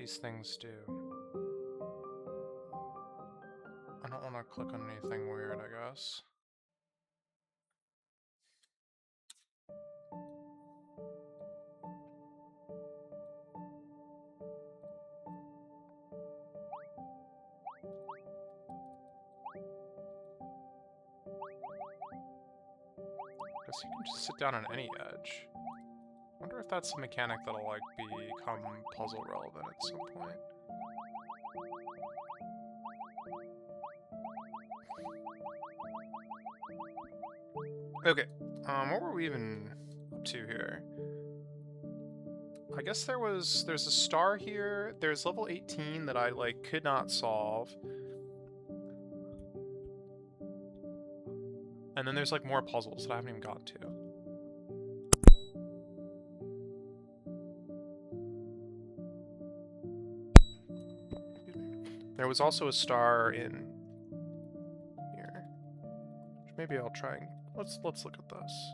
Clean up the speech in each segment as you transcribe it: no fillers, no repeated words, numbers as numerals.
these things do. I don't want to click on anything weird, I guess. Guess you can just sit down on any edge. Wonder if that's a mechanic that'll like become puzzle relevant at some point. Okay, what were we even up to here? I guess there's a star here. There's level 18 that I like could not solve. And then there's like more puzzles that I haven't even gotten to. There was also a star in here. Maybe I'll try and let's look at this.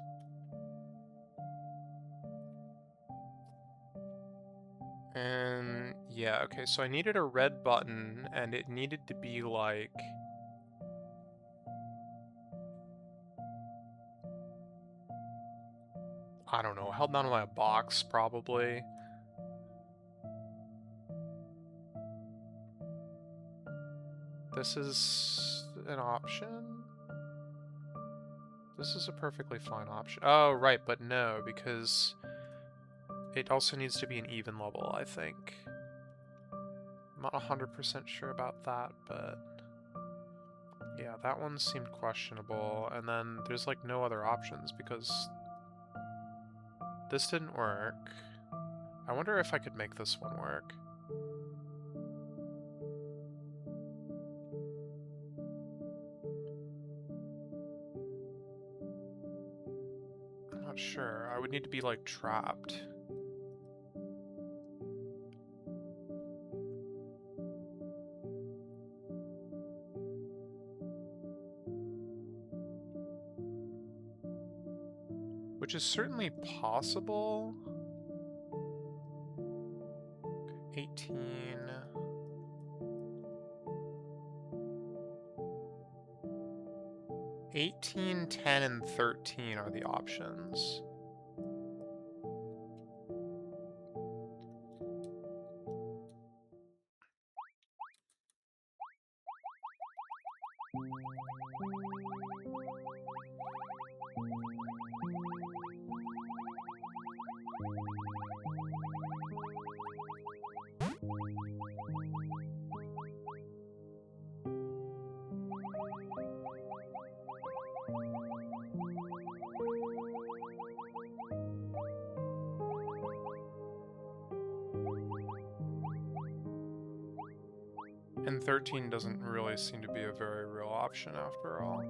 And yeah, okay, so I needed a red button and it needed to be like I don't know, held down by a box probably. This is an option? This is a perfectly fine option. Oh, right, but no, because it also needs to be an even level, I think. I'm not 100% sure about that, but yeah, that one seemed questionable. And then there's like no other options because this didn't work. I wonder if I could make this one work. I'm not sure. I would need to be like trapped. Which is certainly possible. 18. 18, 10, and 13 are the options. And 13 doesn't really seem to be a very real option after all.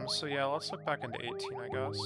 So yeah, let's look back into 18, I guess.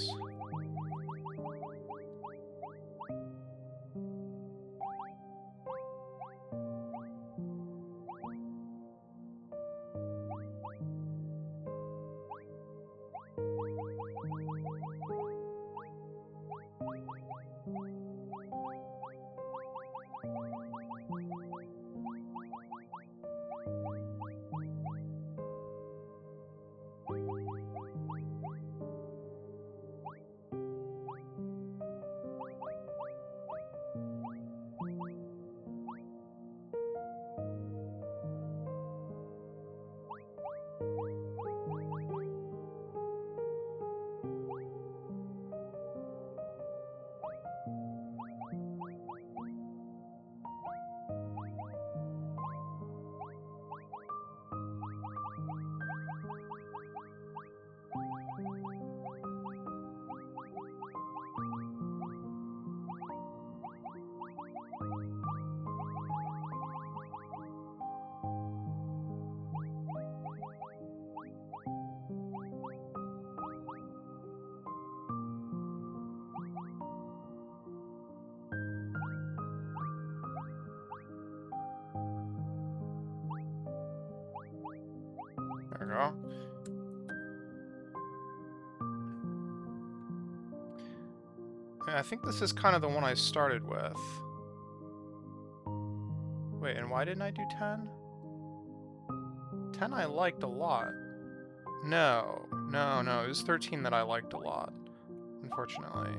There we go. I think this is kind of the one I started with. Wait, and why didn't I do 10? 10 I liked a lot. No, it was 13 that I liked a lot, unfortunately.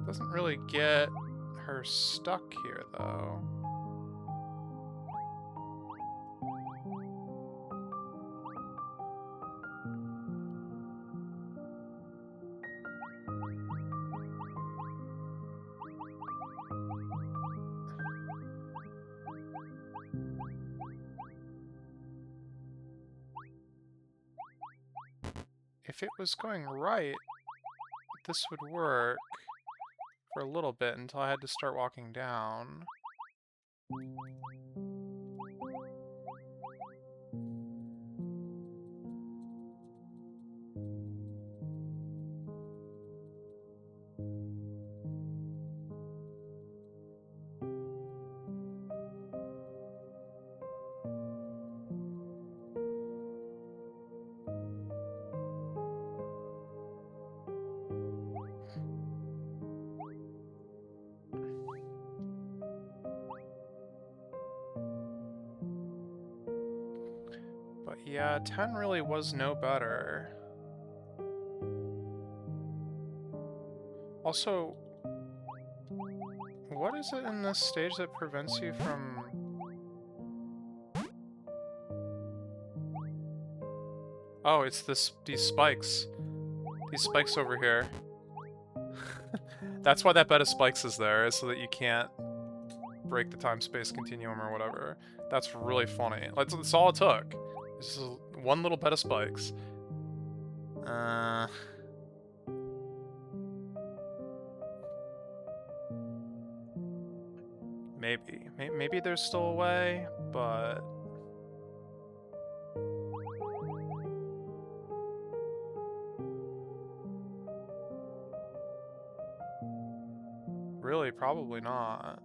Doesn't really get her stuck here, though. If it was going right, this would work for a little bit until I had to start walking down. But yeah, 10 really was no better. Also, what is it in this stage that prevents you from... Oh, it's these spikes. These spikes over here. That's why that bed of spikes is there, is so that you can't break the time-space continuum or whatever. That's really funny. That's all it took. It's just one little bed of spikes. Maybe there's still a way, but... Really, probably not.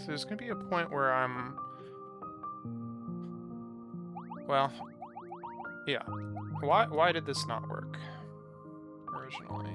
So there's gonna be a point where I'm... Well, yeah. Why did this not work originally?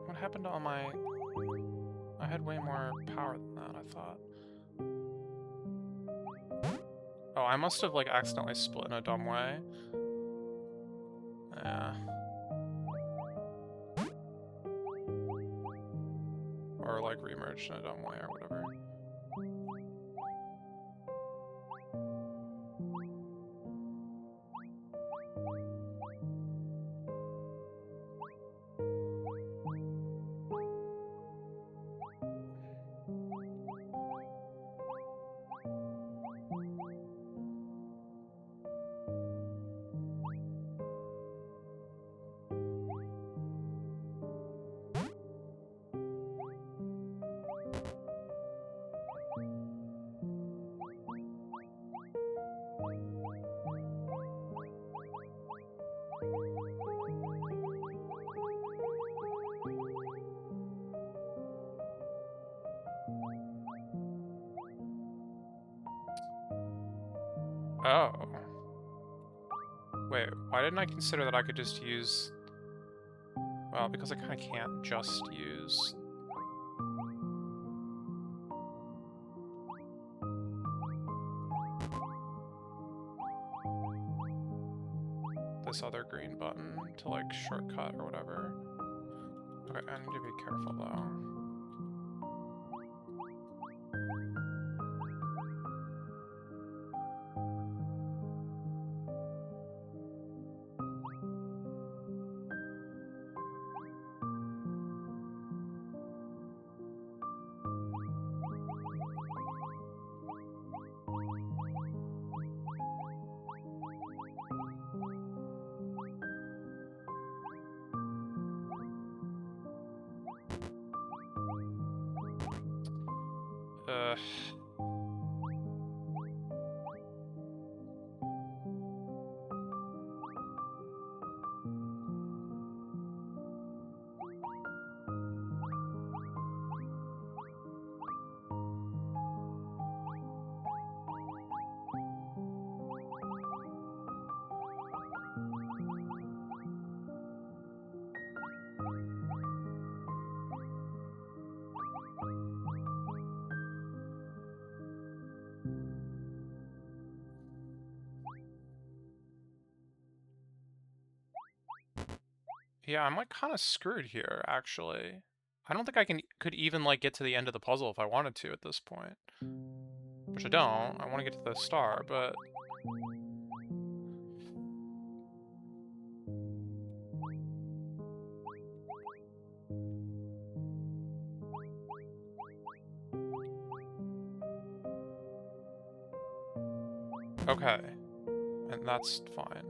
What happened to all my... I had way more power than that, I thought. Oh, I must have, like, accidentally split in a dumb way. Yeah. Or, like, remerged in a dumb way or whatever. Oh. Wait, why didn't I consider that I could just use... Well, because I kind of can't just use... this other green button to, like, shortcut or whatever. Okay, I need to be careful, though. Ugh. Yeah, I'm like kind of screwed here, actually. I don't think I could even like get to the end of the puzzle if I wanted to at this point. Which I don't. I want to get to the star, but... Okay. And that's fine.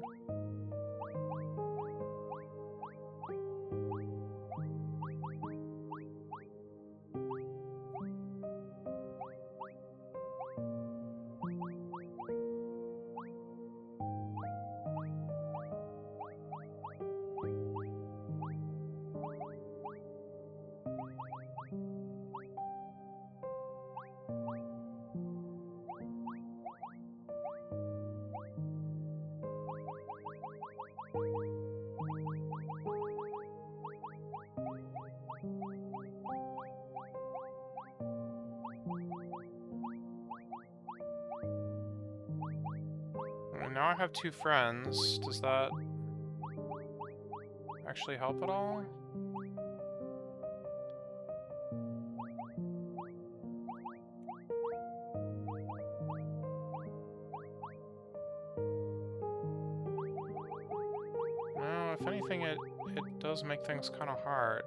Now I have 2 friends. Does that actually help at all? No, if anything, it does make things kind of hard.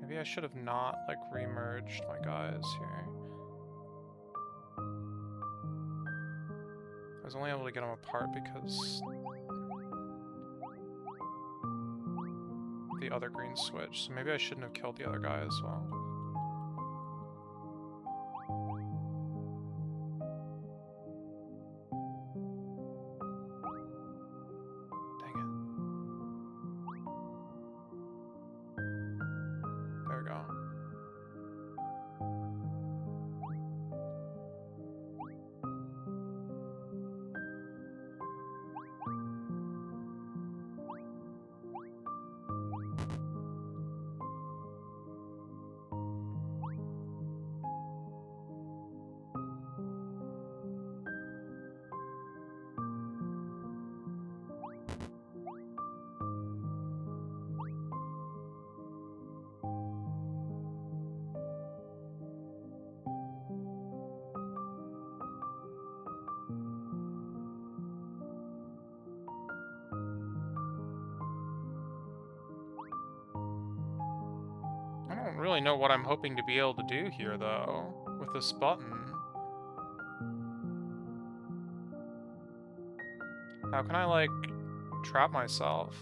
Maybe I should have not, like, remerged my guys here. I was only able to get them apart because the other green switch, so maybe I shouldn't have killed the other guy as well. Dang it. There we go. I don't really know what I'm hoping to be able to do here, though, with this button. How can I, like, trap myself?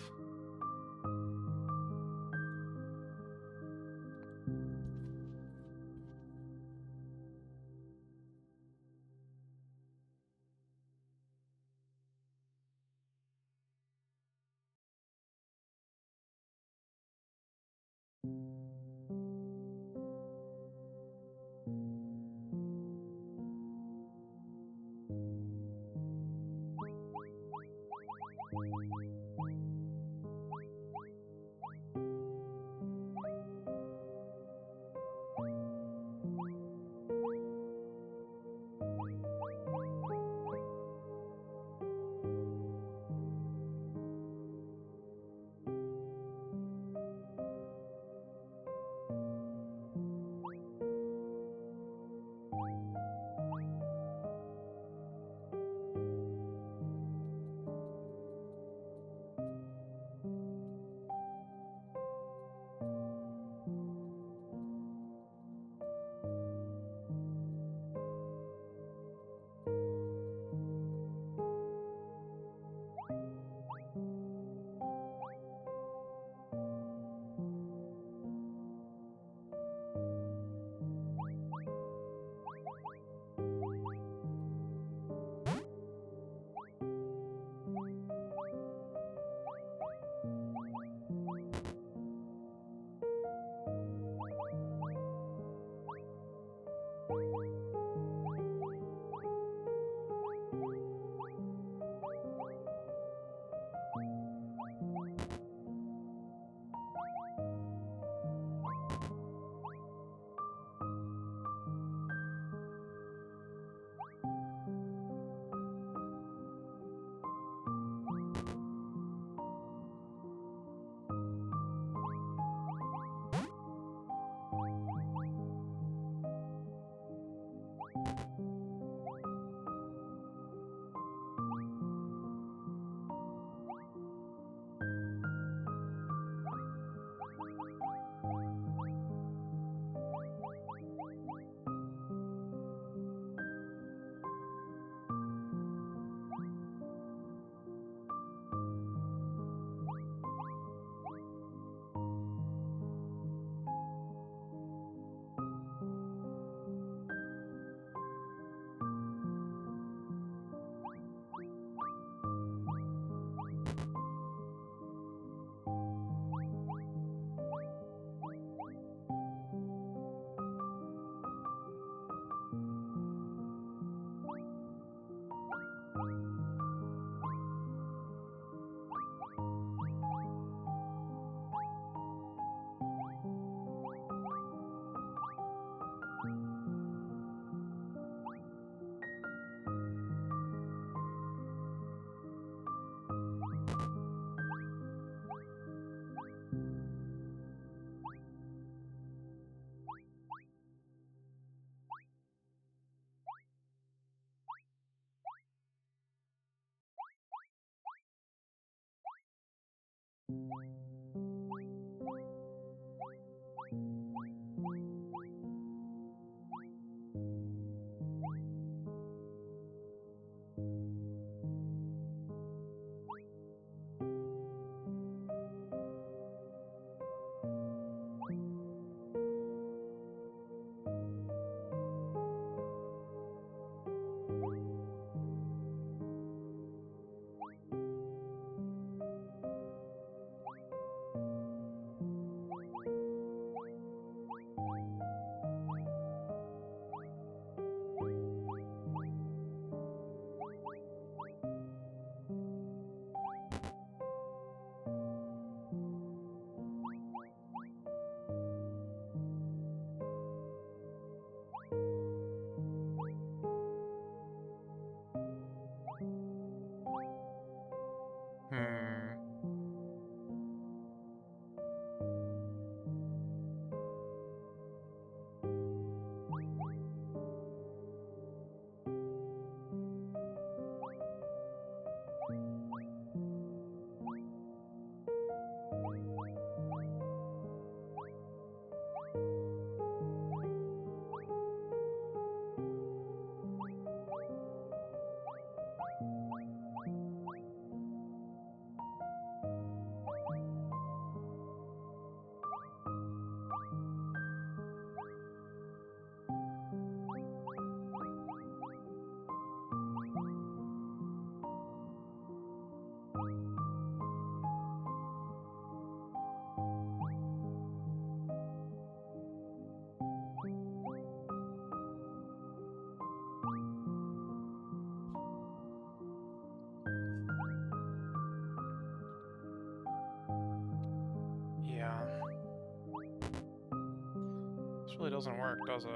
really doesn't work, does it?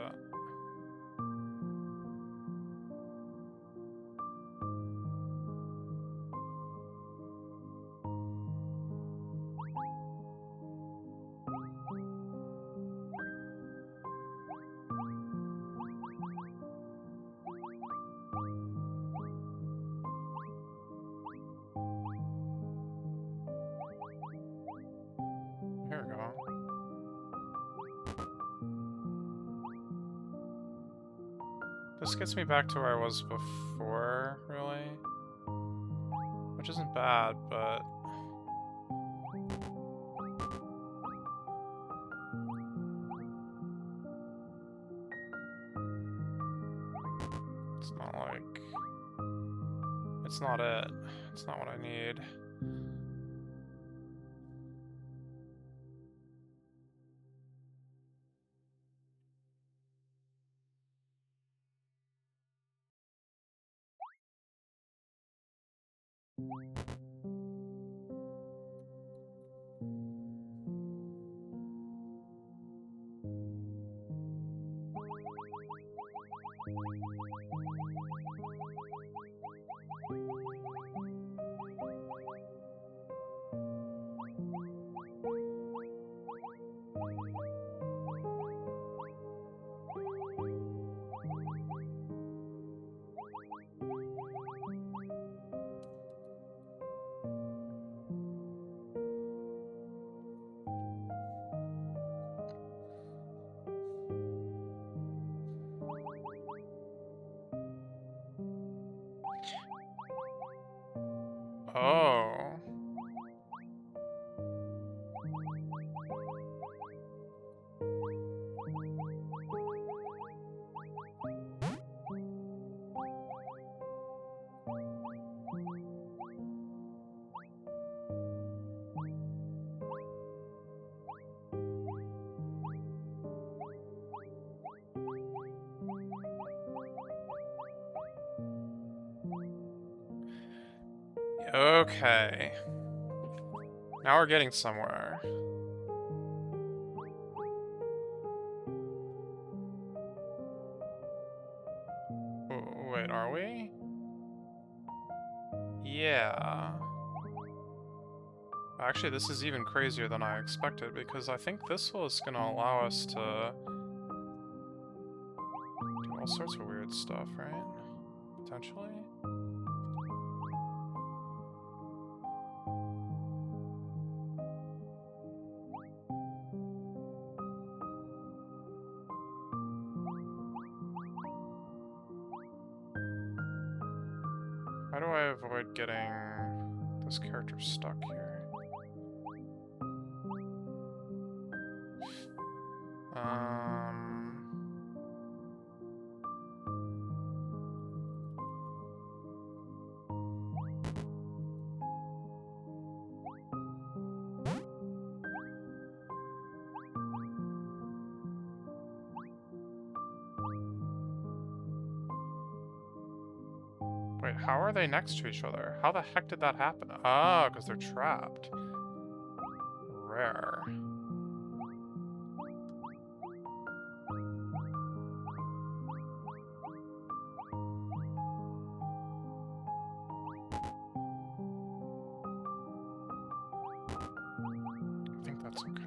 Here we go. This gets me back to where I was before, really. Which isn't bad, but... it's not like... it's not it. It's not what I need. Oh. Okay. Now we're getting somewhere. Oh, wait, are we? Yeah. Actually, this is even crazier than I expected, because I think this was gonna allow us to do all sorts of weird stuff, right? Potentially? How do I avoid getting this character stuck here? Wait, how are they next to each other? How the heck did that happen? Oh, because they're trapped. Rare. I think that's okay.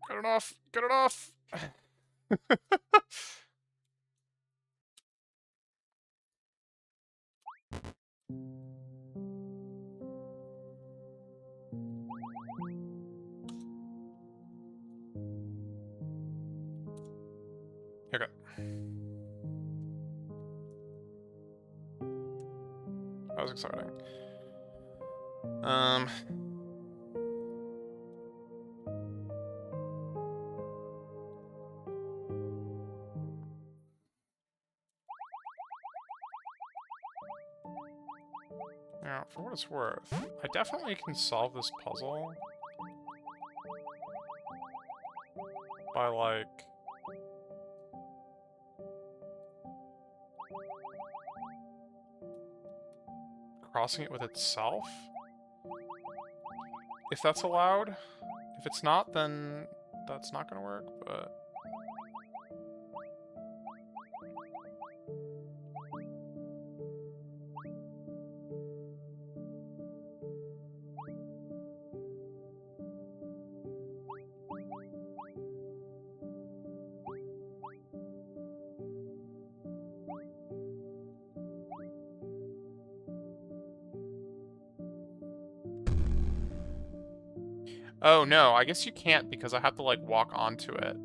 Get it off! Get it off! Okay. That was exciting. Now, for what it's worth, I definitely can solve this puzzle by, like, crossing it with itself? If that's allowed. If it's not, then that's not gonna work, but... Oh no, I guess you can't because I have to like walk onto it.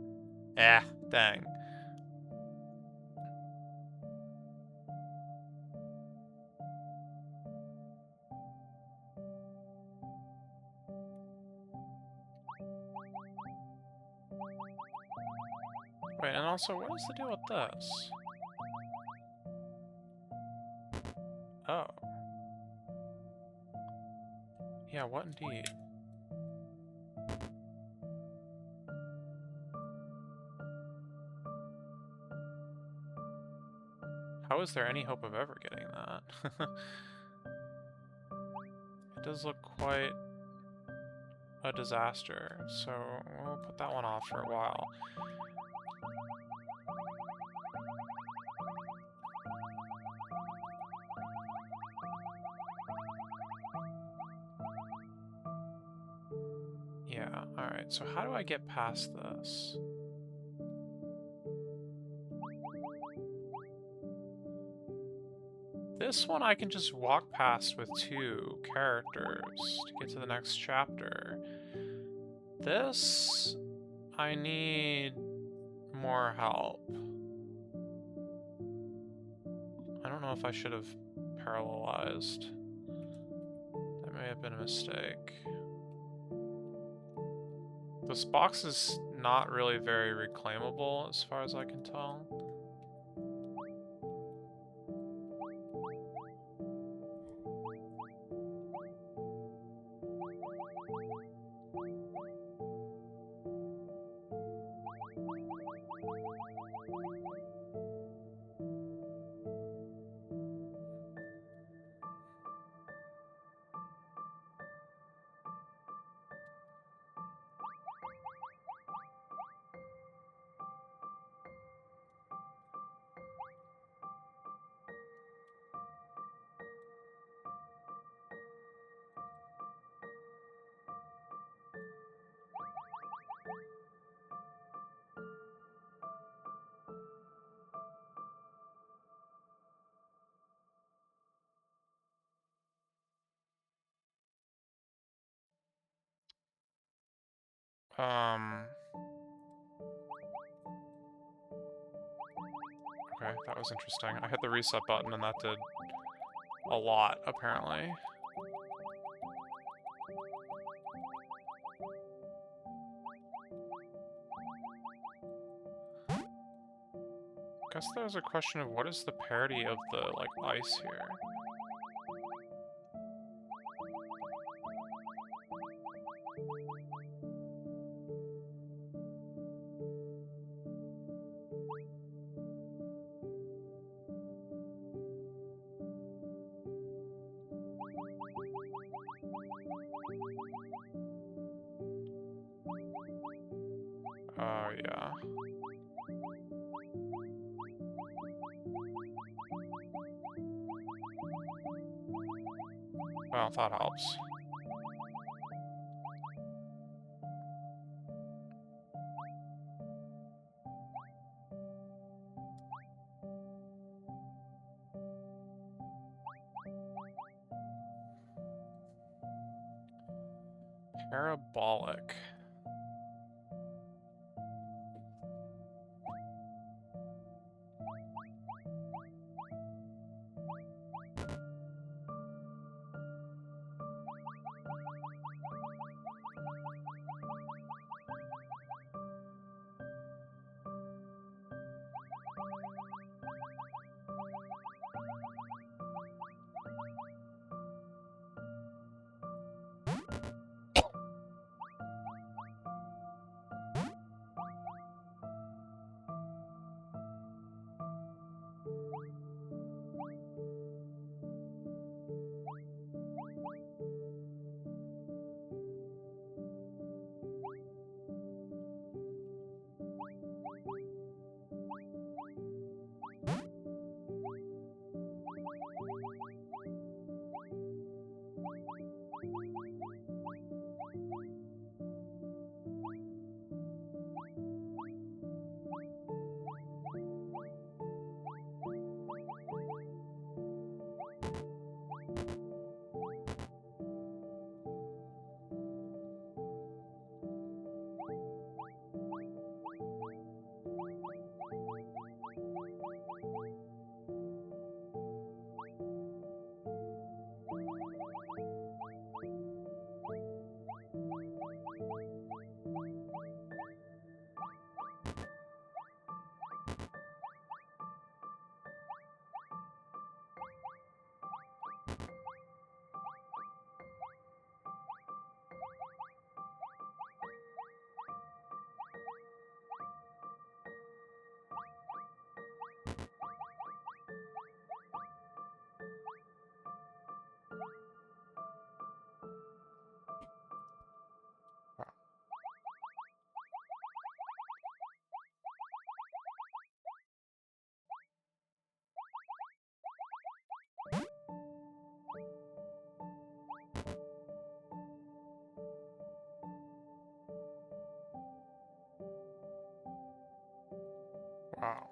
Dang. Wait, and also, what is the deal with this? Oh. Yeah, what indeed? How is there any hope of ever getting that? It does look quite a disaster, so we'll put that one off for a while. Yeah, alright, so how do I get past this? This one I can just walk past with 2 characters to get to the next chapter. This, I need more help. I don't know if I should have parallelized. That may have been a mistake. This box is not really very reclaimable as far as I can tell. Okay, that was interesting. I hit the reset button and that did a lot, apparently. Guess there's a question of what is the parity of the, like, ice here? Oh, yeah. Well, that helps. Parabolic. Wow.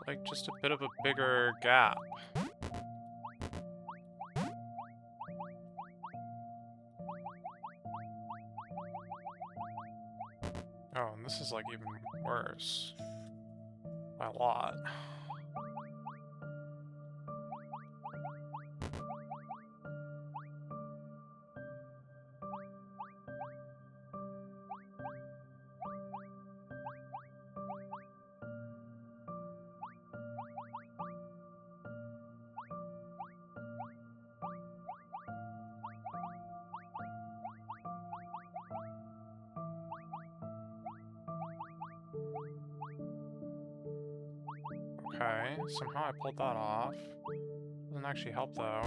Like, just a bit of a bigger gap. Oh, and this is like even worse. By a lot. Okay, somehow I pulled that off. Doesn't actually help though.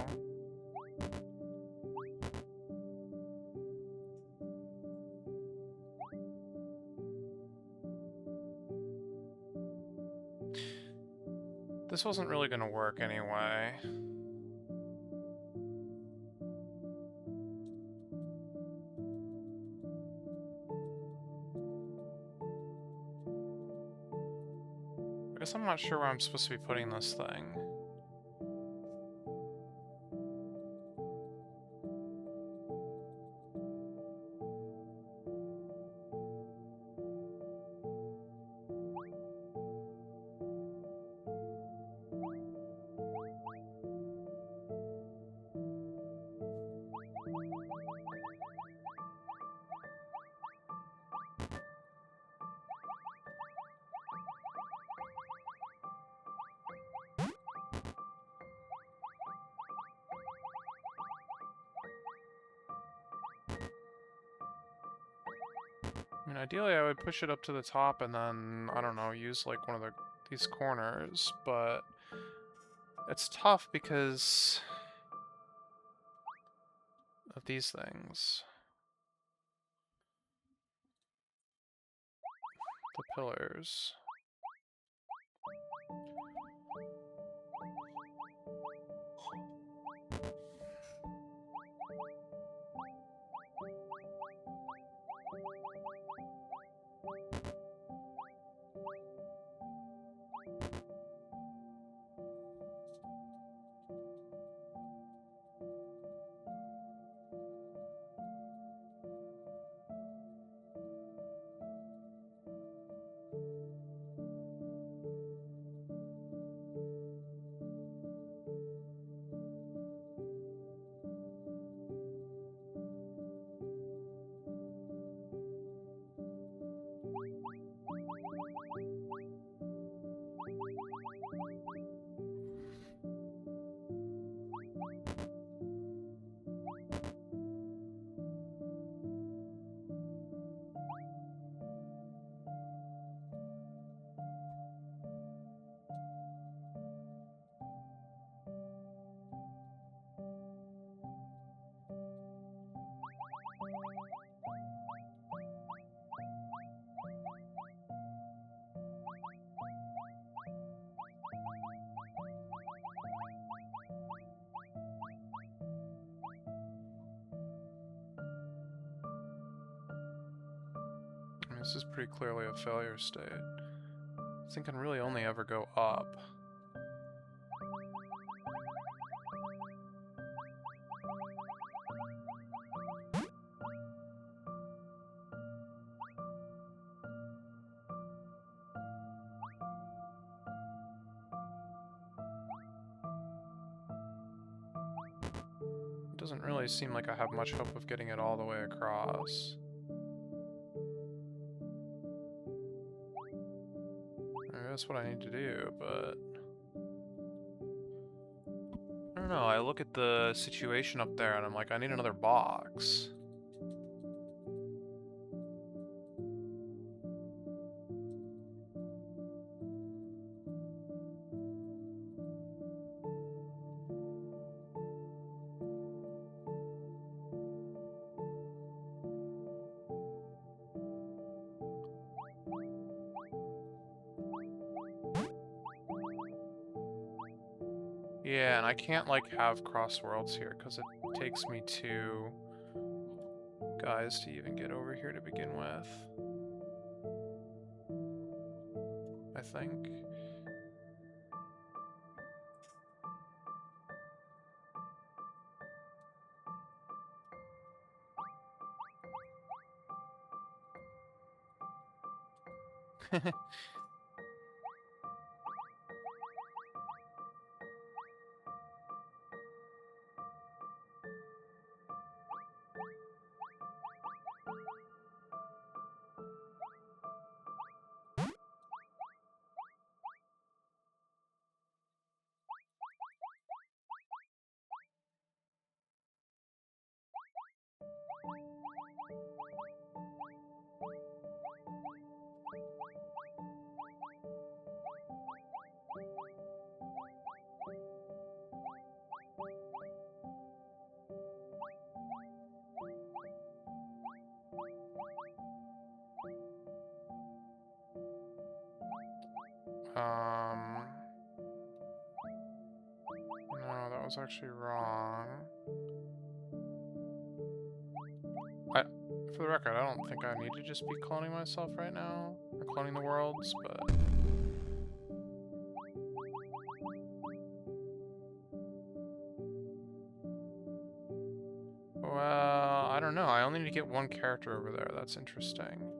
This wasn't really gonna work anyway. I guess I'm not sure where I'm supposed to be putting this thing. I mean, ideally I would push it up to the top and then, I don't know, use like one of these corners, but it's tough because of these things. The pillars. I mean, this is pretty clearly a failure state. This thing can really only ever go up. It doesn't really seem like I have much hope of getting it all the way across. That's what I need to do, but I don't know, I look at the situation up there and I'm like, I need another box. Yeah, and I can't, like, have cross worlds here, because it takes me 2 guys to even get over here to begin with. I think. No, that was actually wrong. For the record, I don't think I need to just be cloning myself right now, or cloning the worlds, but... Well, I don't know. I only need to get one character over there. That's interesting.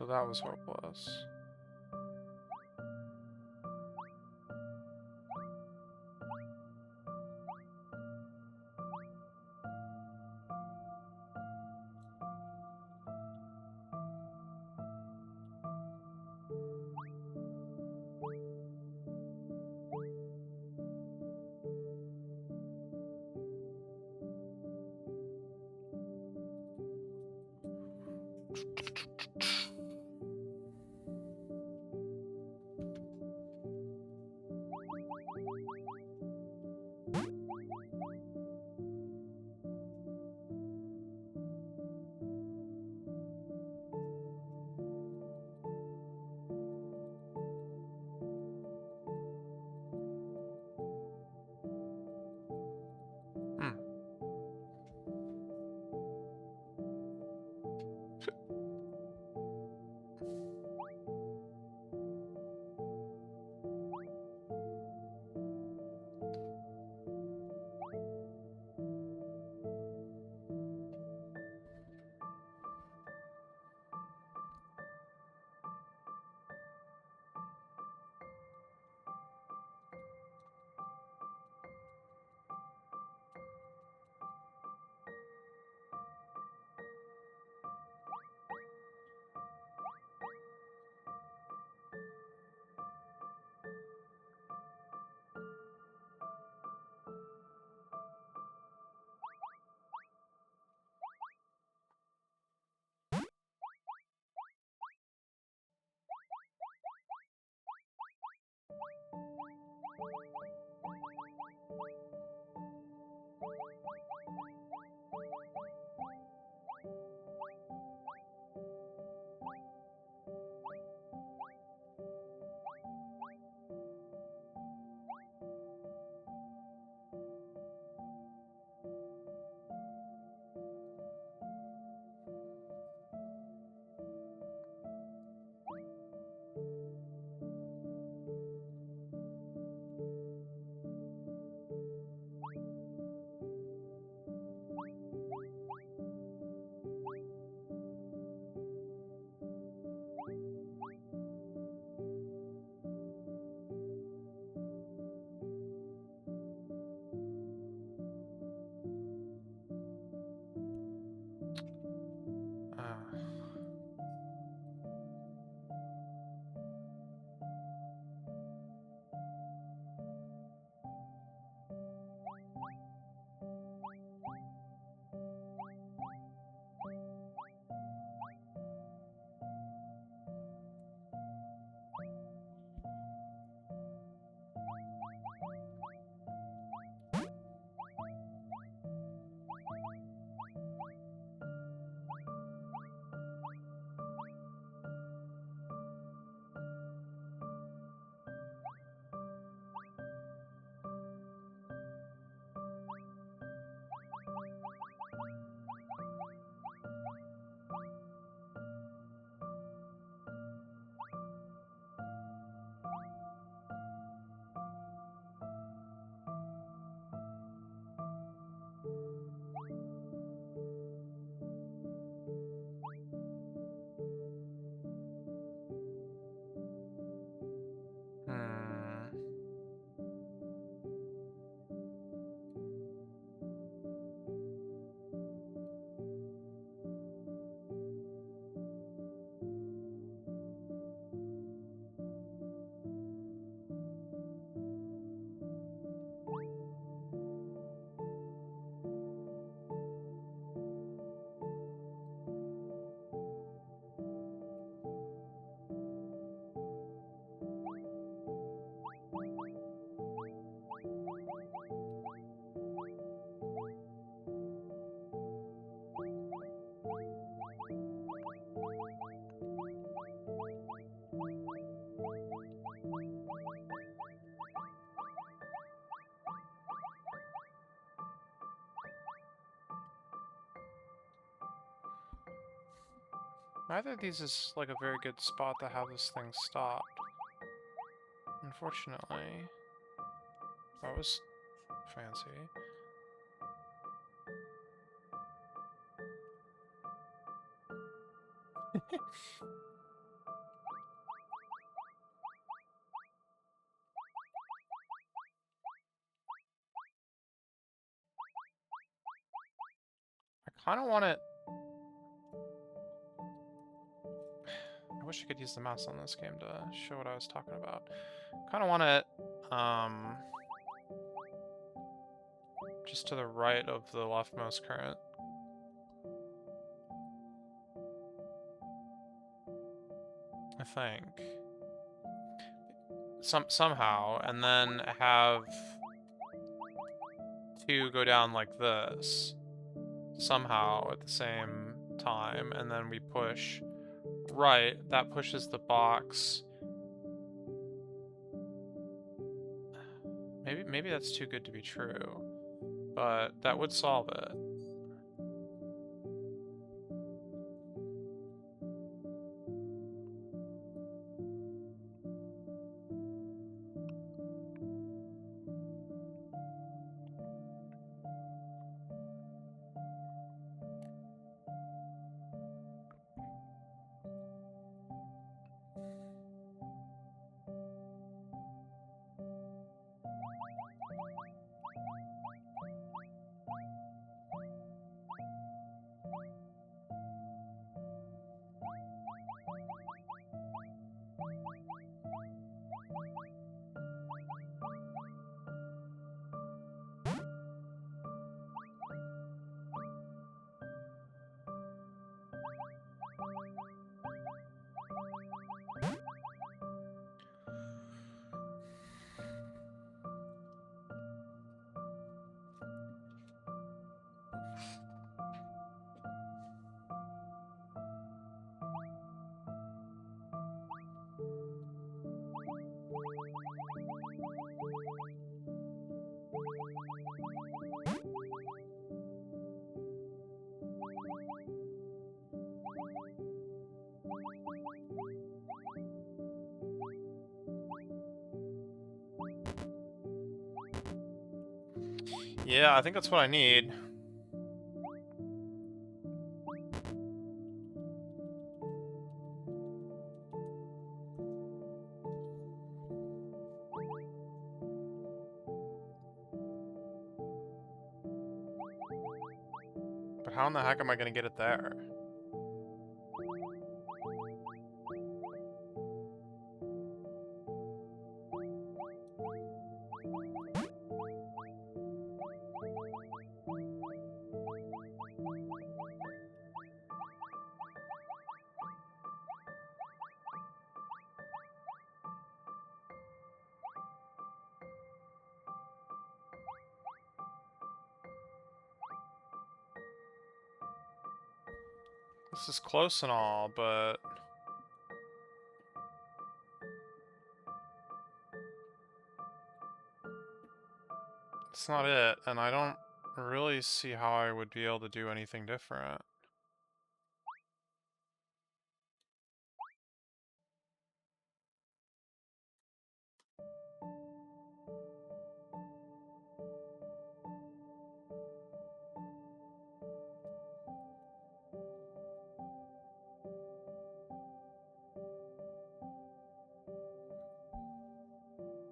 So that was hopeless. Neither of these is like a very good spot to have this thing stopped. Unfortunately. That was fancy. I kind of want it... I wish I could use the mouse on this game to show what I was talking about. Kind of want it, just to the right of the leftmost current. I think. Somehow, and then have 2 go down like this. Somehow at the same time, and then we push right. That pushes the box. Maybe that's too good to be true, but that would solve it. Yeah, I think that's what I need. But how in the heck am I gonna get it there? This is close and all, but it's not it, and I don't really see how I would be able to do anything different.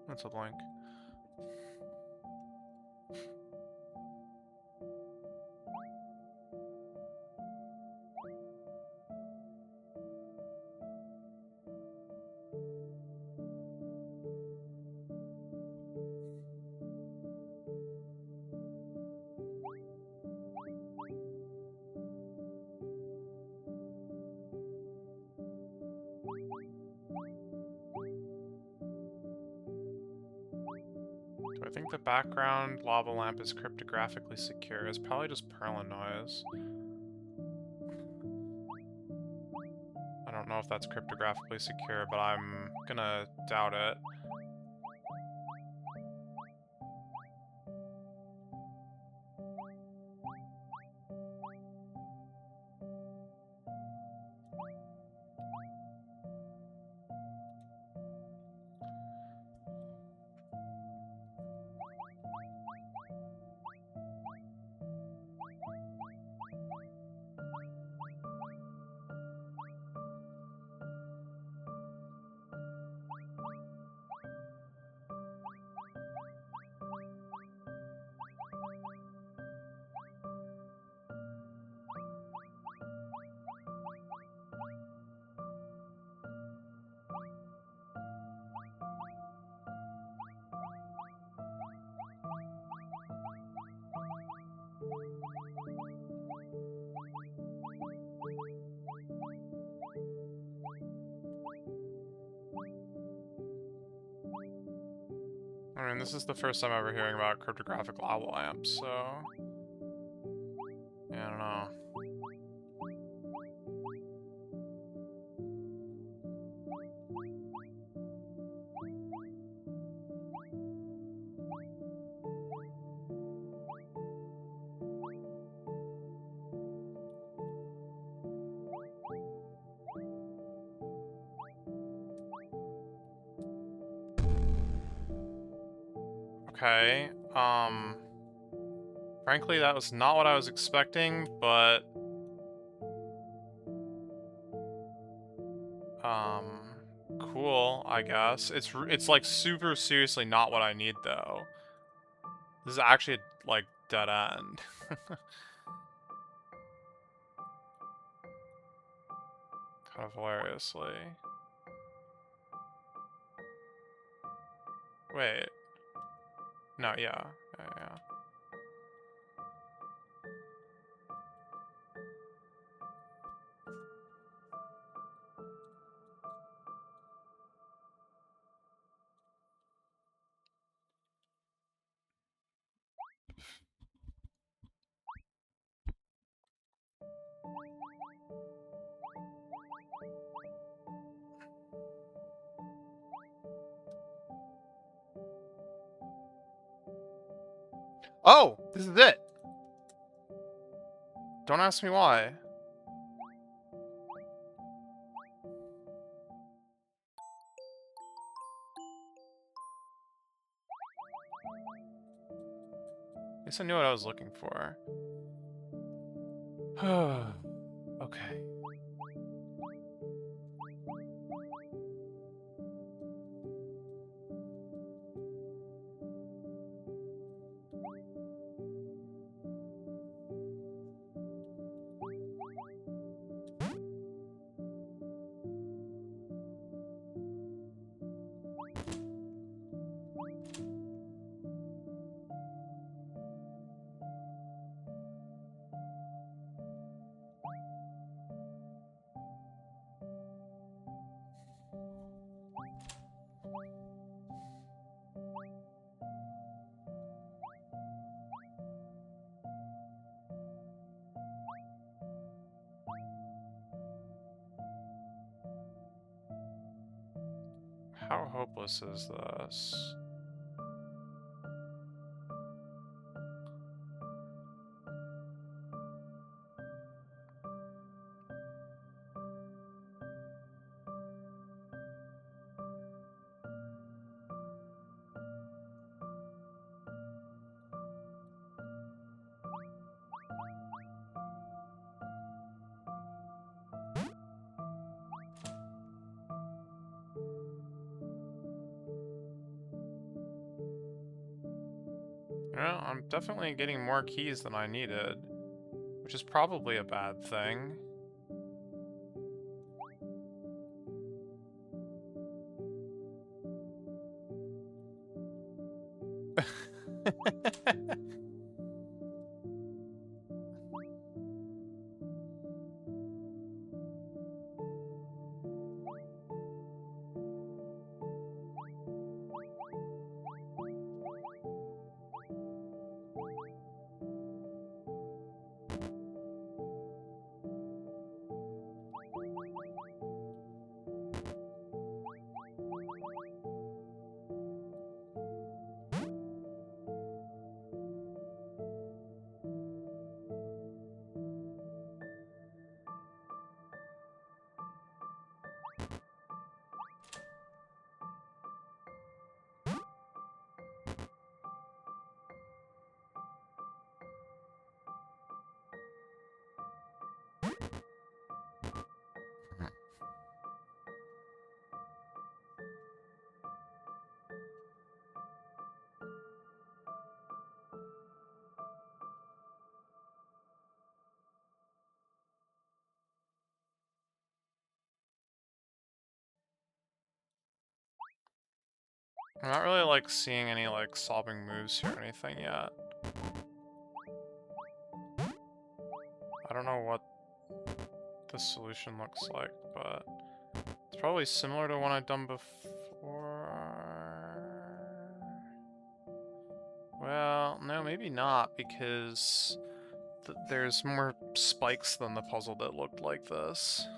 That's a blank. Do I think the background lava lamp is cryptographically secure? It's probably just Paralldox. I don't know if that's cryptographically secure, but I'm gonna doubt it. I mean, this is the first time ever hearing about cryptographic lava lamps, so... yeah, I don't know. Okay, frankly, that was not what I was expecting, but... cool, I guess. It's like super seriously not what I need, though. This is actually, like, dead end. Kind of hilariously. Wait. No, yeah. Yeah. Oh! This is it! Don't ask me why. At least I knew what I was looking for. Okay. How hopeless is this? Well, I'm definitely getting more keys than I needed, which is probably a bad thing. I'm not really, like, seeing any, like, solving moves here or anything yet. I don't know what the solution looks like, but it's probably similar to one I've done before. Well, no, maybe not, because there's more spikes than the puzzle that looked like this.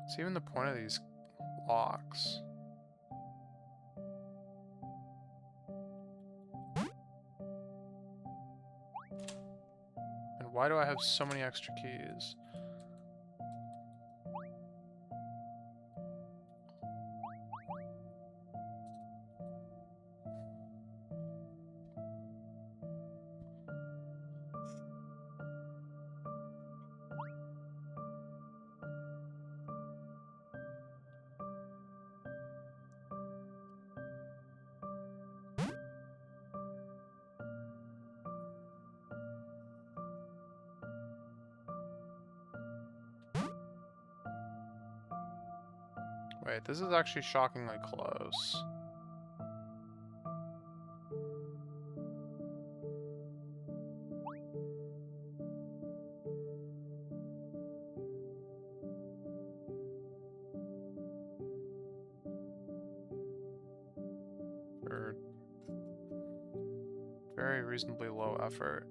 What's even the point of these locks? And why do I have so many extra keys? Wait, this is actually shockingly close. For very reasonably low effort.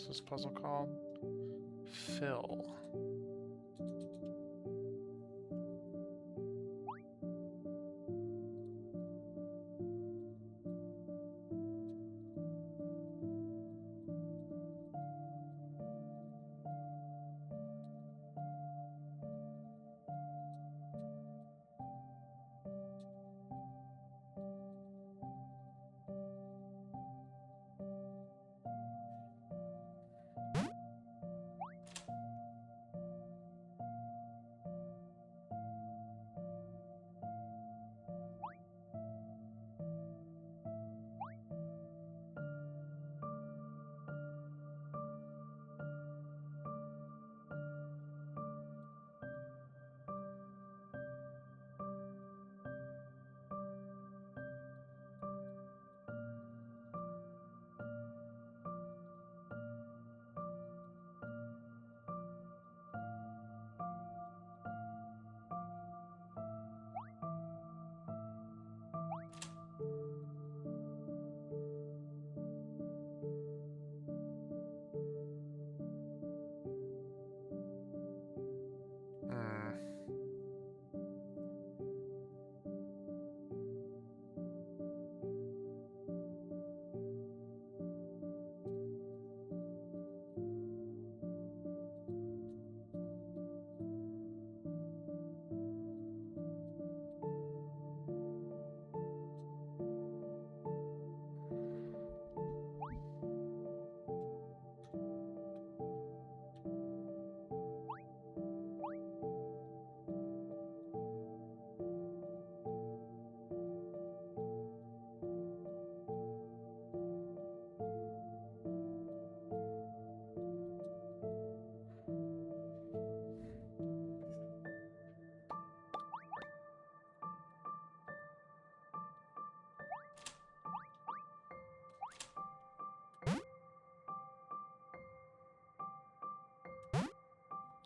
What's this puzzle called? Fill.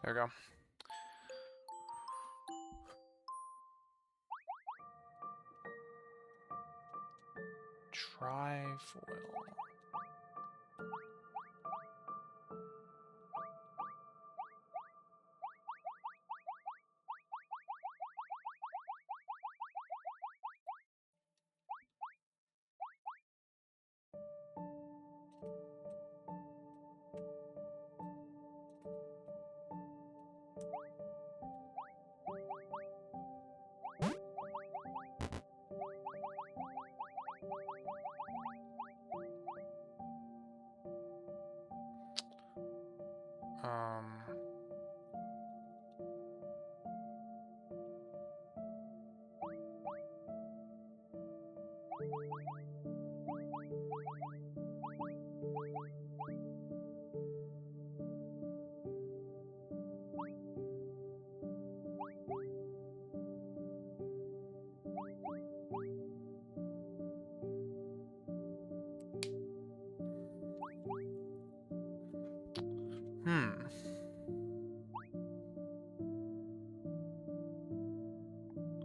There we go. Trifoil.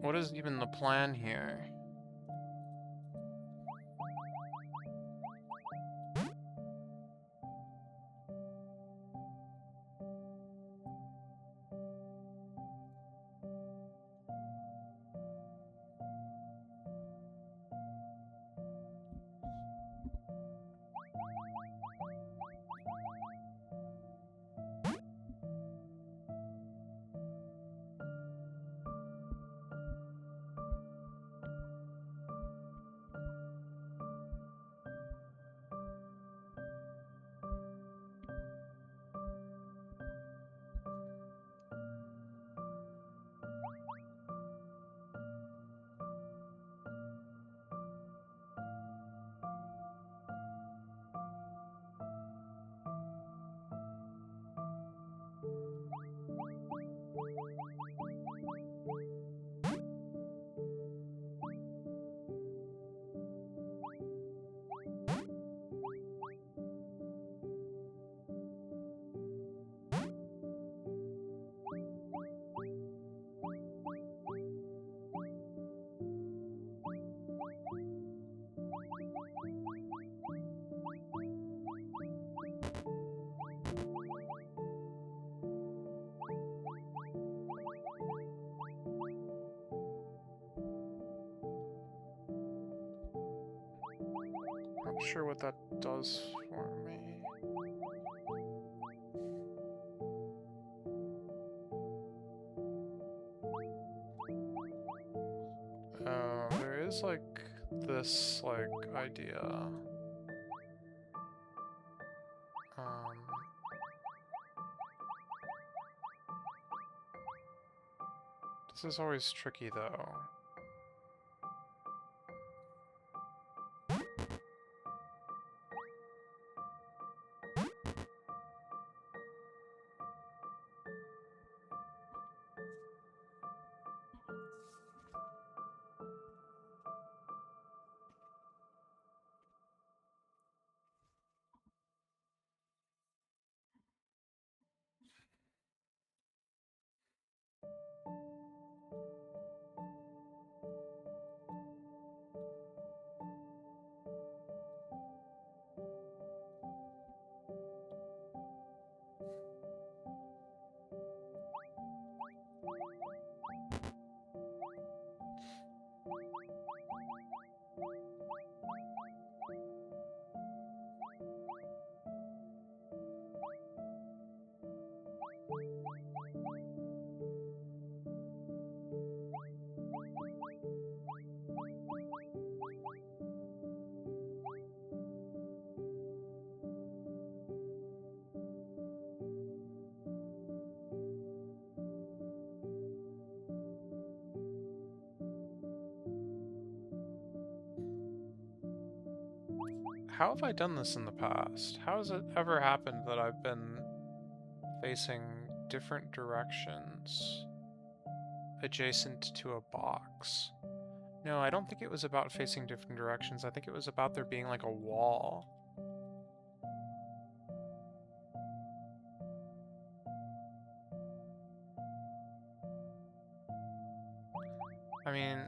What is even the plan here? Not sure what that does for me. Oh, there is like this idea. This is always tricky though. How have I done this in the past? How has it ever happened that I've been facing different directions adjacent to a box? No, I don't think it was about facing different directions. I think it was about there being like a wall. I mean...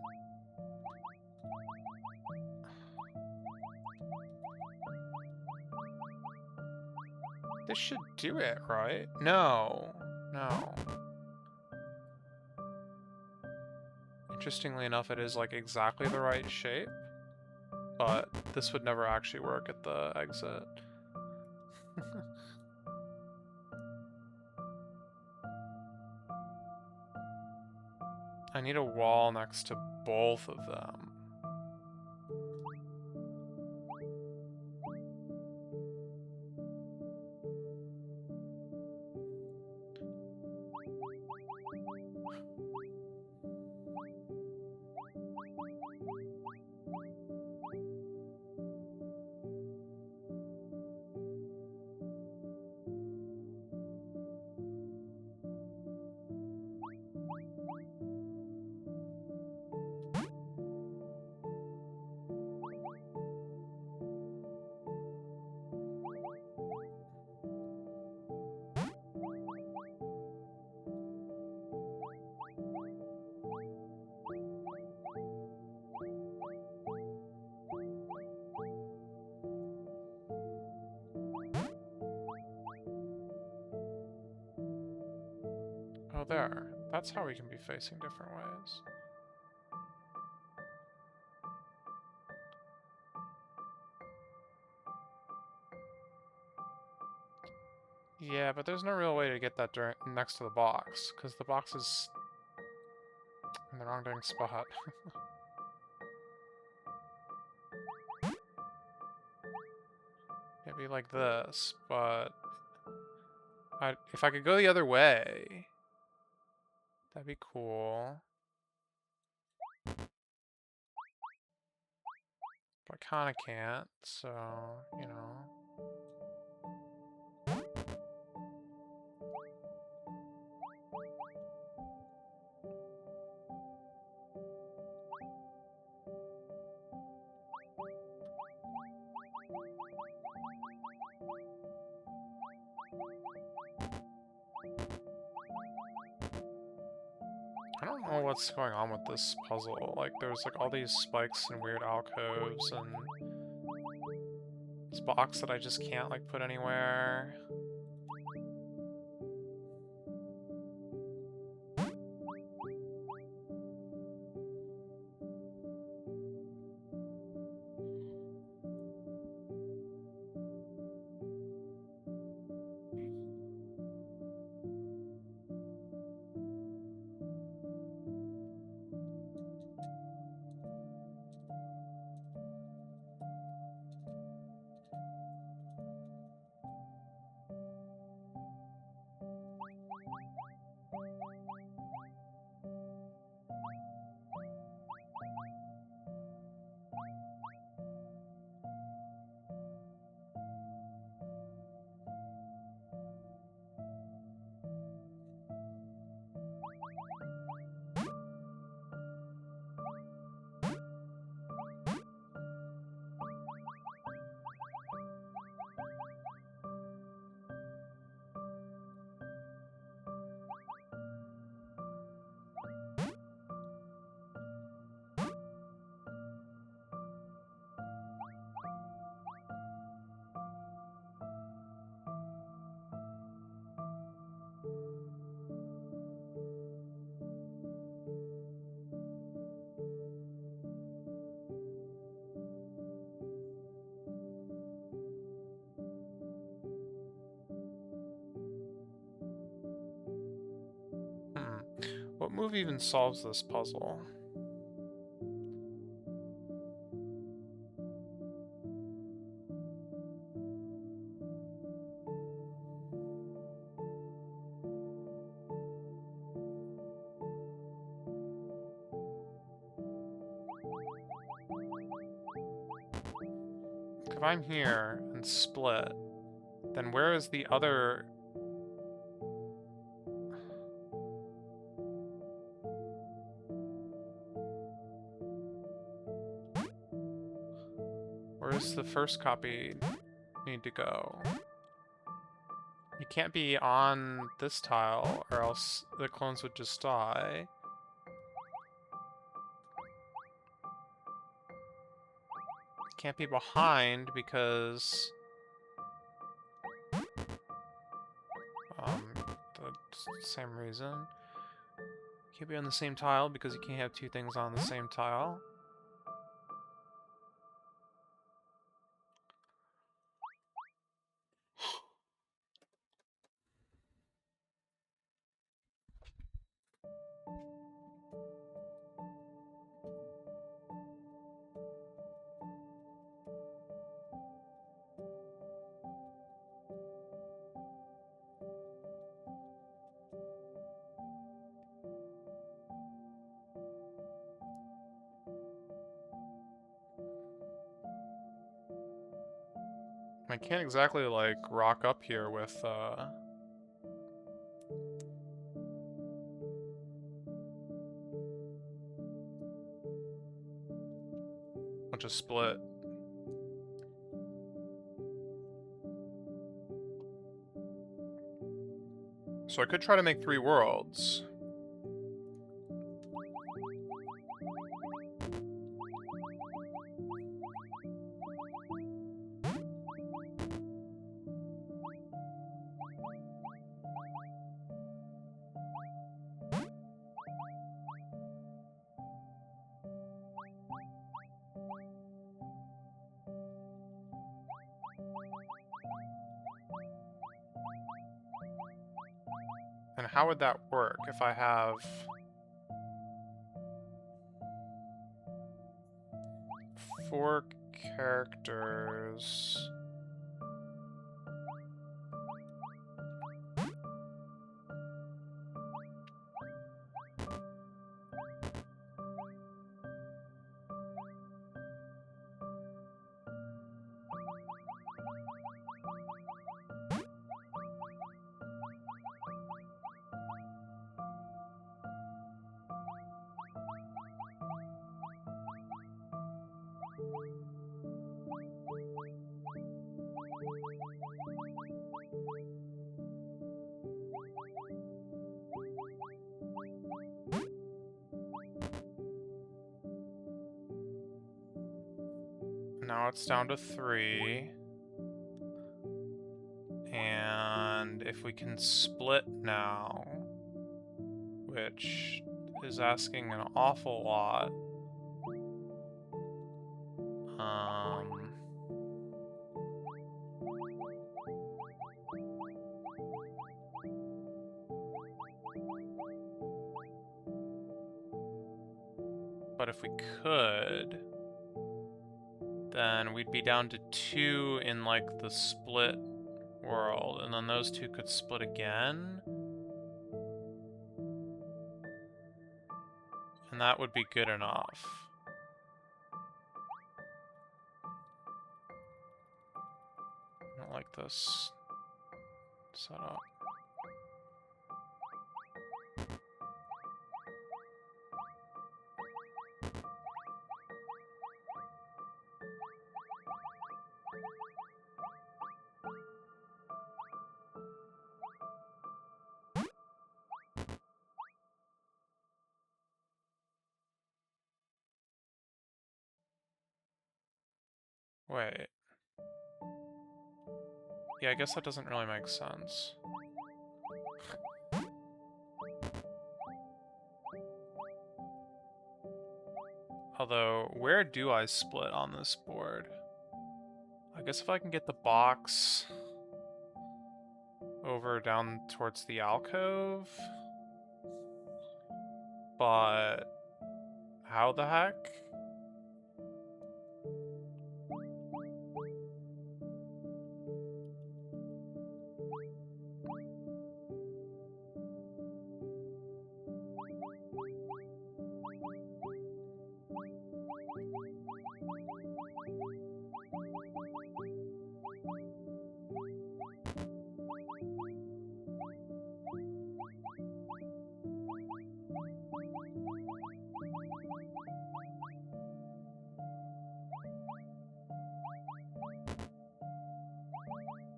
This should do it, right? No. No. Interestingly enough, it is like exactly the right shape, but this would never actually work at the exit. I need a wall next to both of them. Oh, there. That's how we can be facing different ways. Yeah, but there's no real way to get that next to the box, because the box is in the wrong dang spot. It'd be like this, but... if I could go the other way, that'd be cool. But I kinda can't, so, you know. I don't know what's going on with this puzzle. Like, there's like all these spikes and weird alcoves and this box that I just can't like put anywhere. What move even solves this puzzle? If I'm here and split, then where is the other... Where's the first copy need to go? You can't be on this tile, or else the clones would just die. can't be behind because the same reason. Can't be on the same tile because you can't have two things on the same tile. I can't exactly, like, rock up here with, bunch of split. So I could try to make 3 worlds. And how would that work if I have 4 characters? Now it's down to 3. And if we can split now, which is asking an awful lot. But if we could, then we'd be down to 2 in, like, the split world, and then those 2 could split again. And that would be good enough. I don't like this setup. Wait. Yeah, I guess that doesn't really make sense. Although, where do I split on this board? I guess if I can get the box over down towards the alcove? But how the heck?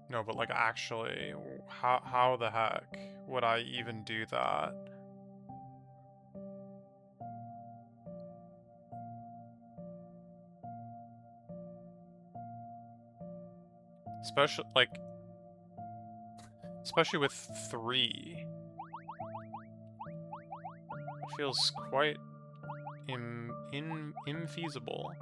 No, but like actually, how the heck would I even do that? Especially with 3. It feels quite infeasible.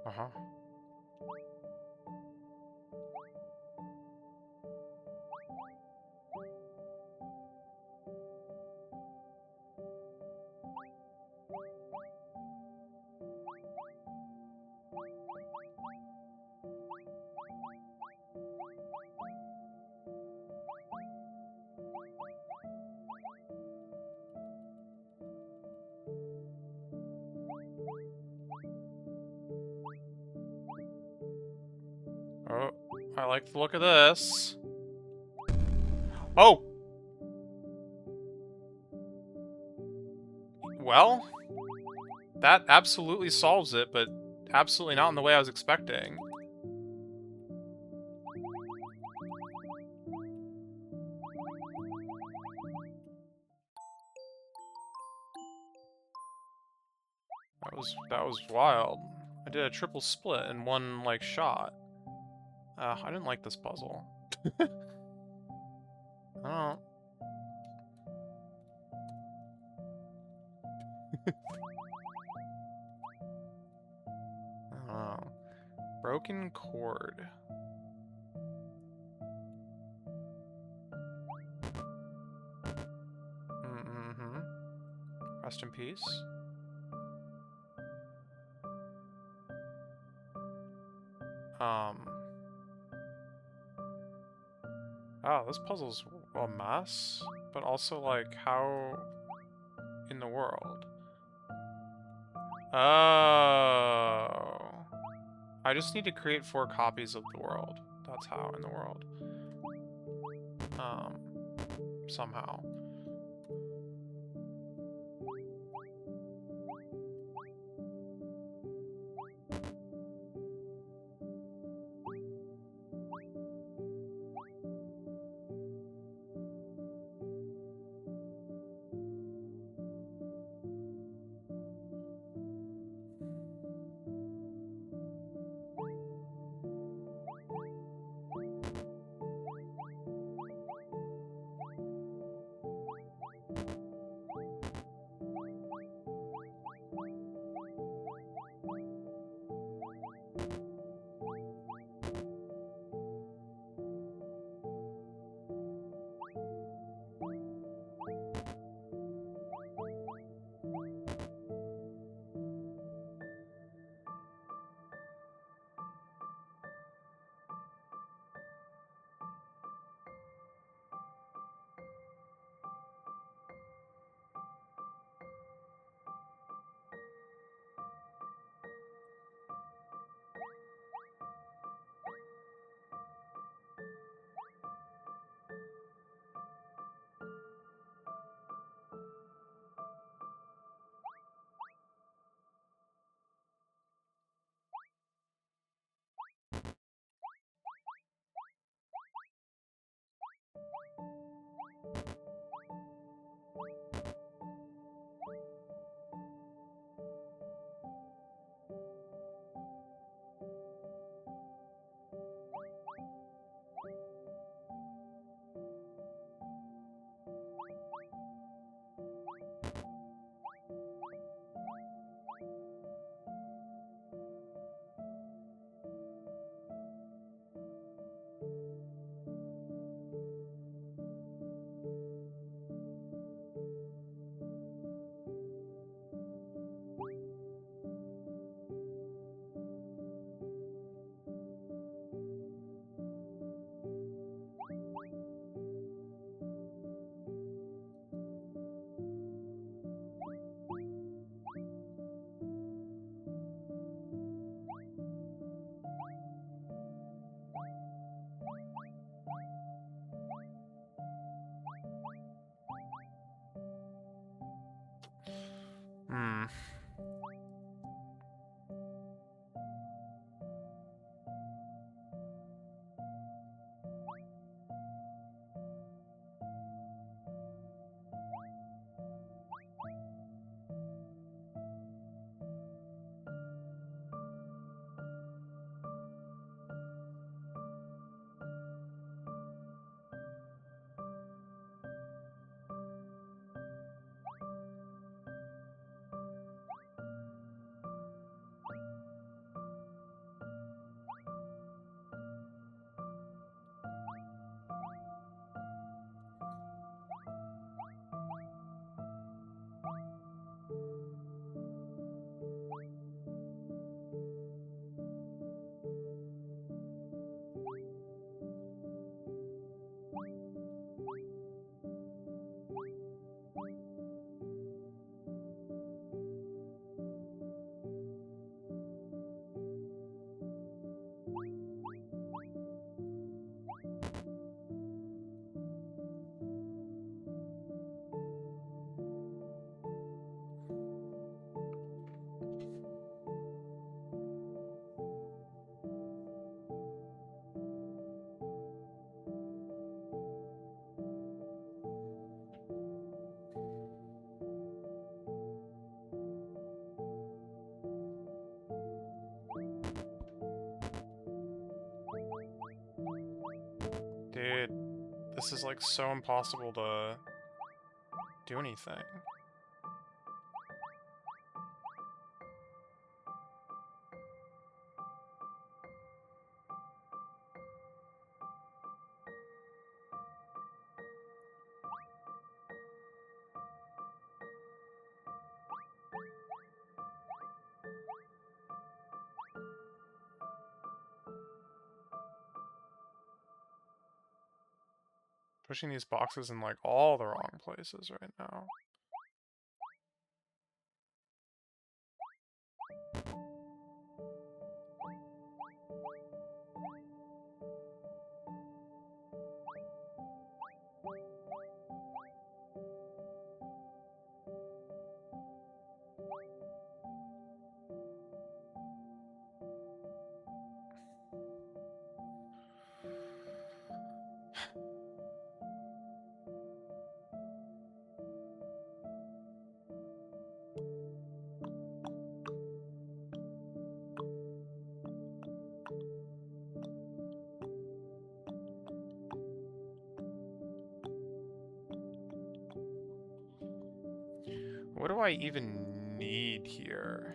Uh-huh. Oh, I like the look of this. Oh! Well, that absolutely solves it, but absolutely not in the way I was expecting. That was wild. I did a triple split in one, like, shot. I didn't like this puzzle. I don't know. Broken cord. Mm-hmm. Rest in peace. Oh, this puzzle's a mess, but also, like, how in the world? Oh. I just need to create 4 copies of the world. That's how in the world. Somehow. Dude, this is like so impossible to do anything. Pushing these boxes in like all the wrong places right now. What do I even need here?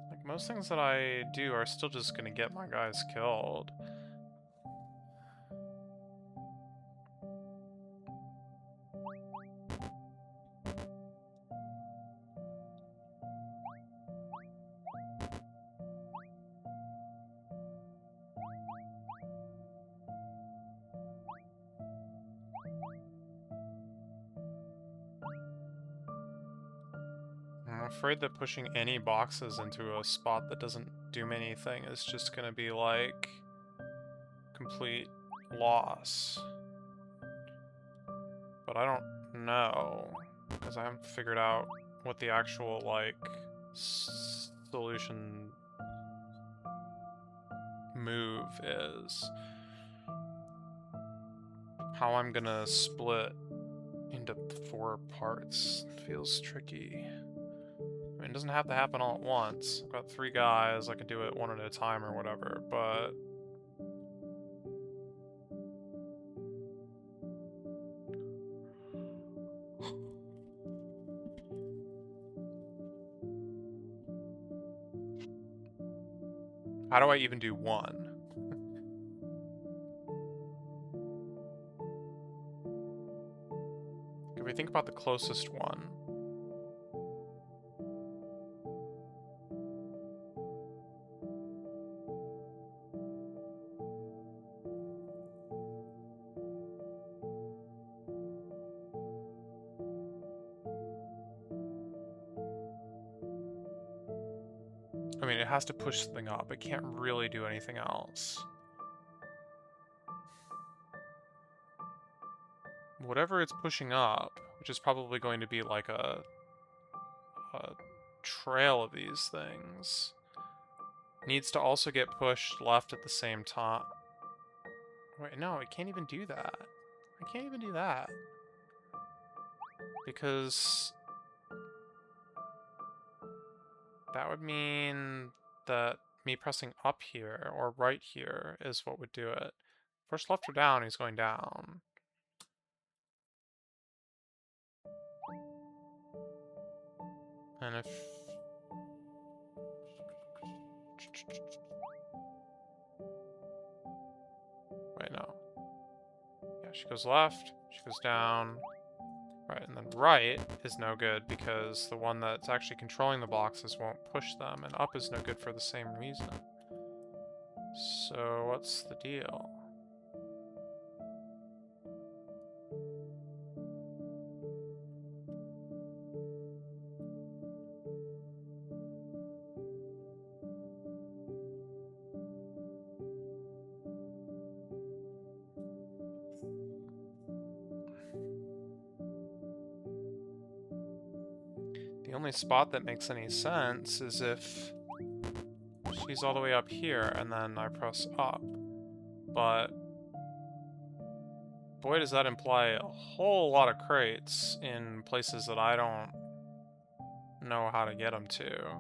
Like, most things that I do are still just gonna get my guys killed. I'm afraid that pushing any boxes into a spot that doesn't do me anything is just gonna be like complete loss. But I don't know, because I haven't figured out what the actual like solution move is. How I'm gonna split into 4 parts feels tricky. I mean, it doesn't have to happen all at once. I've got 3 guys, I can do it one at a time or whatever, but... how do I even do 1? If we think about the closest one... I mean, it has to push something up. It can't really do anything else. Whatever it's pushing up, which is probably going to be like a trail of these things, needs to also get pushed left at the same time. Wait, no, it can't even do that. I can't even do that. Because that would mean that me pressing up here or right here is what would do it. Push left or down, he's going down. And if... Wait, no. Yeah, she goes left, she goes down. Right, and then right is no good because the one that's actually controlling the boxes won't push them, and up is no good for the same reason. So what's the deal? The only spot that makes any sense is if she's all the way up here and then I press up. But boy, does that imply a whole lot of crates in places that I don't know how to get them to.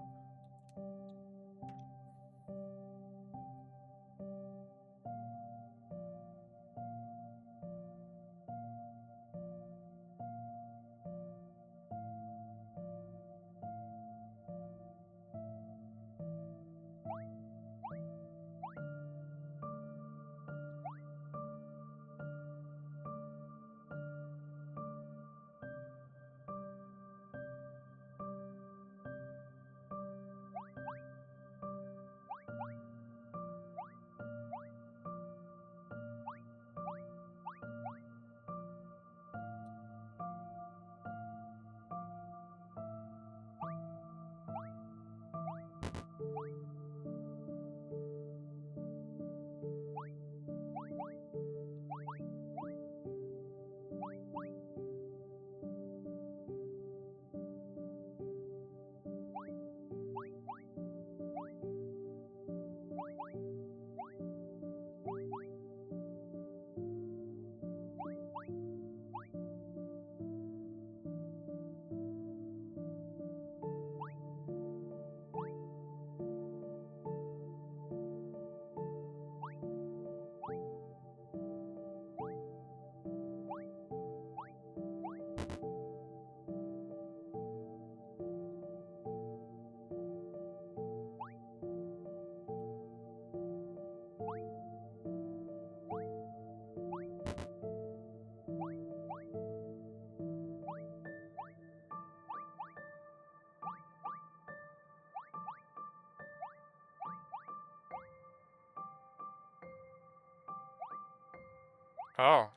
Oh.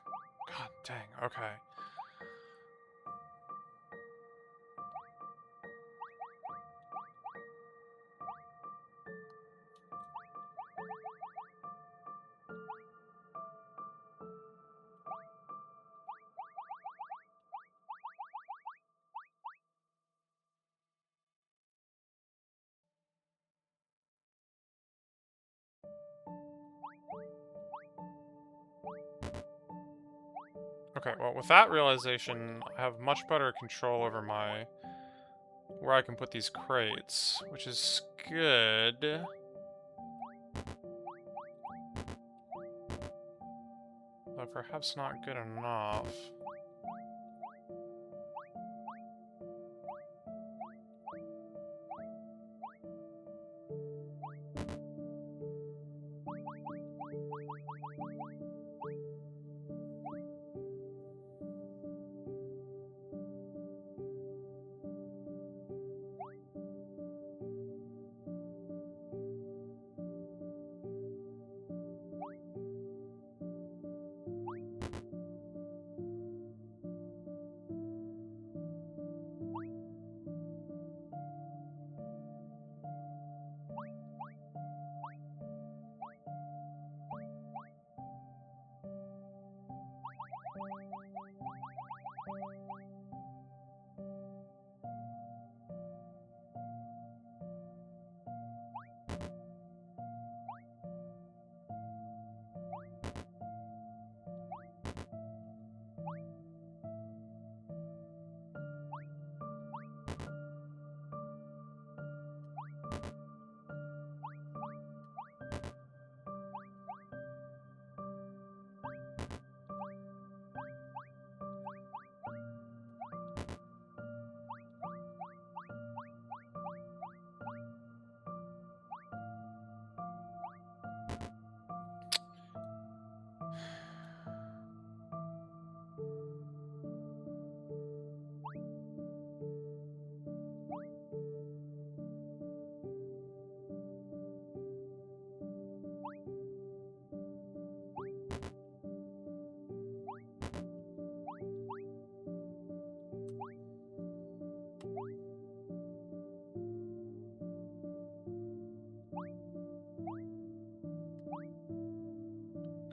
God dang, okay. Okay, well, with that realization, I have much better control over where I can put these crates, which is good. But perhaps not good enough.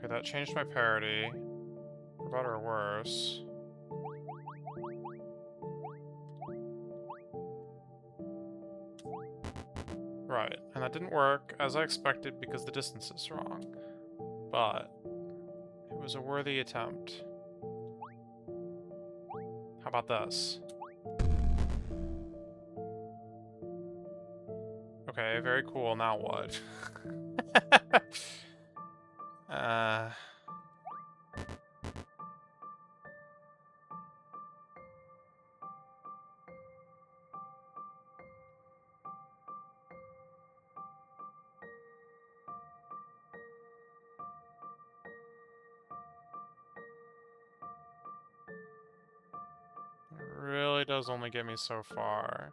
Okay, that changed my parity. For better or worse. Right, and that didn't work, as I expected, because the distance is wrong. But it was a worthy attempt. How about this? Okay, very cool. Now what? It really does only get me so far.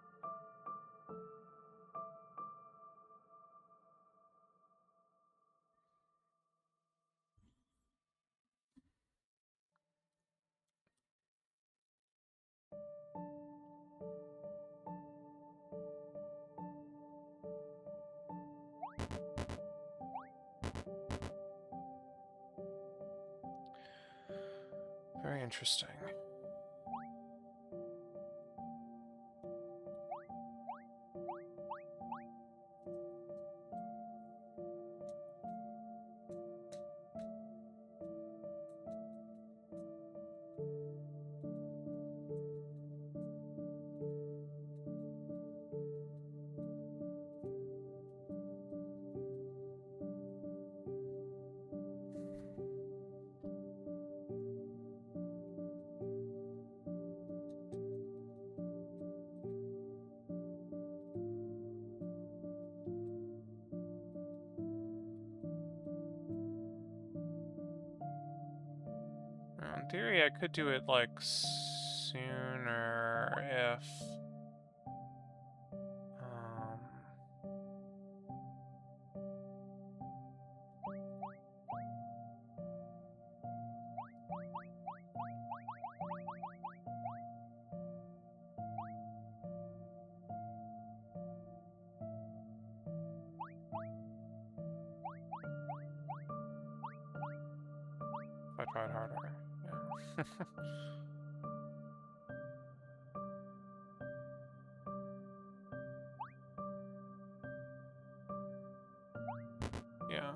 Very interesting. In theory, I could do it, like, sooner if... if I tried harder, yeah. Yeah.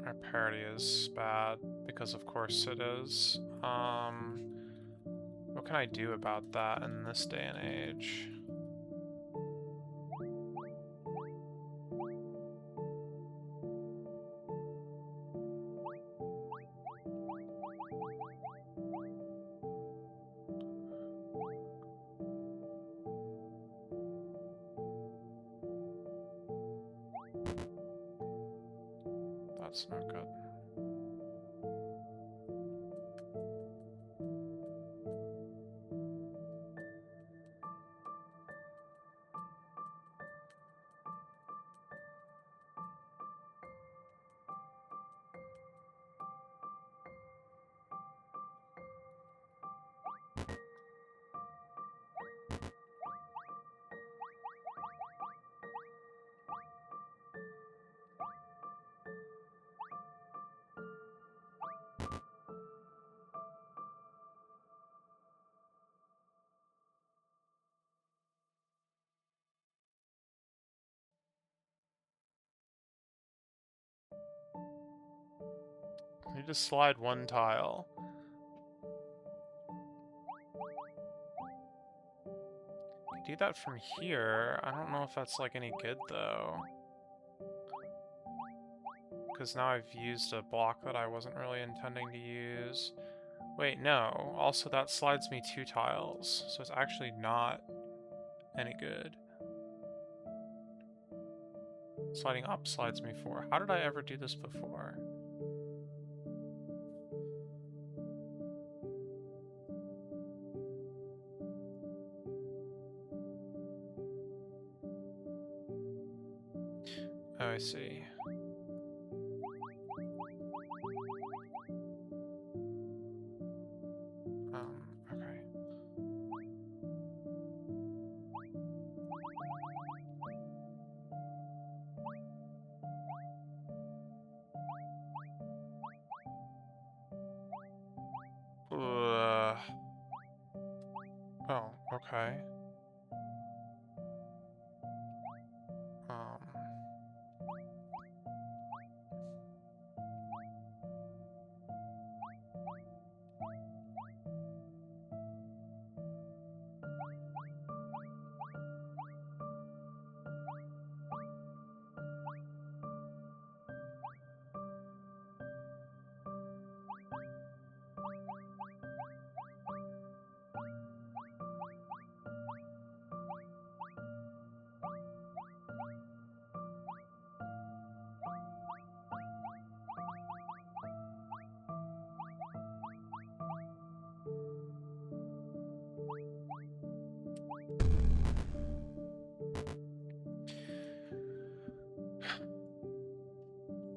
Our parity is bad, because of course it is. What can I do about that in this day and age? That's not good. You just slide one tile. You do that from here. I don't know if that's like any good though. Because now I've used a block that I wasn't really intending to use. Wait, no. Also, that slides me 2 tiles, so it's actually not any good. Sliding up slides me 4. How did I ever do this before? Oh, I see. Okay. Oh, okay.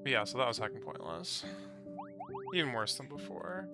But yeah, so that was heckin' pointless. Even worse than before.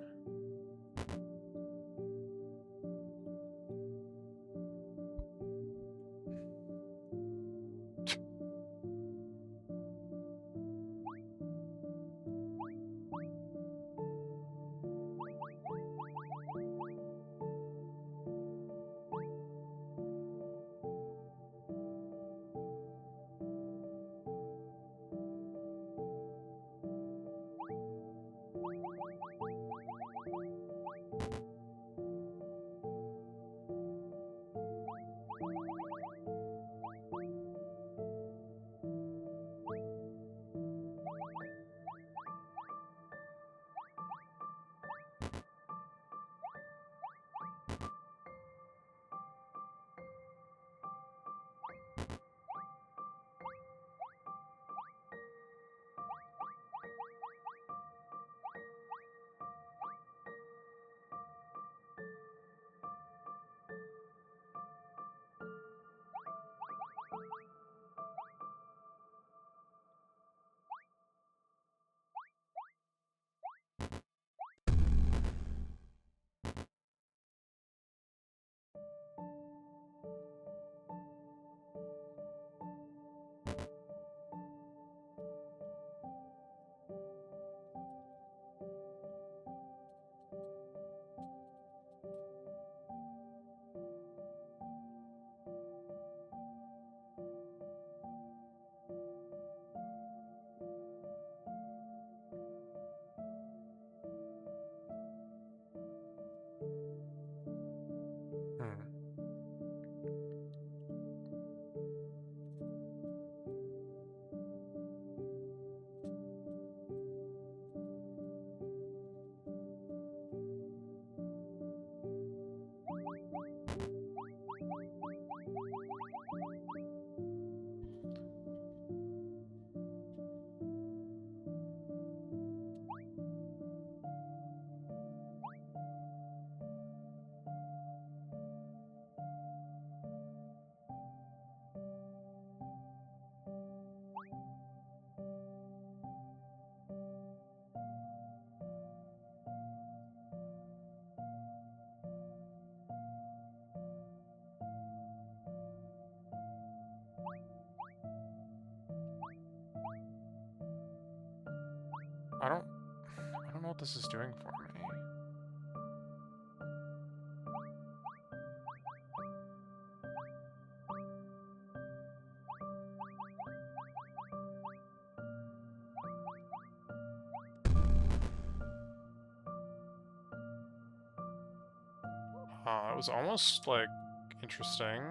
I don't know what this is doing for me. It was almost like interesting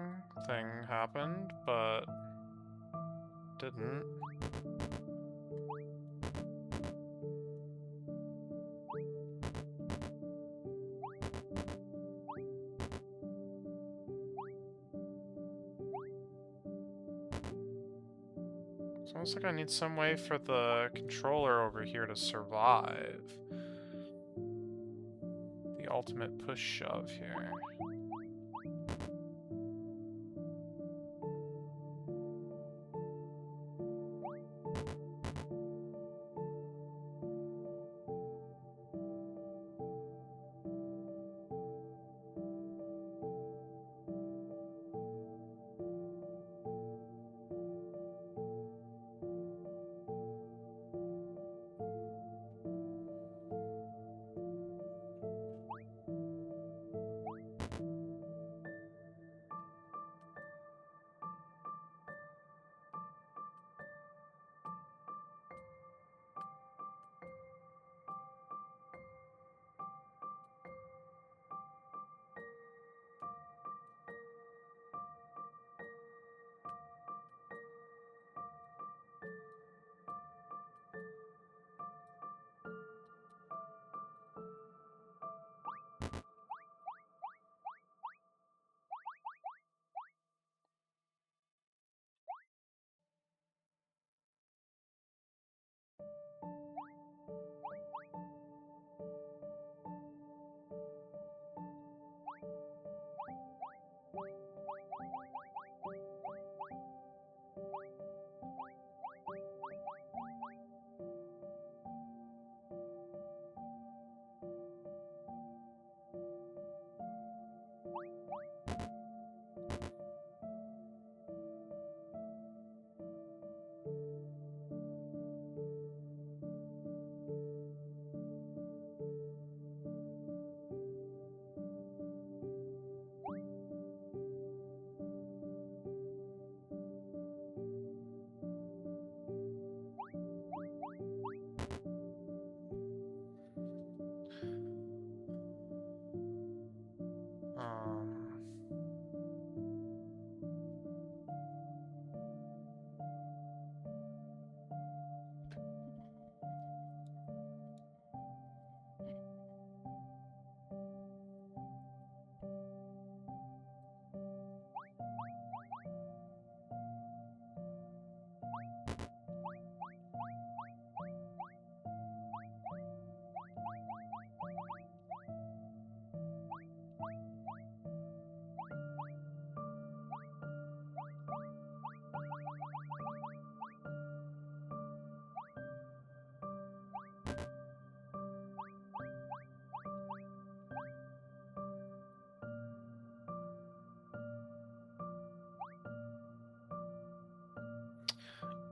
thing happened, but didn't. It's almost like I need some way for the controller over here to survive. The ultimate push shove here.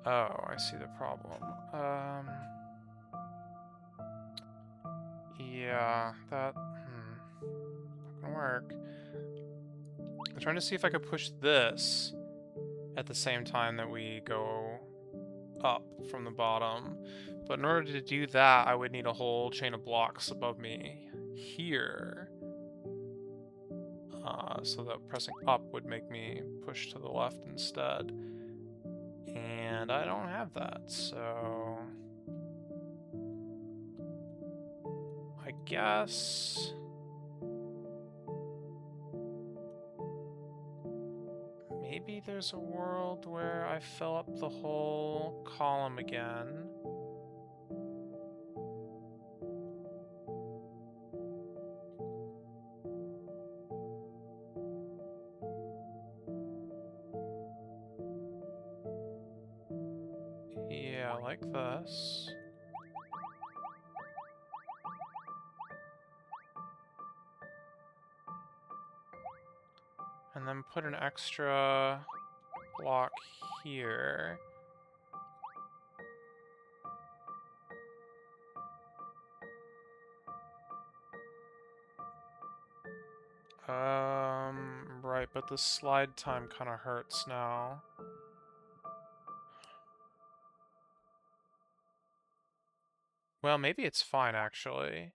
Oh, I see the problem. Yeah, that, not gonna work. I'm trying to see if I could push this at the same time that we go up from the bottom. But in order to do that, I would need a whole chain of blocks above me here. So that pressing up would make me push to the left instead. And I don't have that, so... I guess... maybe there's a world where I fill up the whole column again. Yeah, like this. And then put an extra block here. Right, but the slide time kind of hurts now. Well, maybe it's fine, actually.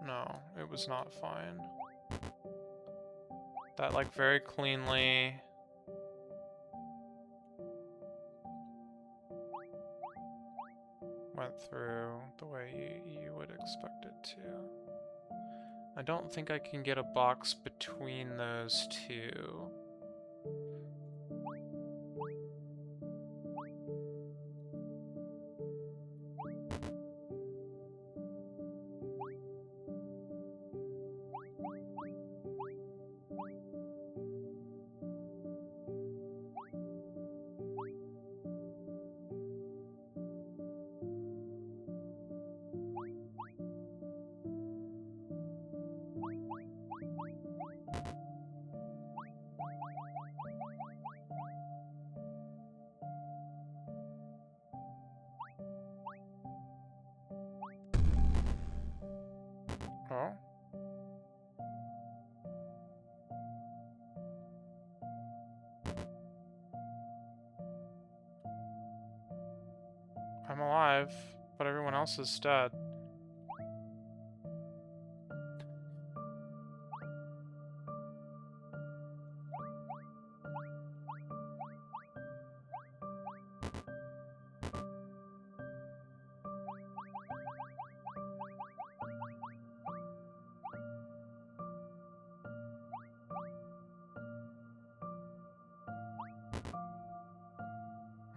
No, it was not fine. That, like, very cleanly... went through the way you would expect it to. I don't think I can get a box between those two. Oh? I'm alive, but everyone else is dead.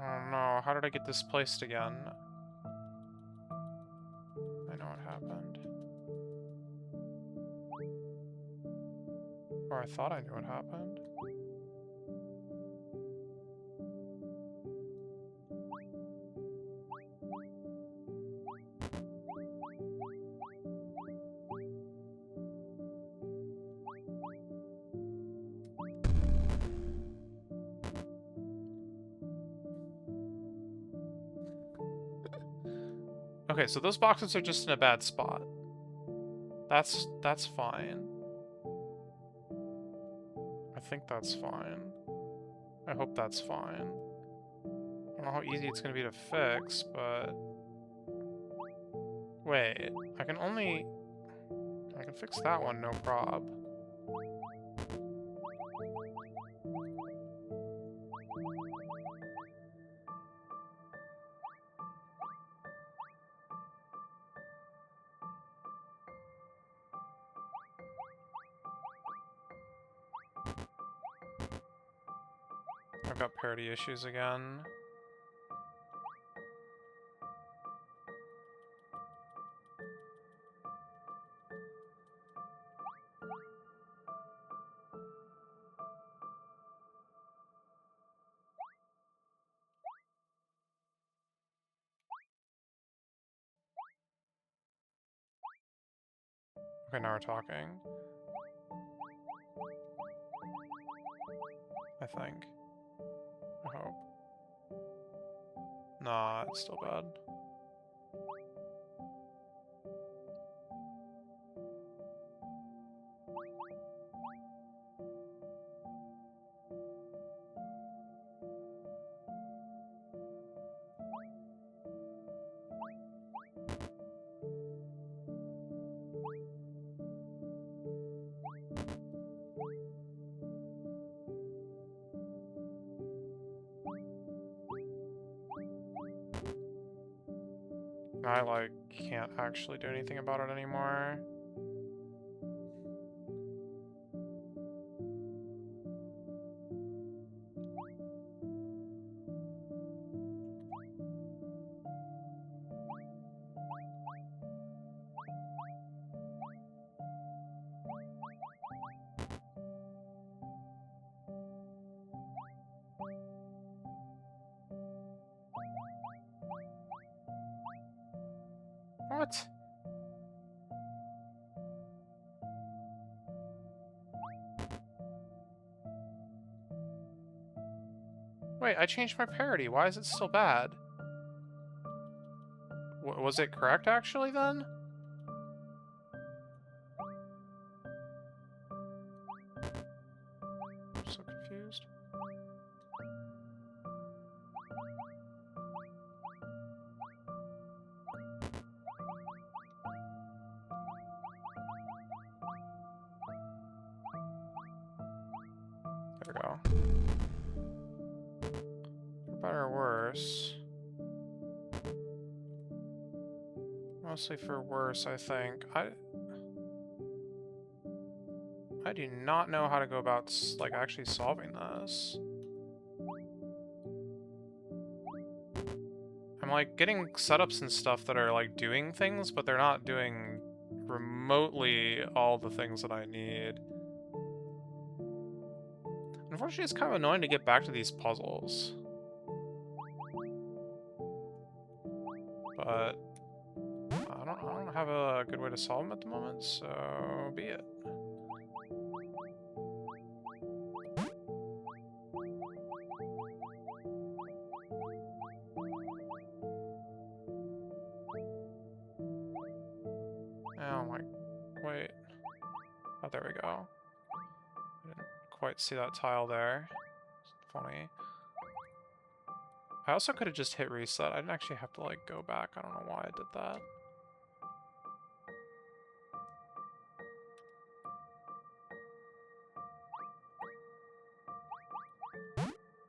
Oh no, how did I get displaced again? I know what happened. Or I thought I knew what happened. Okay, so those boxes are just in a bad spot. That's fine. I think that's fine. I hope that's fine. I don't know how easy it's gonna be to fix, but... Wait, I can fix that one, no prob. I've got parity issues again. Okay, now we're talking. I think. I hope. Nah, it's still bad. I, like, can't actually do anything about it anymore. What? Wait, I changed my parody. Why is it still bad? Was it correct, actually, then? I'm so confused. There we go. For better or worse. Mostly for worse, I think. I do not know how to go about, like, actually solving this. I'm, like, getting setups and stuff that are, like, doing things, but they're not doing remotely all the things that I need. Unfortunately, it's kind of annoying to get back to these puzzles. But I don't have a good way to solve them at the moment, so be it. Oh my, wait. Oh, there we go. I didn't quite see that tile there. It's funny. I also could have just hit reset. I didn't actually have to, like, go back. I don't know why I did that.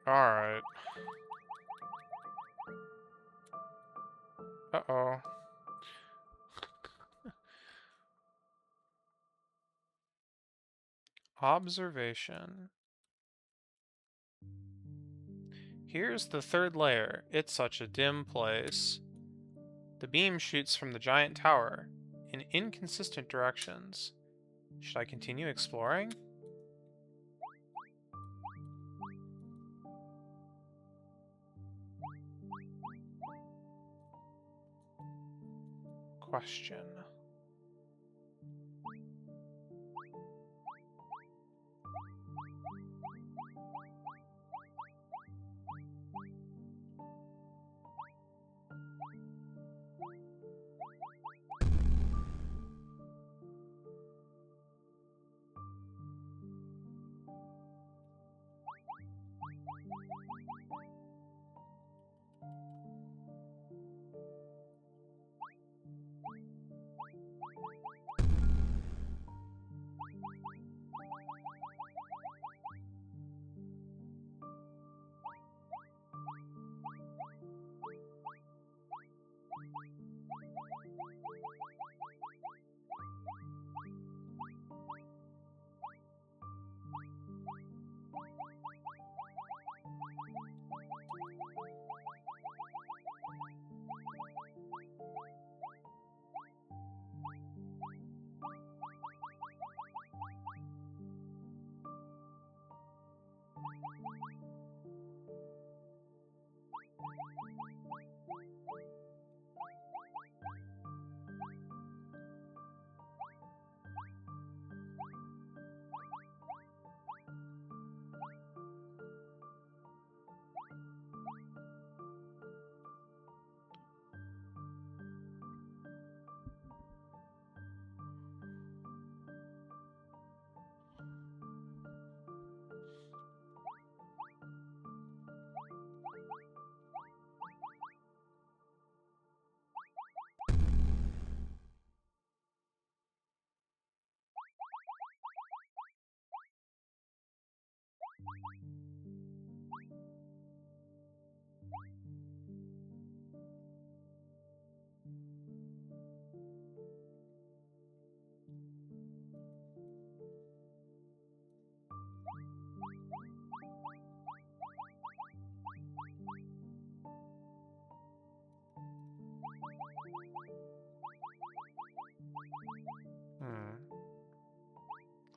Alright. Uh-oh. Observation. Here's the third layer. It's such a dim place. The beam shoots from the giant tower in inconsistent directions. Should I continue exploring? Question.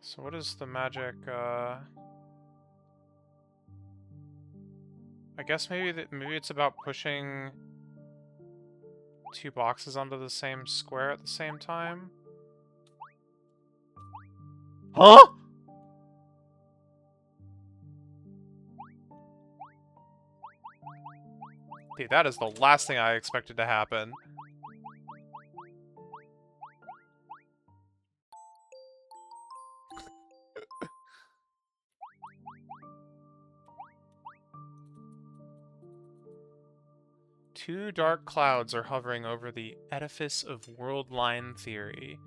So what is the magic, I guess maybe it's about pushing 2 boxes onto the same square at the same time? Huh?! Dude, that is the last thing I expected to happen. Two dark clouds are hovering over the edifice of WorldLine theory.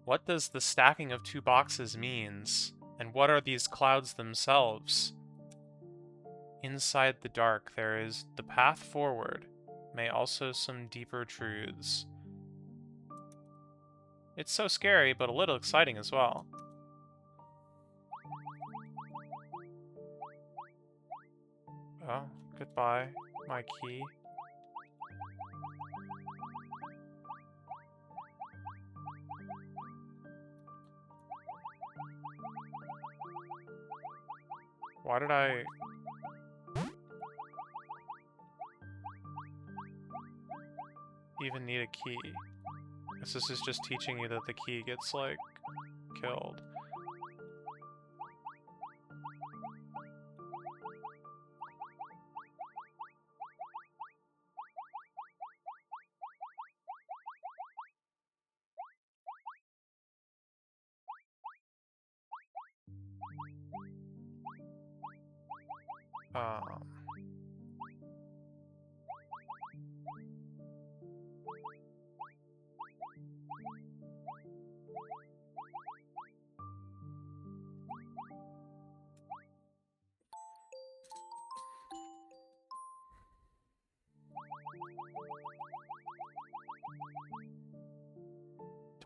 What does the stacking of 2 boxes means? And what are these clouds themselves? Inside the dark, there is the path forward, may also some deeper truths. It's so scary, but a little exciting as well. Oh, goodbye, my key. Why did I... even need a key? I guess this is just teaching you that the key gets, like, killed.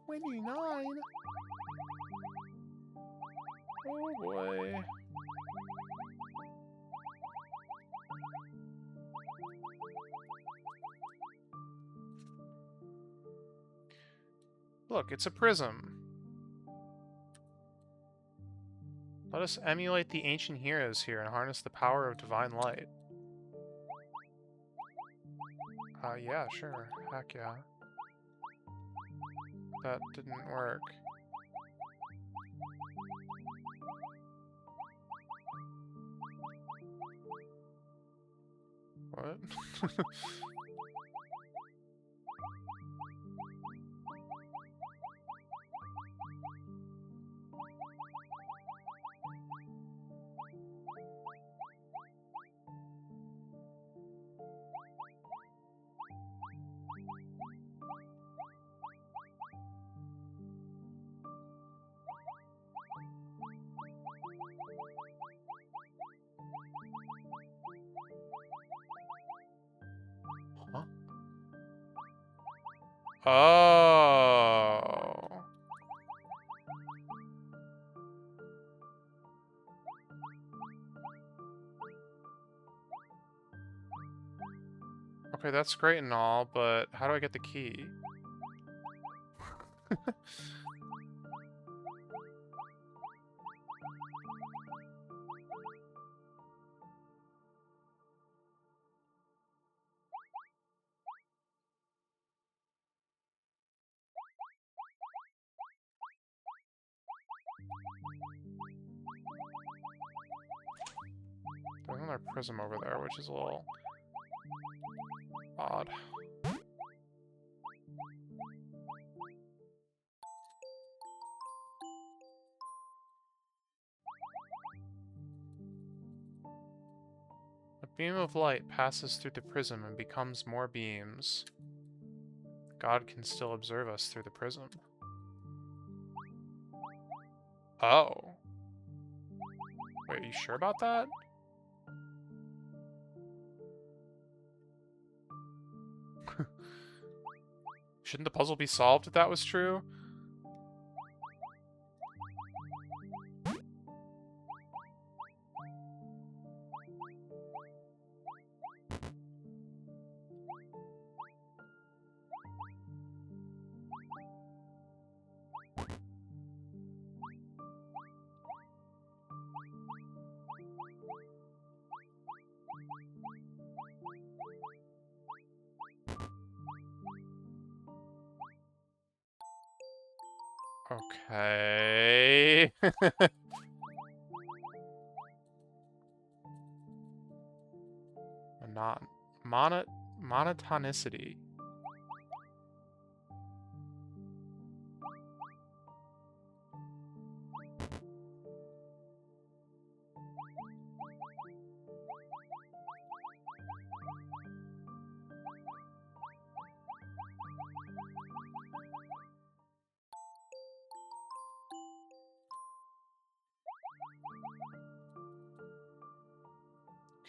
$29? Oh boy. Look, it's a prism. Let us emulate the ancient heroes here and harness the power of divine light. Yeah, sure. Heck yeah. That didn't work. What? Huh? Oh. Okay, that's great and all, but how do I get the key? There's another prism over there, which is a little odd. A beam of light passes through the prism and becomes more beams. God can still observe us through the prism. Oh. Wait, are you sure about that? Shouldn't the puzzle be solved if that was true? Okay. Not monotonicity.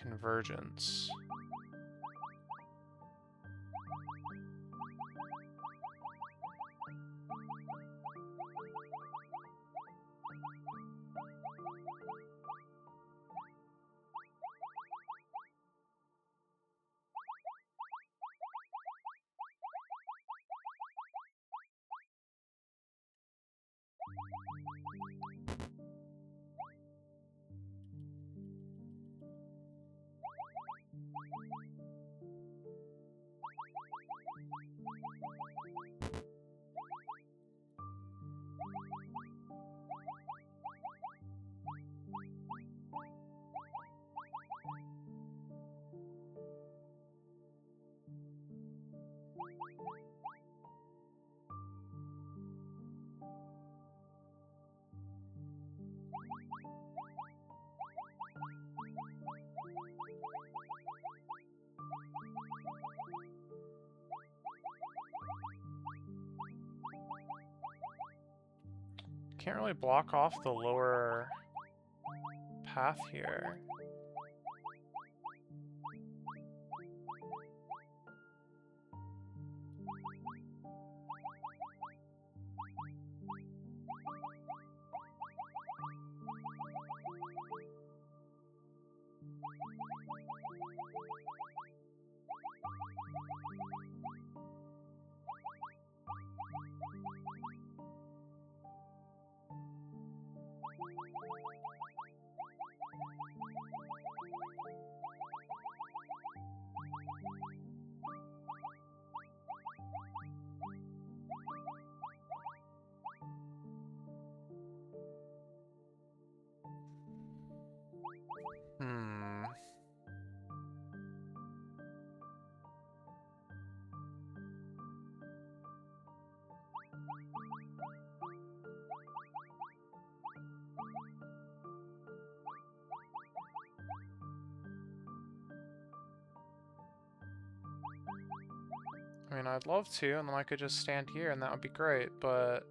Convergence. Can't really block off the lower path here. Hmm. I mean, I'd love to, and then I could just stand here, and that would be great, but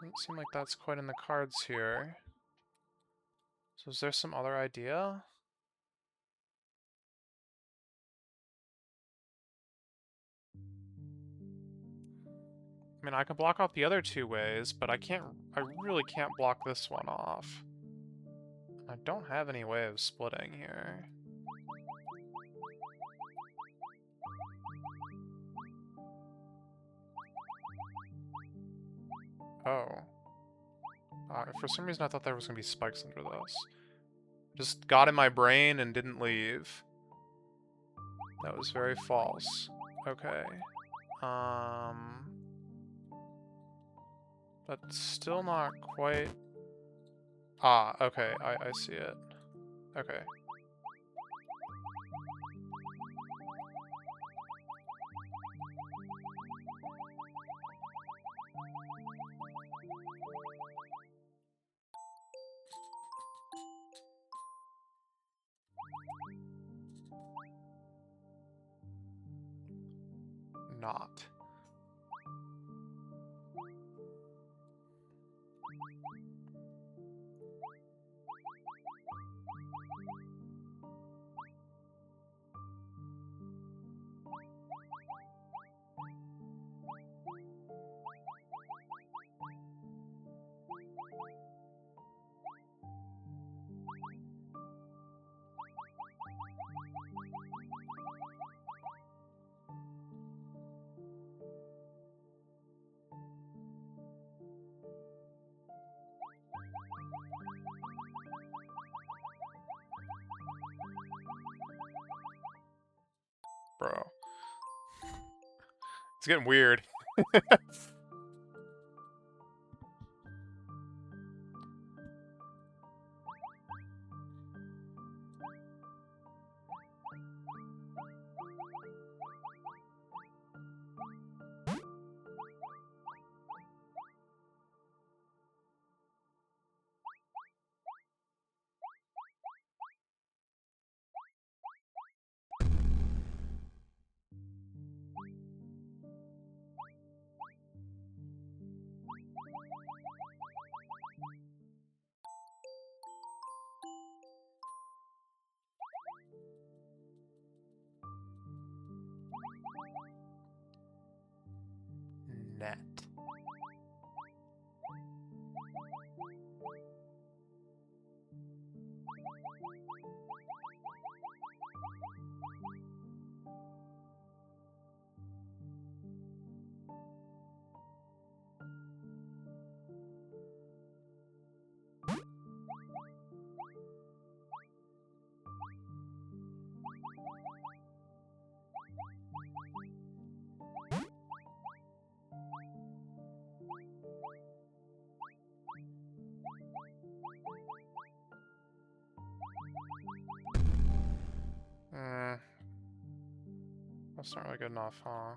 doesn't seem like that's quite in the cards here. So is there some other idea? I mean, I can block off the other two ways, but I really can't block this one off. I don't have any way of splitting here. Oh. For some reason I thought there was going to be spikes under this. Just got in my brain and didn't leave. That was very false. Okay. That's still not quite... Ah, okay, I see it. Okay. Not. It's getting weird. Net. That's not really good enough, huh?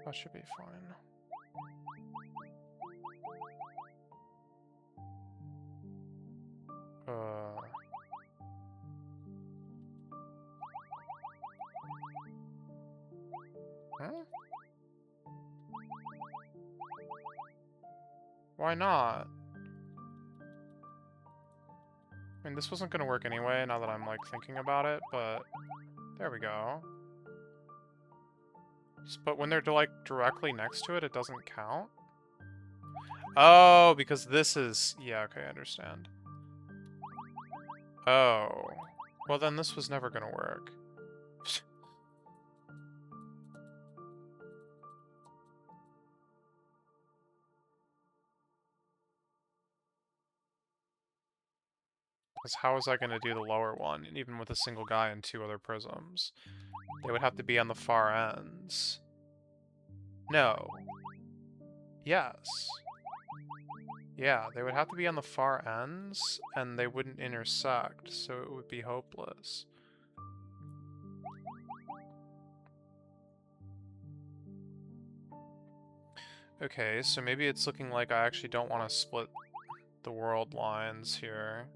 That should be fine. Huh? Why not? I mean, this wasn't gonna work anyway, now that I'm, like, thinking about it, but... There we go. But when they're, like, directly next to it, it doesn't count? Oh, because this is... Yeah, okay, I understand. Oh. Well, then this was never gonna work. Because how was I gonna do the lower one, even with a single guy and 2 other prisms? They would have to be on the far ends. No. Yes. Yeah, they would have to be on the far ends, and they wouldn't intersect, so it would be hopeless. Okay, so maybe it's looking like I actually don't want to split the world lines here.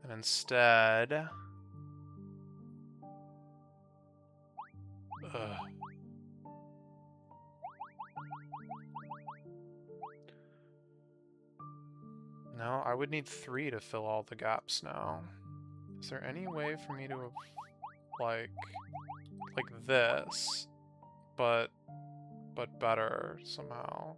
And instead... Ugh. No, I would need 3 to fill all the gaps now. Is there any way for me to, like this, but better somehow?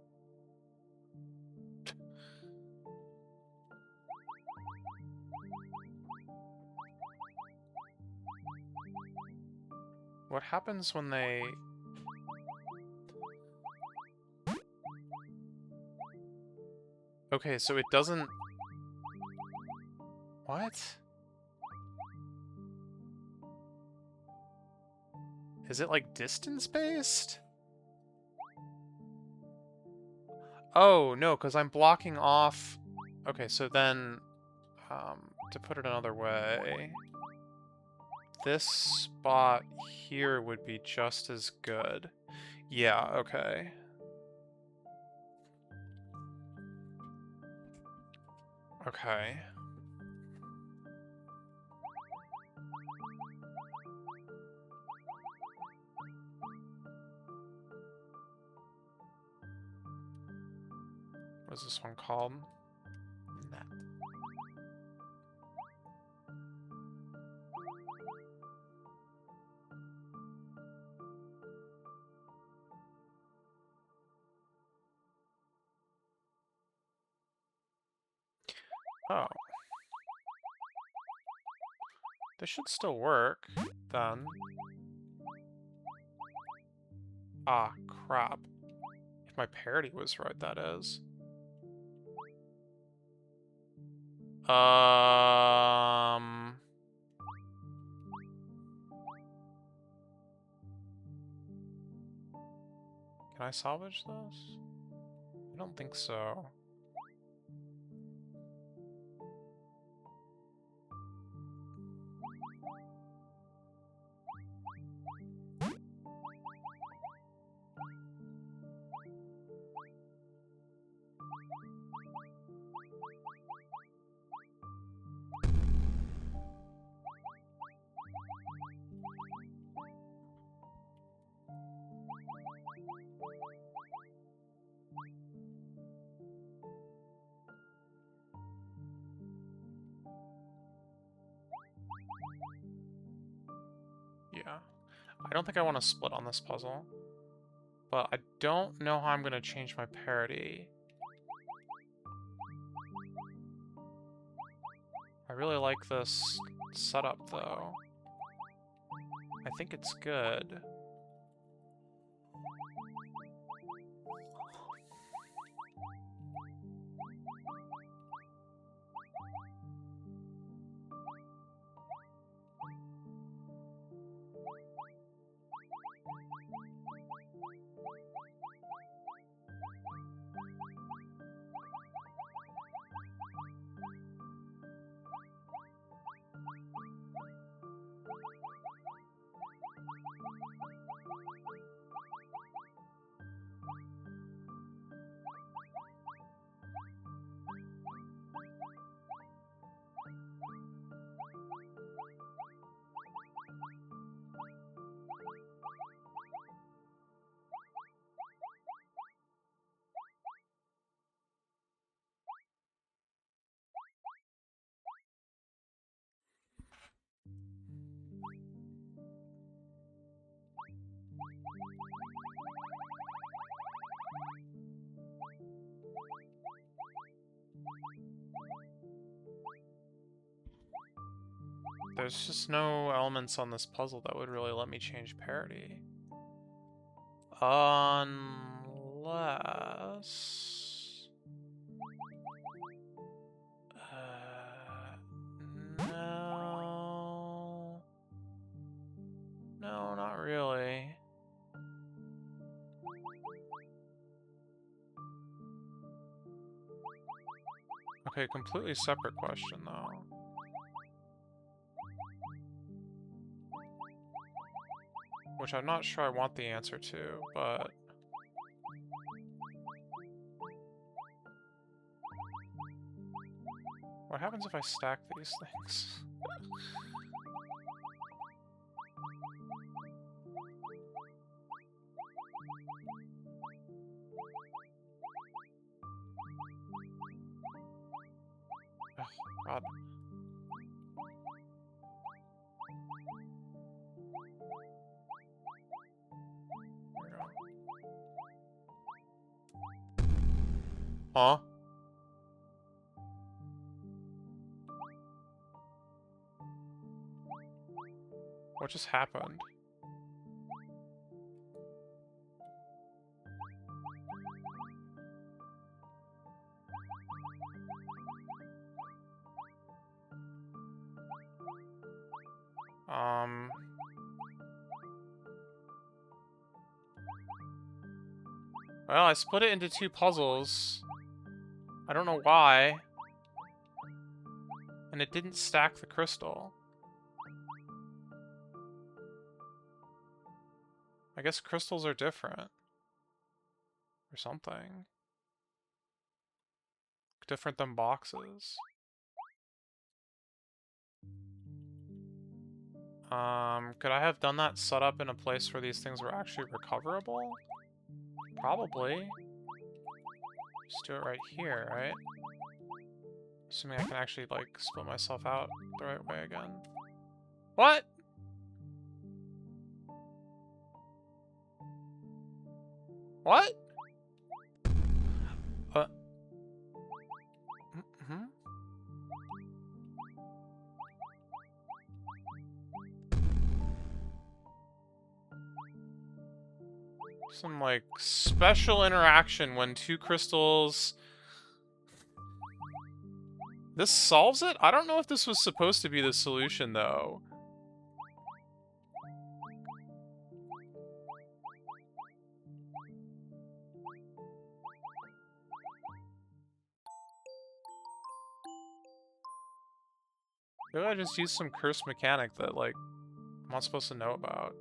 What happens when they... Okay, so it doesn't... What? Is it, like, distance-based? Oh, no, because I'm blocking off... Okay, so then... to put it another way... This spot here would be just as good. Yeah, okay. Okay. What is this one called? Net. Oh. This should still work, then. Ah, crap. If my parity was right, that is. Can I salvage this? I don't think so. Yeah. I don't think I want to split on this puzzle. But I don't know how I'm going to change my parity. I really like this setup, though. I think it's good. There's just no elements on this puzzle that would really let me change parity. Unless... no... No, not really. Okay, completely separate question, though. Which I'm not sure I want the answer to, but... what happens if I stack these things? Oh, God. There we go. Huh? What just happened? Well, I split it into two puzzles. I don't know why. And it didn't stack the crystal. I guess crystals are different. Or something. Different than boxes. Could I have done that setup in a place where these things were actually recoverable? Probably. Just do it right here, right? Assuming I can actually, like, split myself out the right way again. What? What? Some, like, special interaction when two crystals... This solves it? I don't know if this was supposed to be the solution, though. Maybe I just used some cursed mechanic that, like, I'm not supposed to know about.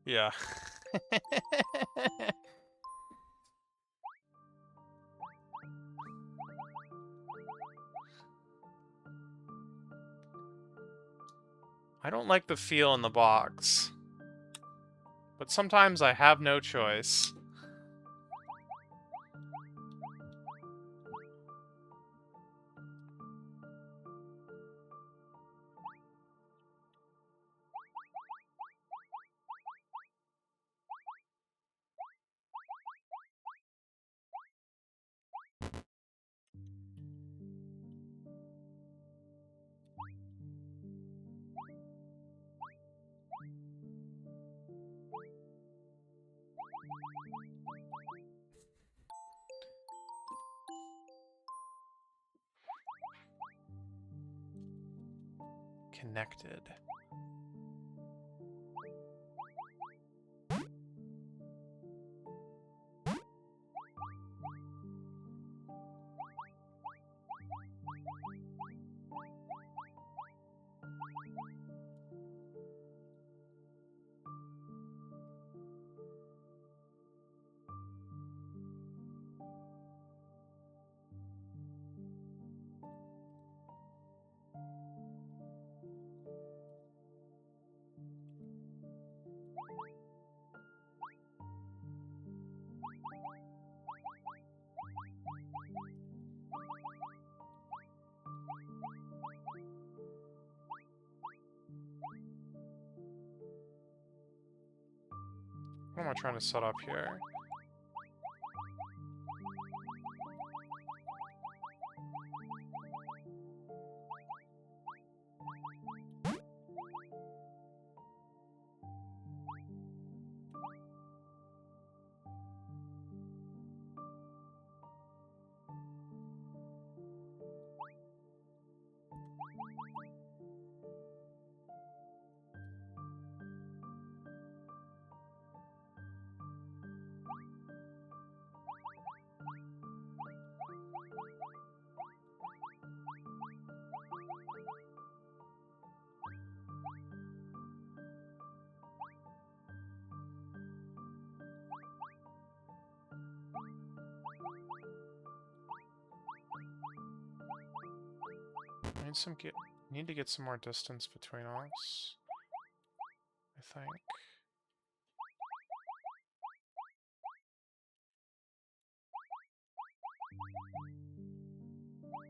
Yeah. I don't like the feel in the box. But sometimes I have no choice. Connected. What am I trying to set up here? Need to get some more distance between us, I think.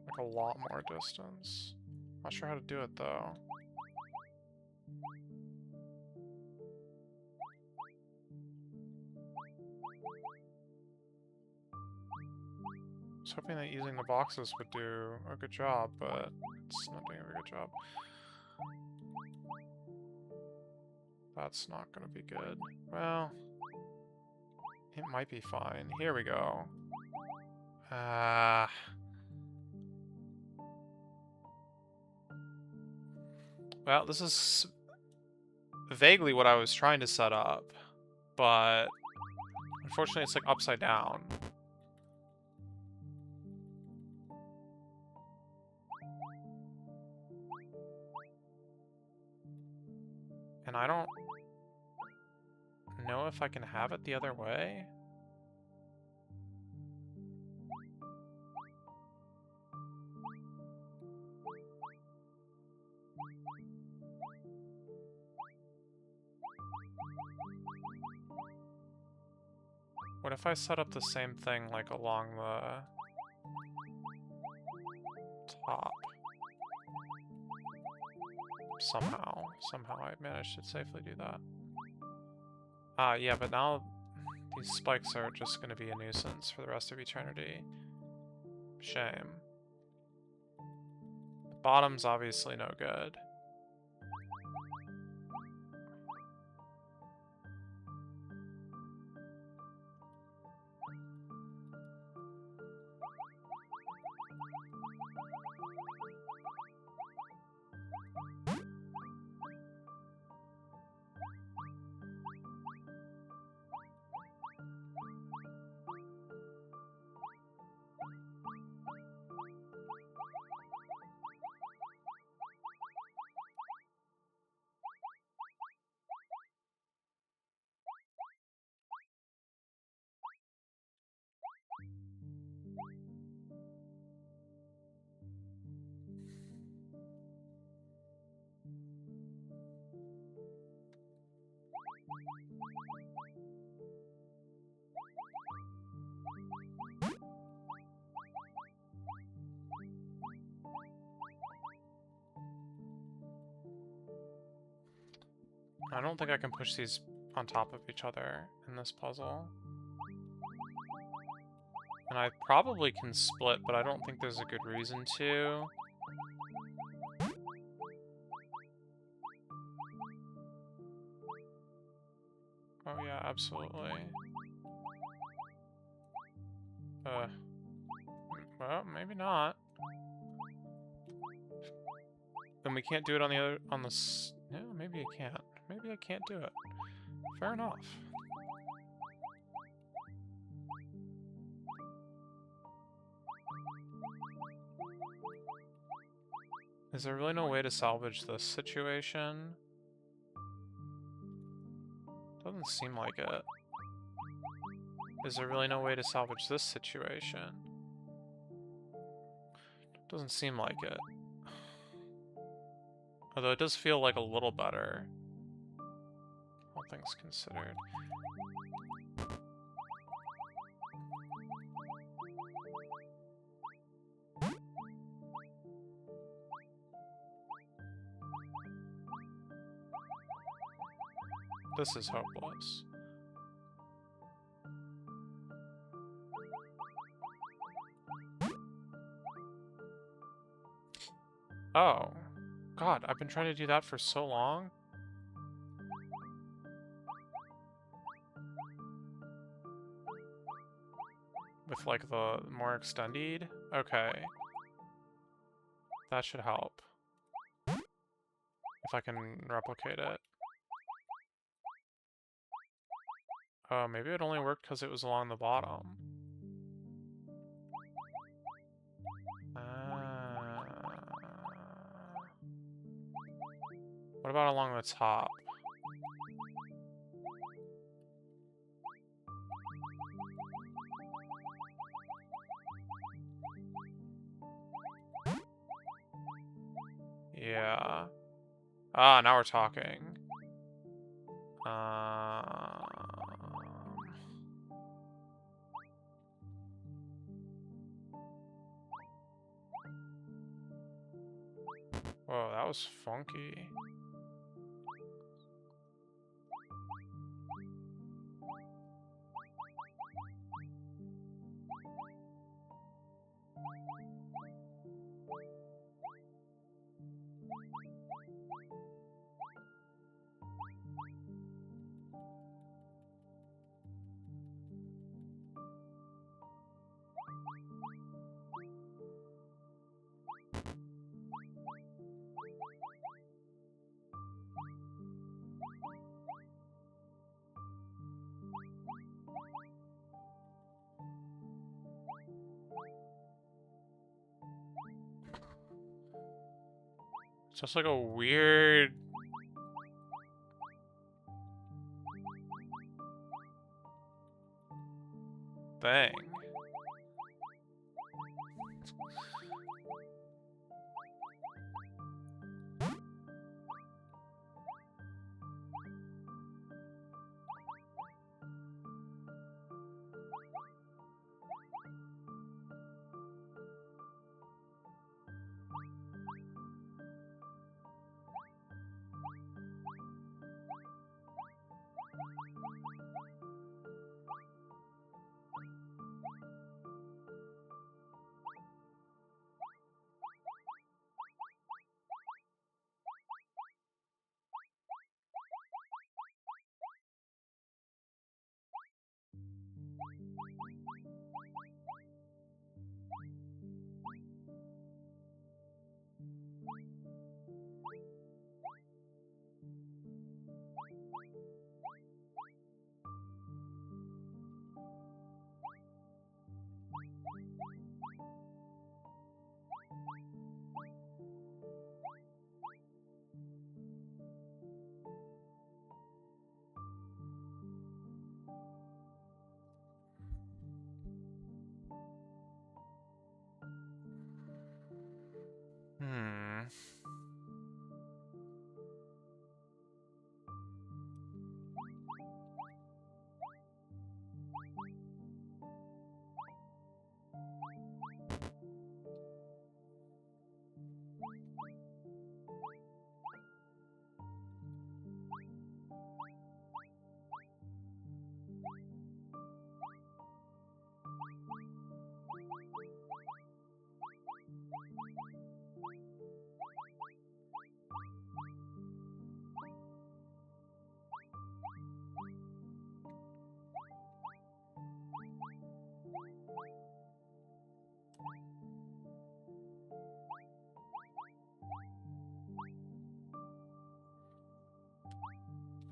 Like a lot more distance. Not sure how to do it though. I was hoping that using the boxes would do a good job, but it's not doing a very good job. That's not gonna be good. Well, it might be fine. Here we go. Well, this is vaguely what I was trying to set up, but unfortunately it's like upside down. And I don't know if I can have it the other way. What if I set up the same thing, like, along the top? Somehow I managed to safely do that. Yeah, but now these spikes are just going to be a nuisance for the rest of eternity. Shame. The bottom's obviously no good. I don't think I can push these on top of each other in this puzzle. And I probably can split, but I don't think there's a good reason to. Oh yeah, absolutely. Well, maybe not. Then we can't do it on the other, yeah, maybe I can't. Maybe I can't do it. Fair enough. Is there really no way to salvage this situation? Doesn't seem like it. Is there really no way to salvage this situation? Doesn't seem like it. Although it does feel like a little better. All things considered. This is hopeless. Oh. God, I've been trying to do that for so long. With, like, the more extended? Okay. That should help. If I can replicate it. Oh, maybe it only worked because it was along the bottom. What about along the top? Yeah. Ah, now we're talking. Whoa, that was funky. It's just like a weird... thing.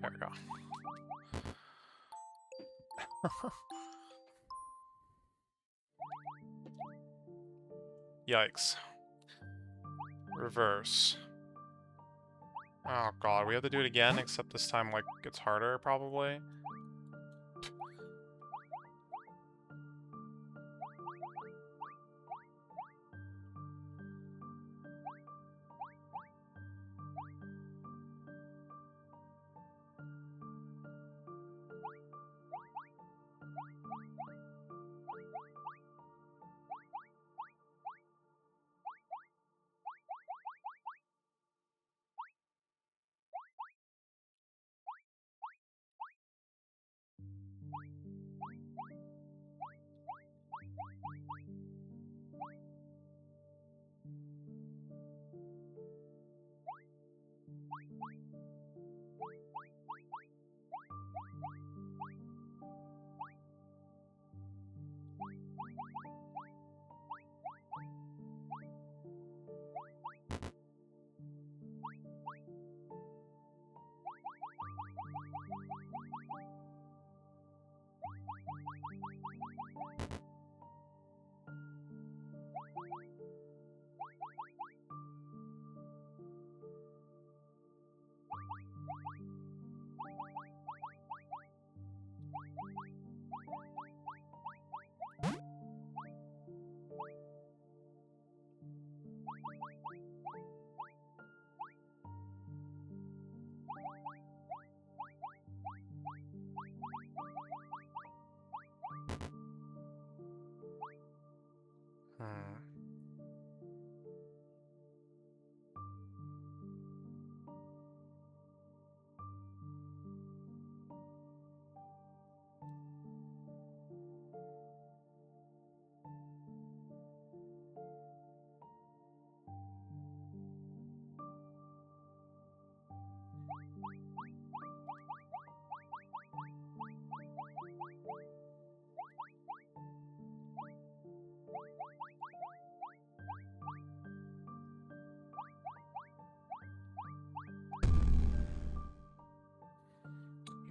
There we go. Yikes. Reverse. Oh god, we have to do it again, except this time, like, it's harder, probably.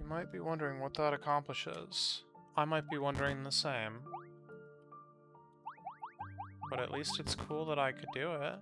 You might be wondering what that accomplishes. I might be wondering the same. But at least it's cool that I could do it.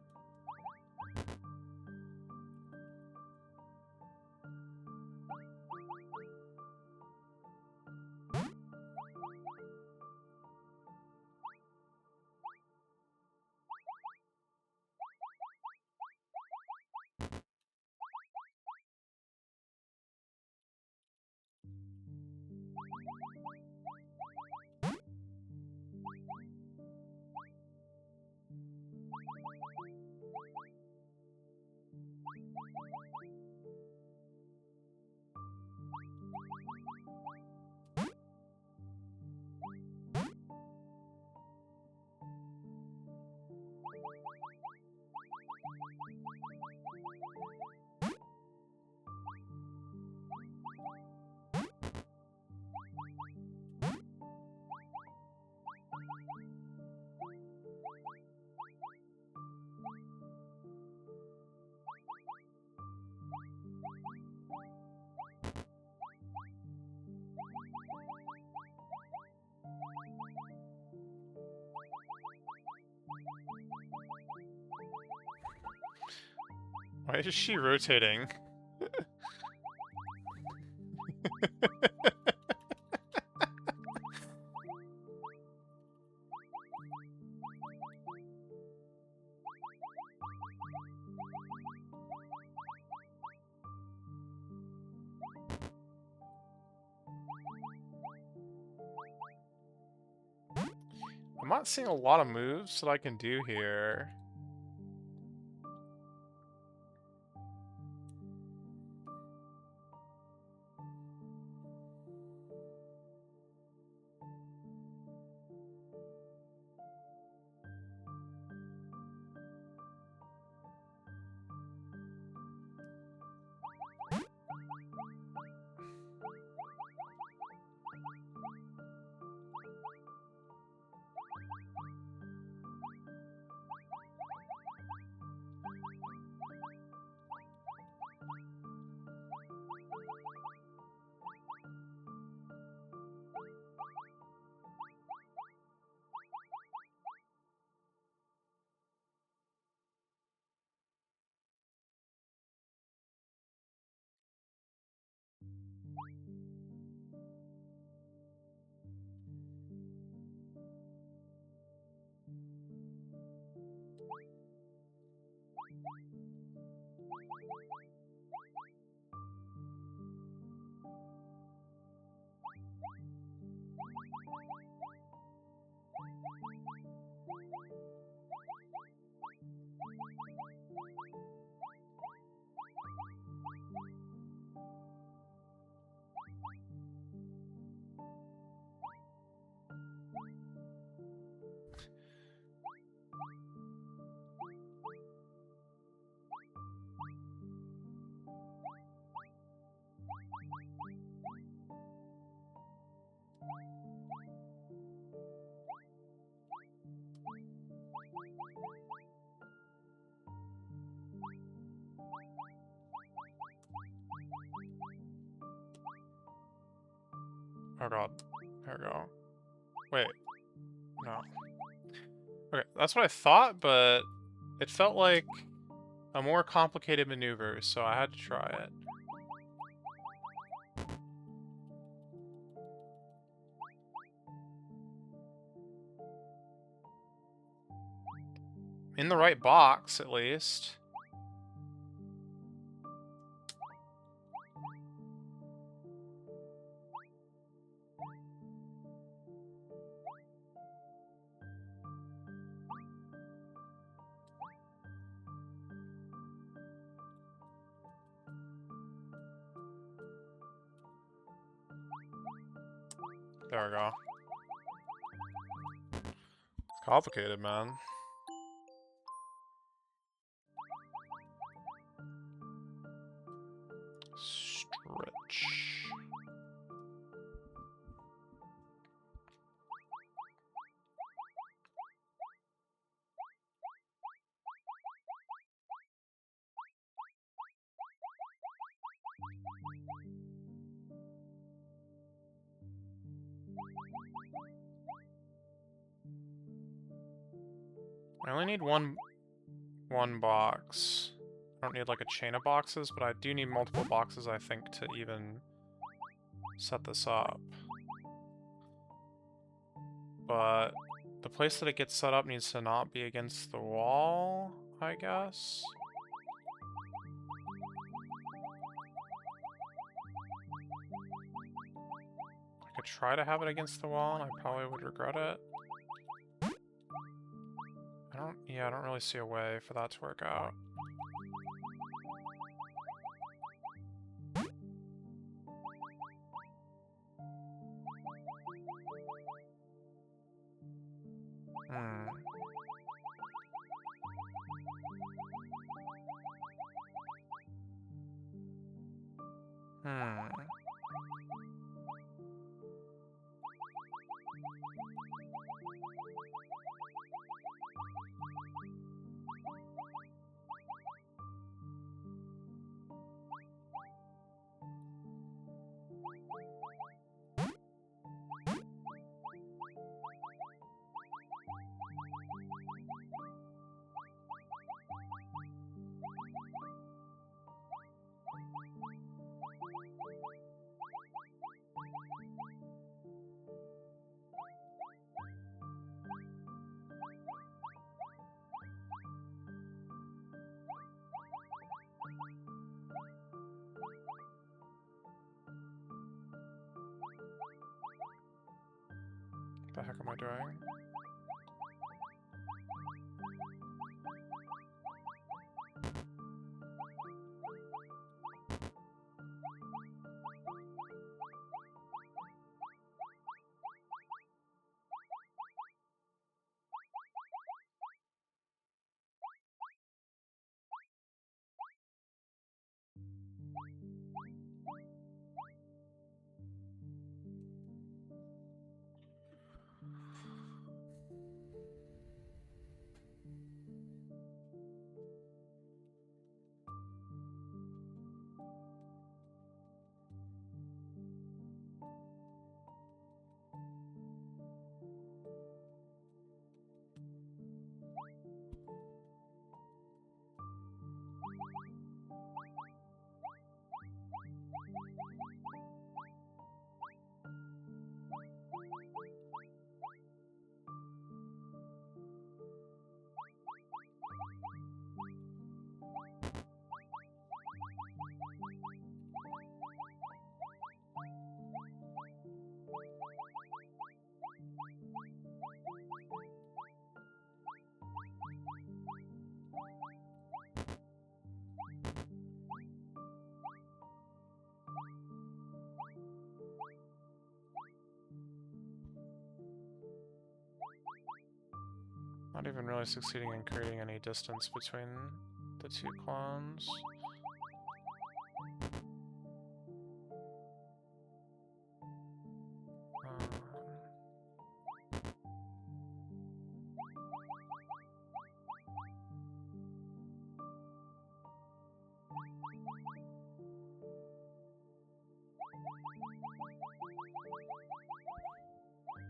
Why is she rotating? not seeing a lot of moves that I can do here. Oh god. There we go. Wait. No. Okay, that's what I thought, but it felt like a more complicated maneuver, so I had to try it. In the right box, at least. There we go. It's complicated, man. Stretch. I only need one box. I don't need like a chain of boxes, but I do need multiple boxes, I think, to even set this up. But the place that it gets set up needs to not be against the wall, I guess. I could try to have it against the wall, and I probably would regret it. I don't really see a way for that to work out. What the heck am I doing? Not even really succeeding in creating any distance between the two clones.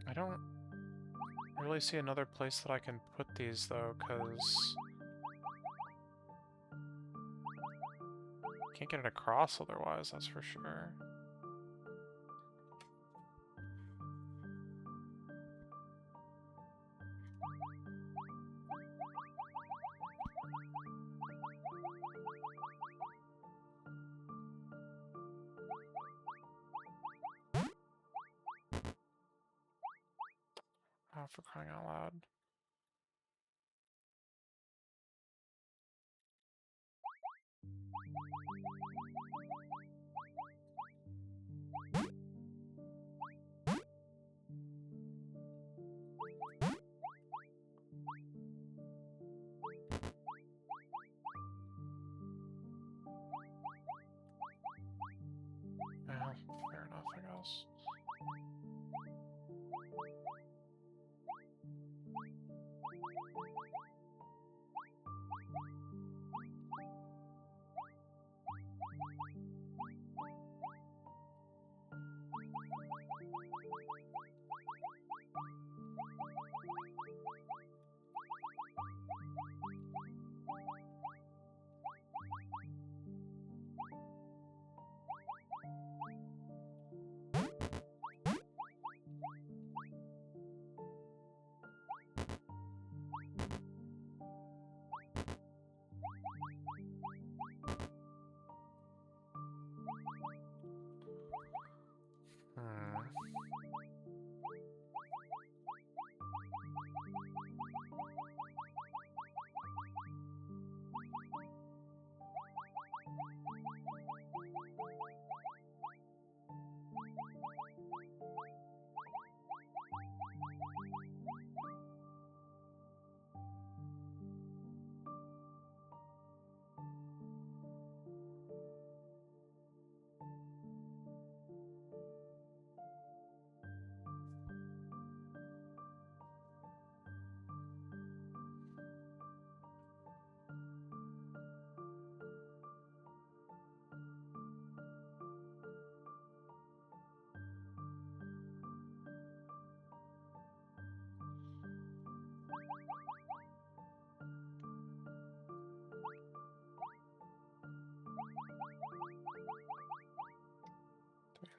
I don't really see another place that I can put these though, because can't get it across otherwise, that's for sure. Oh, for crying out loud. Yeah, fair enough, I guess.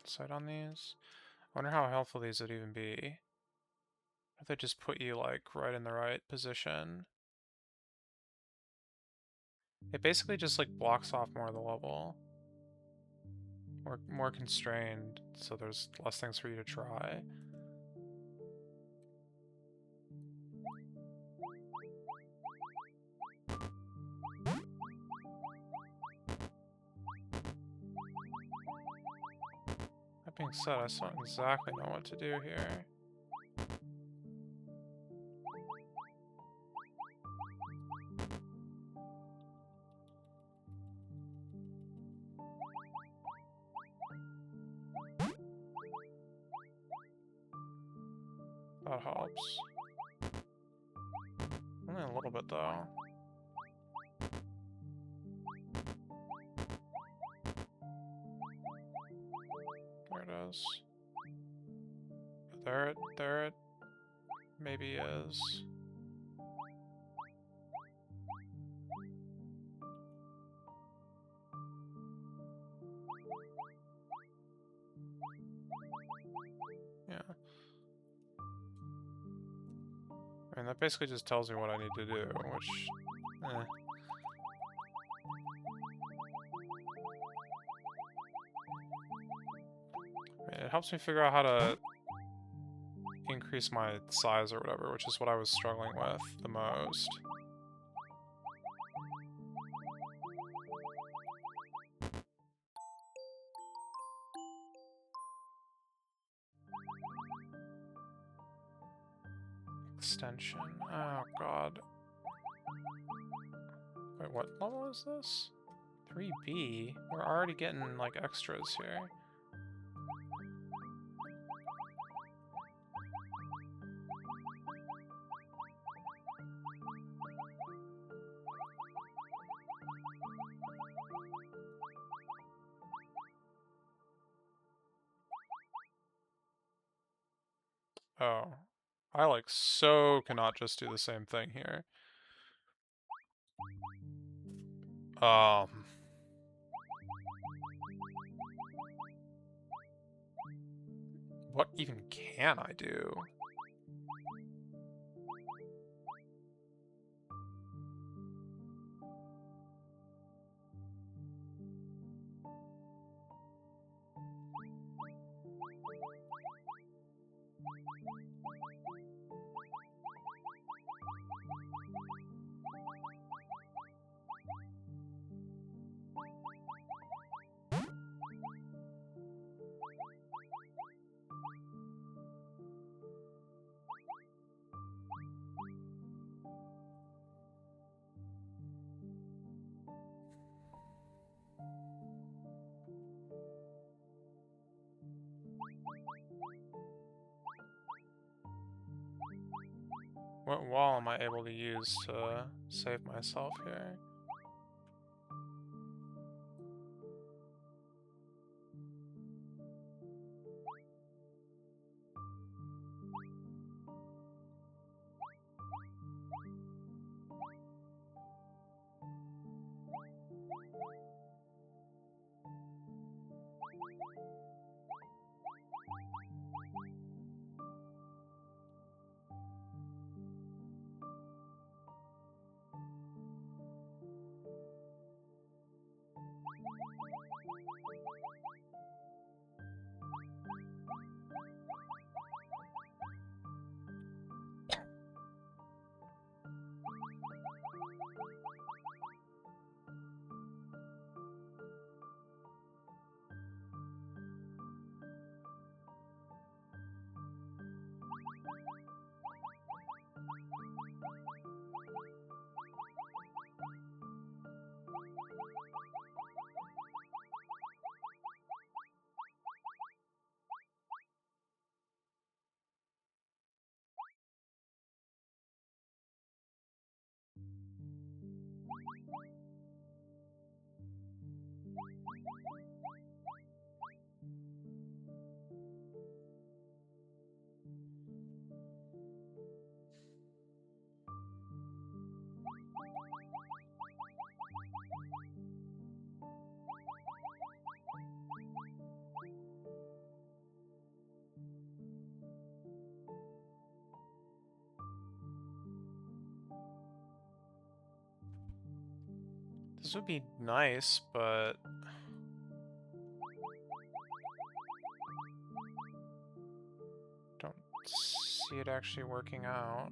Sight on these. I wonder how helpful these would even be. If they just put you like right in the right position. It basically just like blocks off more of the level. More constrained, so there's less things for you to try. That being said, I still don't exactly know what to do here. That helps. Only a little bit though. There it is. There it maybe is. Yeah. I mean, that basically just tells me what I need to do, which, It helps me figure out how to increase my size or whatever, which is what I was struggling with the most. extension. Oh god. Wait, what level is this? 3B? We're already getting, like, extras here. Oh. I, like, so cannot just do the same thing here. What even can I do? What wall am I able to use to save myself here? This would be nice, but don't see it actually working out.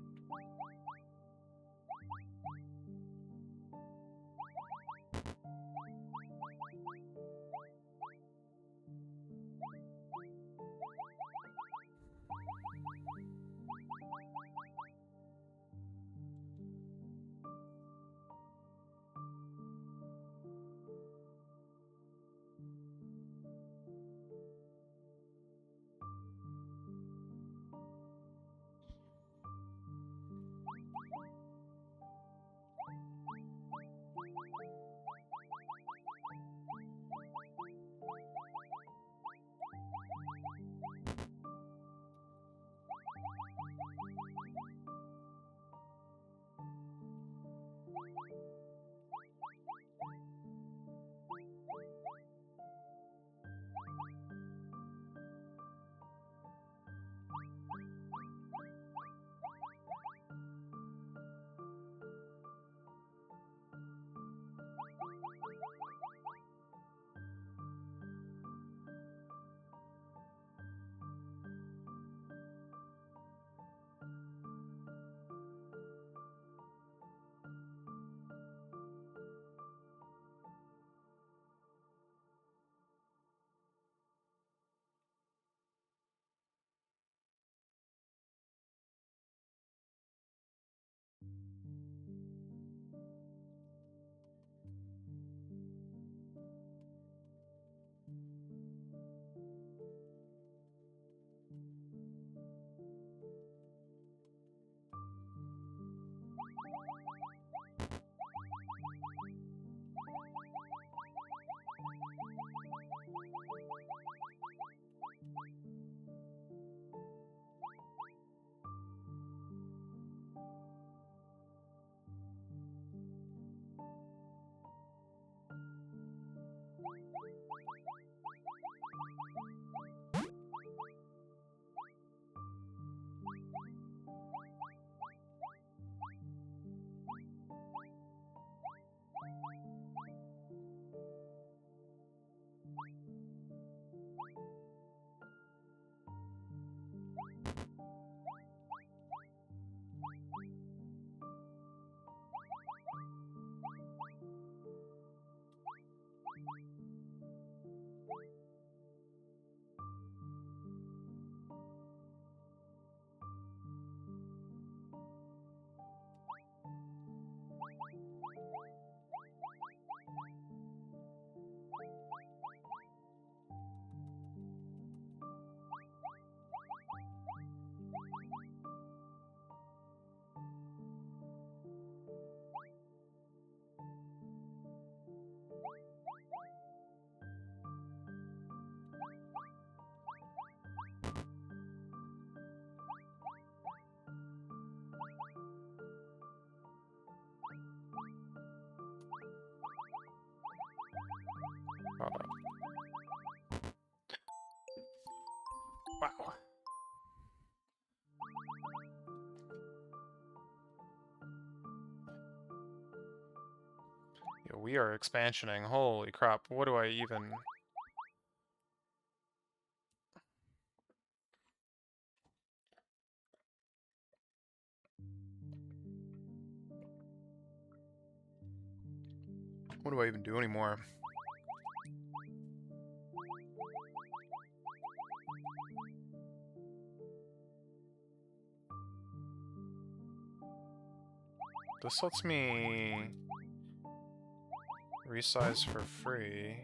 Wow. Yeah, we are expansioning. Holy crap. What do I even... What do I even do anymore? This lets me resize for free.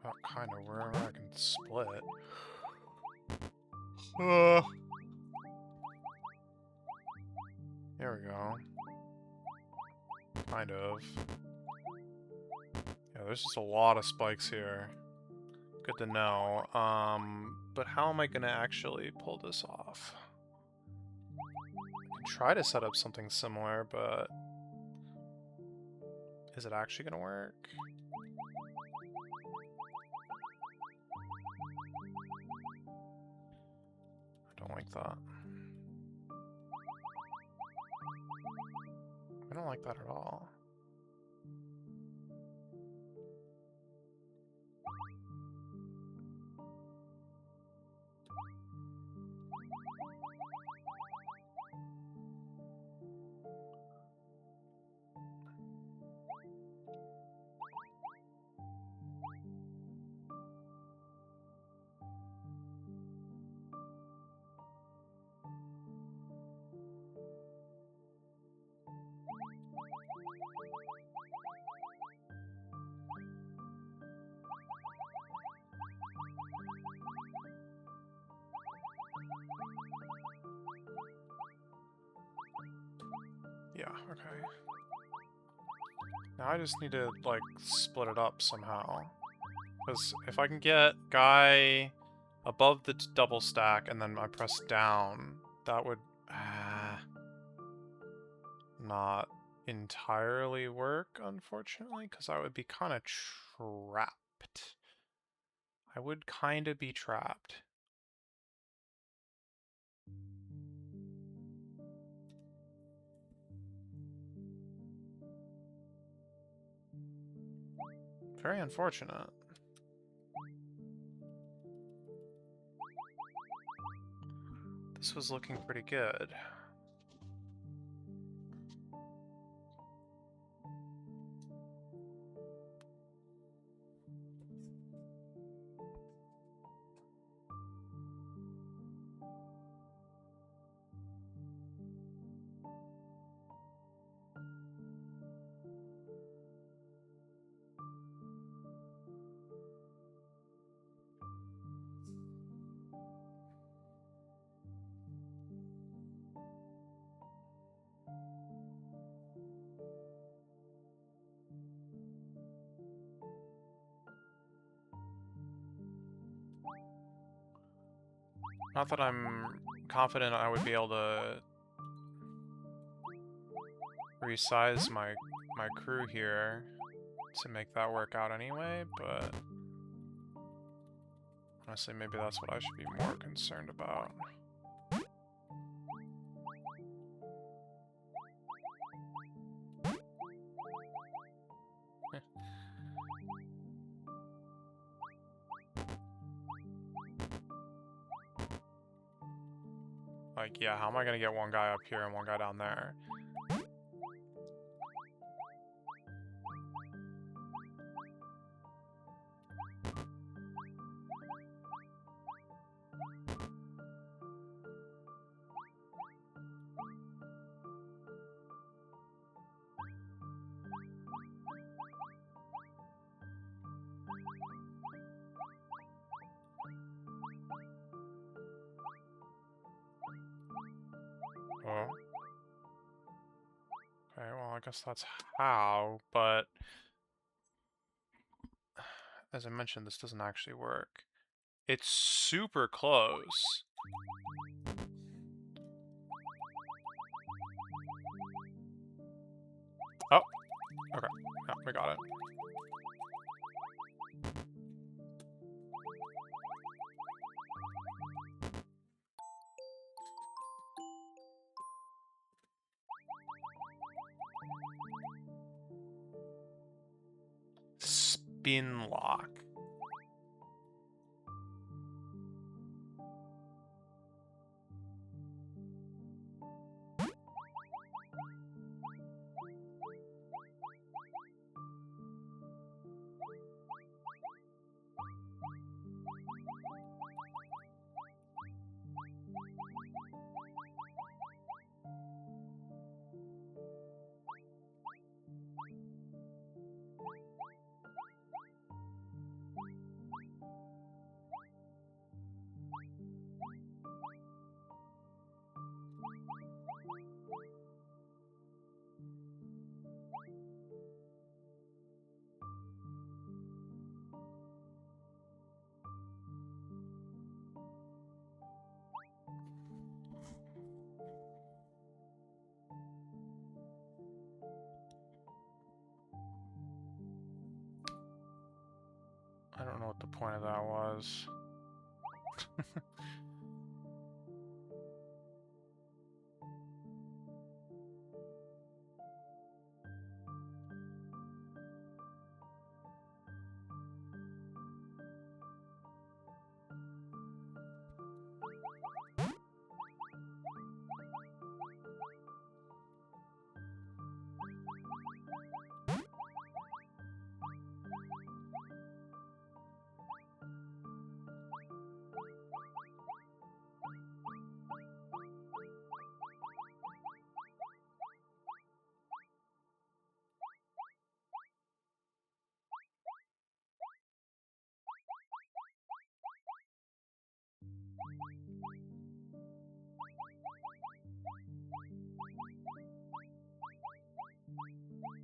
Well, kind of, wherever I can split. There we go. Kind of. Yeah, there's just a lot of spikes here. Good to know. But how am I gonna actually pull this off? I can try to set up something similar, but is it actually gonna work? I don't like that. I don't like that at all. Yeah, okay. Now I just need to, like, split it up somehow. Because if I can get guy above the double stack and then I press down, that would not entirely work, unfortunately, because I would be kind of trapped. I would kind of be trapped. Very unfortunate. This was looking pretty good. Not that I'm confident I would be able to resize my crew here to make that work out anyway, but honestly, maybe that's what I should be more concerned about. Like, yeah, how am I gonna get one guy up here and one guy down there? Oh. Okay, well, I guess that's how, but as I mentioned, this doesn't actually work. It's super close. Oh, okay. Yeah, we got it. bin lock. I don't know what the point of that was.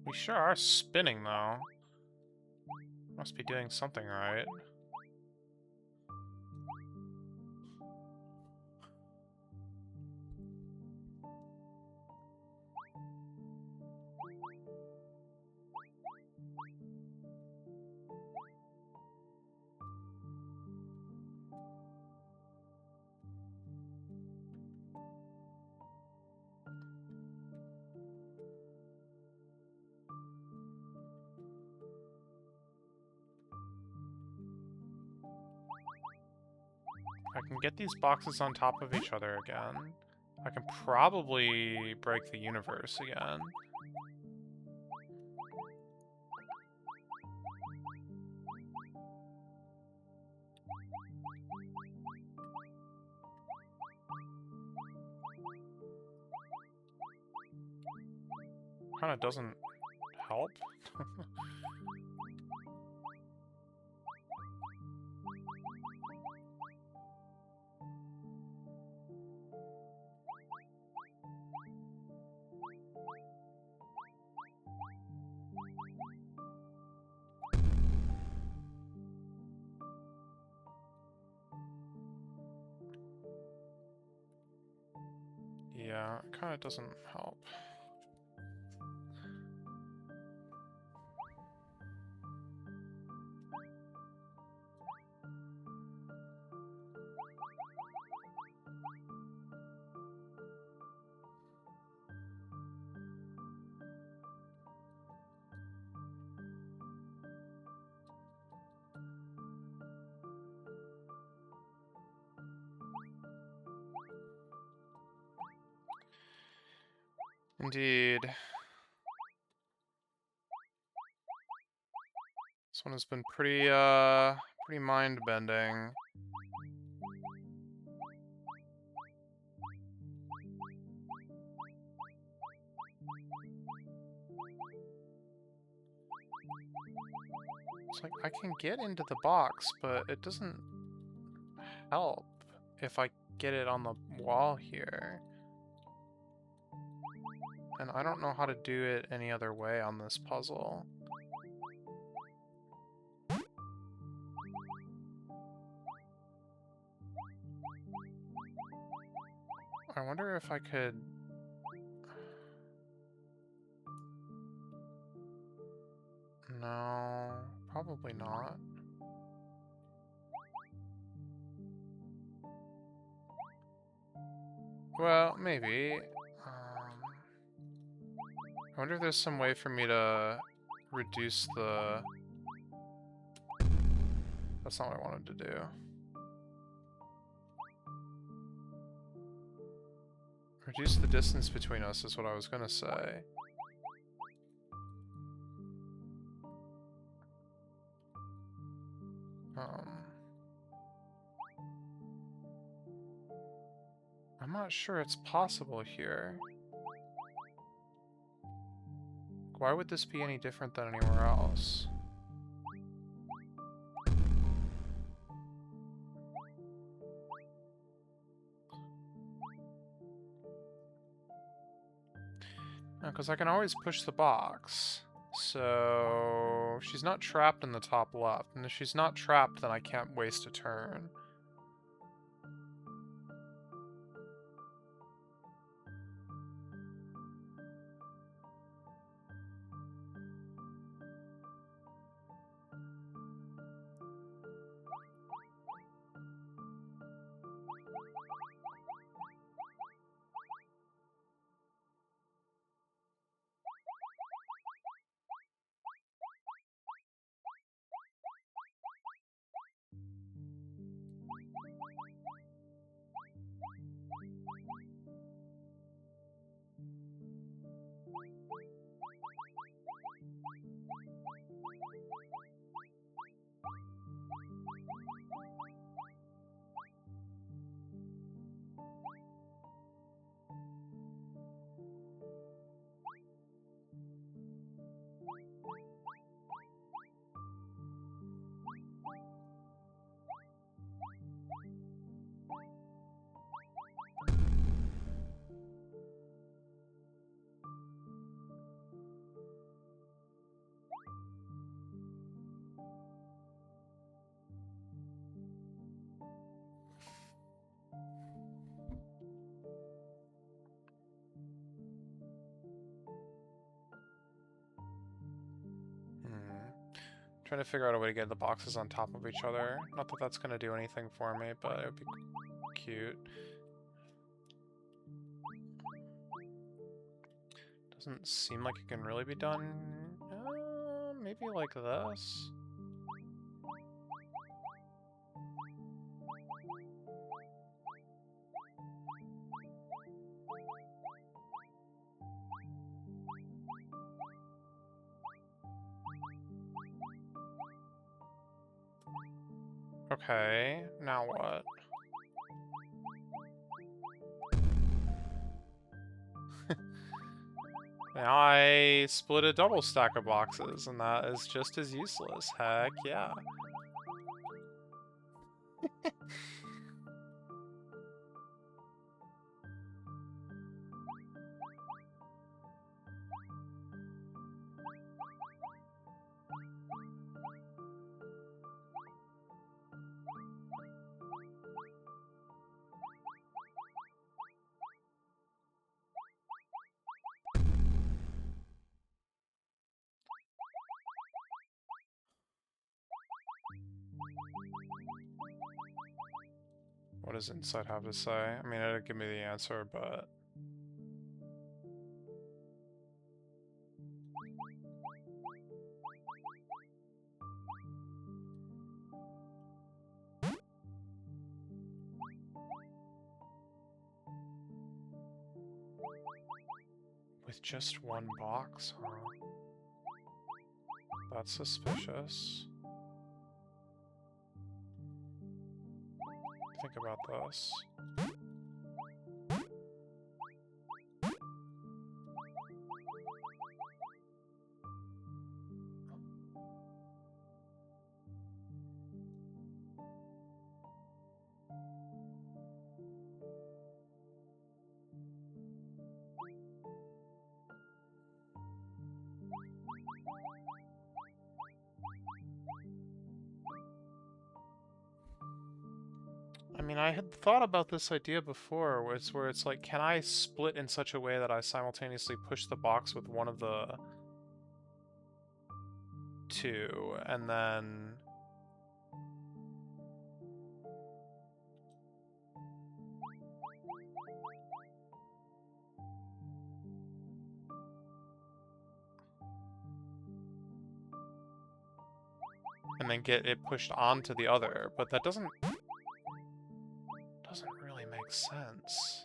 We sure are spinning, though. Must be doing something right. I can get these boxes on top of each other again. I can probably break the universe again. Kinda doesn't help. Yeah, it kinda doesn't help. Indeed. This one has been pretty mind-bending. It's like, I can get into the box, but it doesn't help if I get it on the wall here. And I don't know how to do it any other way on this puzzle. I wonder if I could... No, probably not. Well, maybe. I wonder if there's some way for me to reduce the That's not what I wanted to do. Reduce the distance between us is what I was gonna say. I'm not sure it's possible here. Why would this be any different than anywhere else? Because I can always push the box. So she's not trapped in the top left. And if she's not trapped, then I can't waste a turn. Trying to figure out a way to get the boxes on top of each other. Not that that's going to do anything for me, but it would be cute. Doesn't seem like it can really be done. Maybe like this. Okay, now what? Now I split a double stack of boxes, and that is just as useless. Heck yeah. What does Insight have to say? I mean, it'll give me the answer, but... With just one box, huh? That's suspicious. Think about this. I mean, I had thought about this idea before, where it's like, can I split in such a way that I simultaneously push the box with one of the two, and then... and then get it pushed onto the other, but that doesn't really make sense.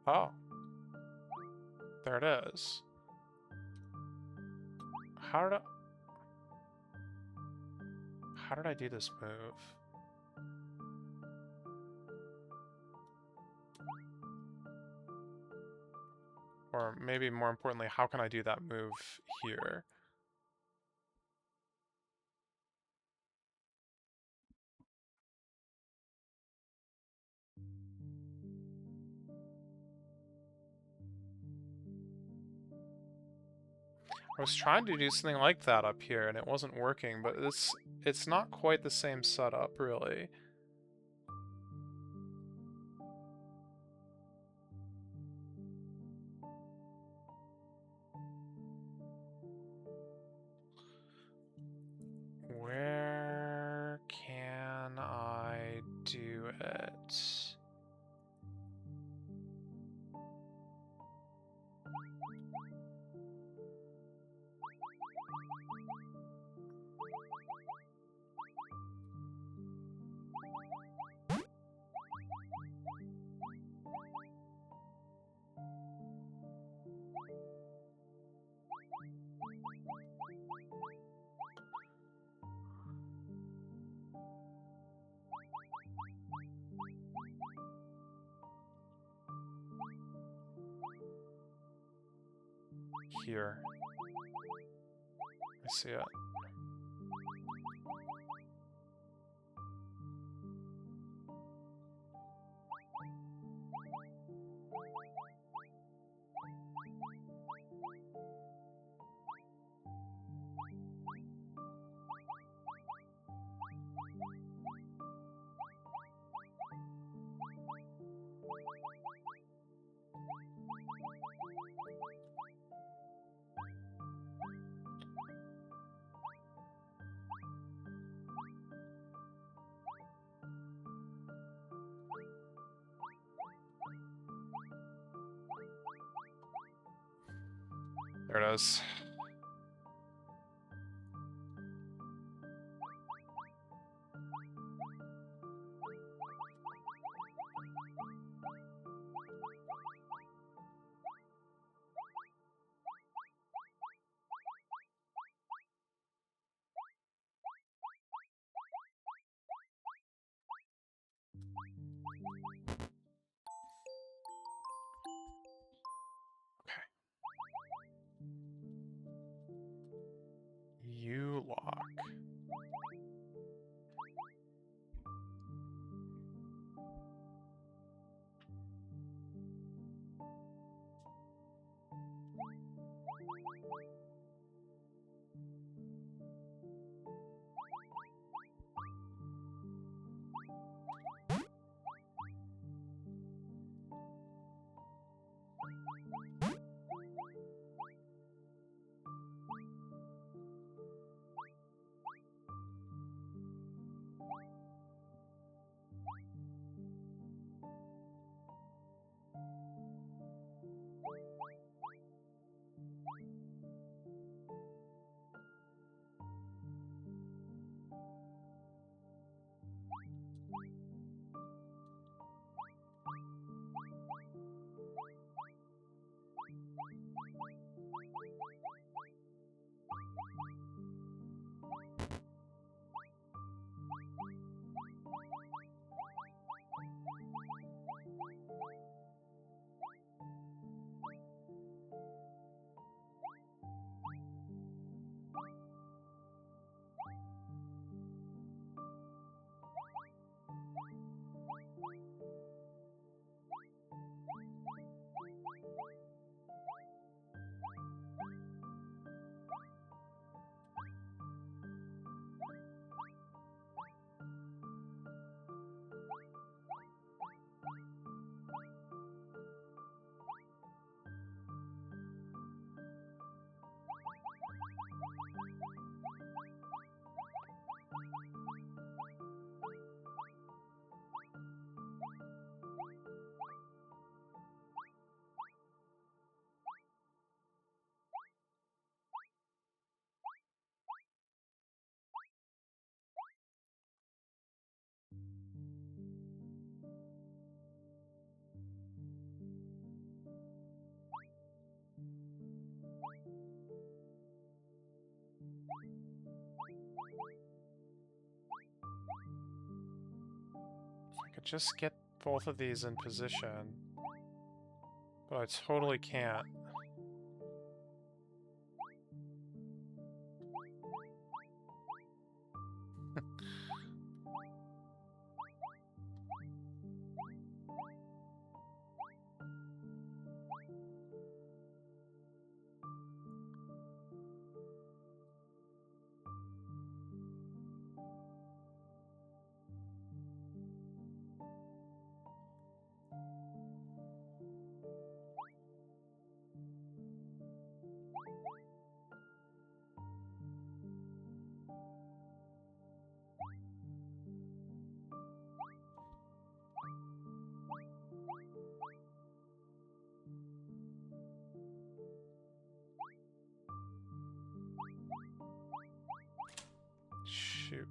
Oh. There it is. How did I do this move? Or maybe more importantly, how can I do that move here? I was trying to do something like that up here and it wasn't working, but it's not quite the same setup, really. Where can I do it? Here. I see it. There it is. Okay. If I could just get both of these in position. But I totally can't. Shoot.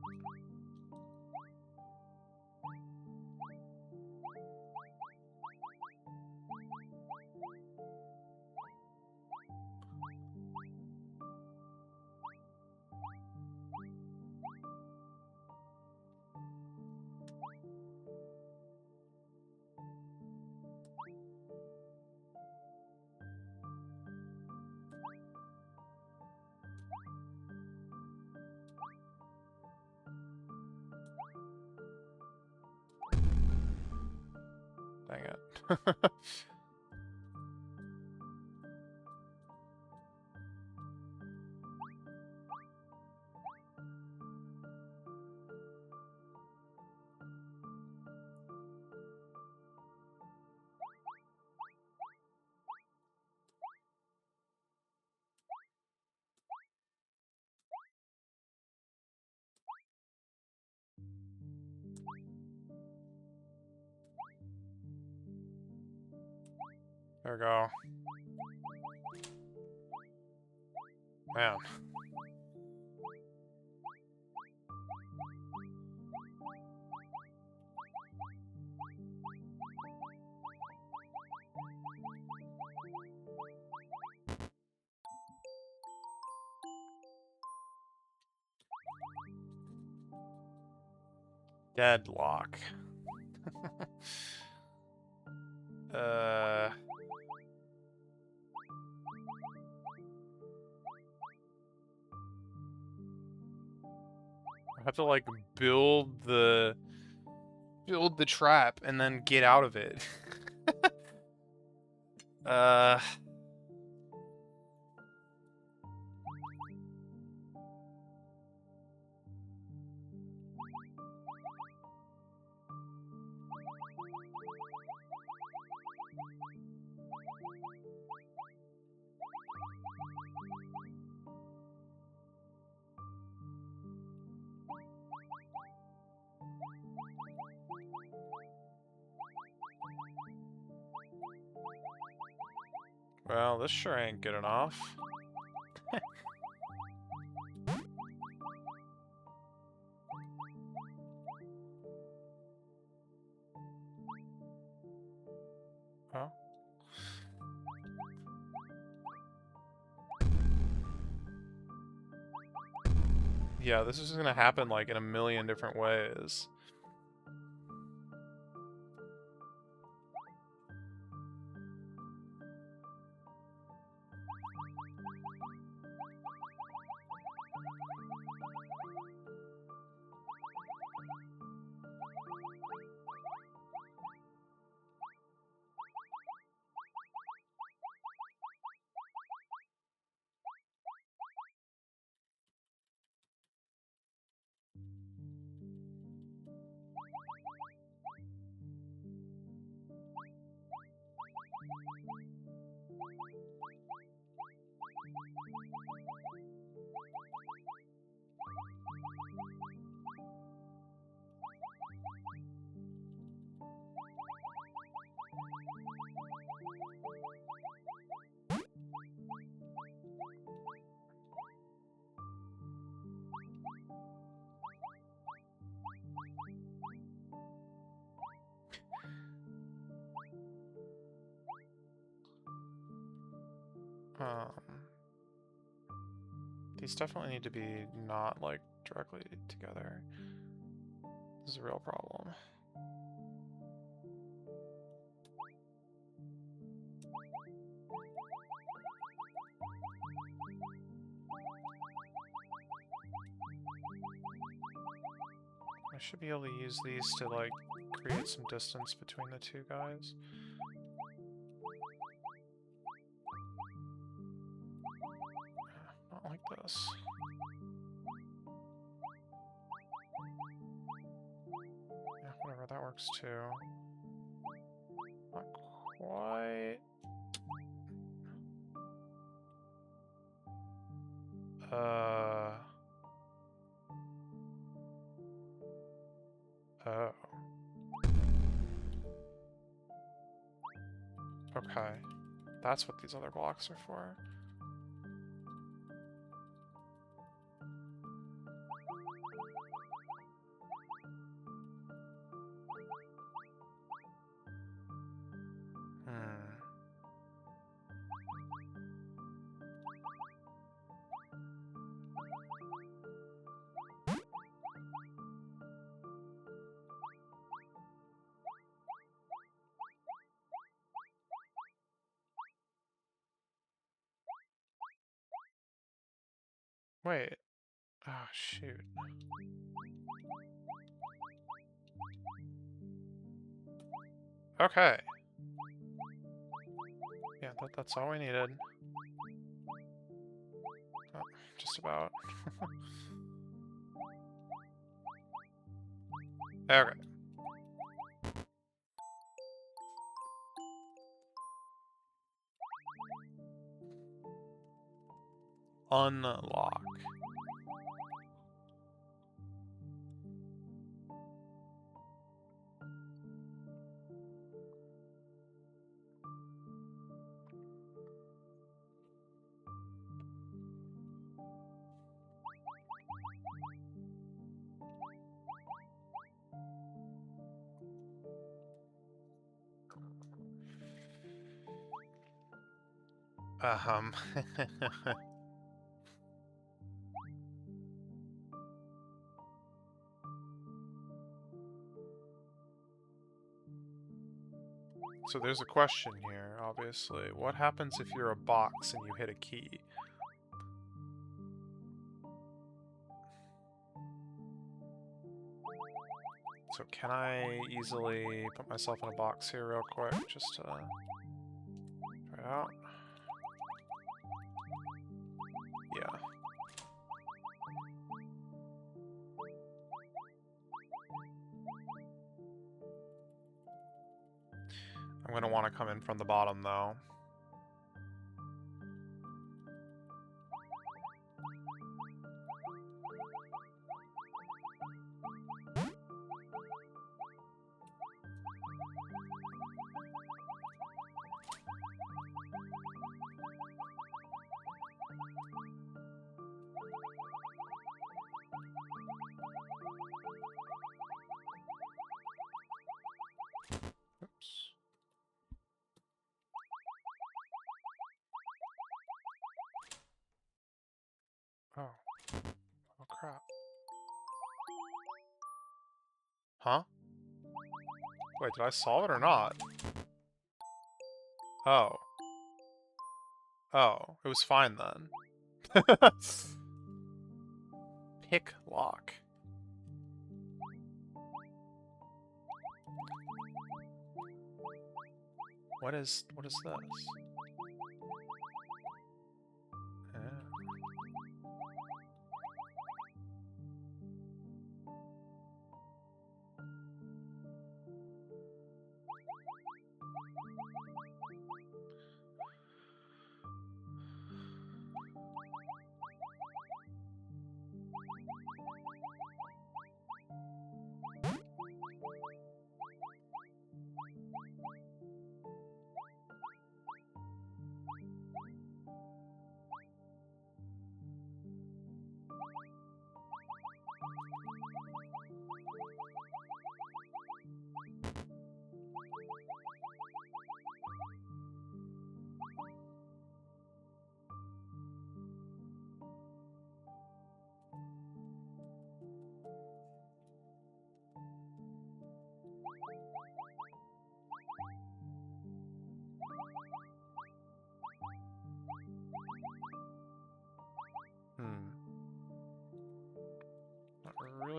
Dang it. There we go. Man. Deadlock. I have to like build the trap and then get out of it. Well, this sure ain't good enough. Oh. Yeah, this is gonna happen like in a million different ways. These definitely need to be not, like, directly together. This is a real problem. I should be able to use these to, like, create some distance between the two guys. Not like this. Yeah, whatever, that works too. Not quite. Oh. Okay. That's what these other blocks are for. Wait. Ah, shoot. Okay. Yeah, that's all we needed. Oh, just about. Okay. Unlock. So there's a question here, obviously. What happens if you're a box and you hit a key? So can I easily put myself in a box here real quick, just to try it out? Yeah. I'm gonna want to come in from the bottom, though. Oops. Oh. Oh, crap. Huh? Wait, did I solve it or not? Oh. Oh, it was fine then. Pick lock. What is this?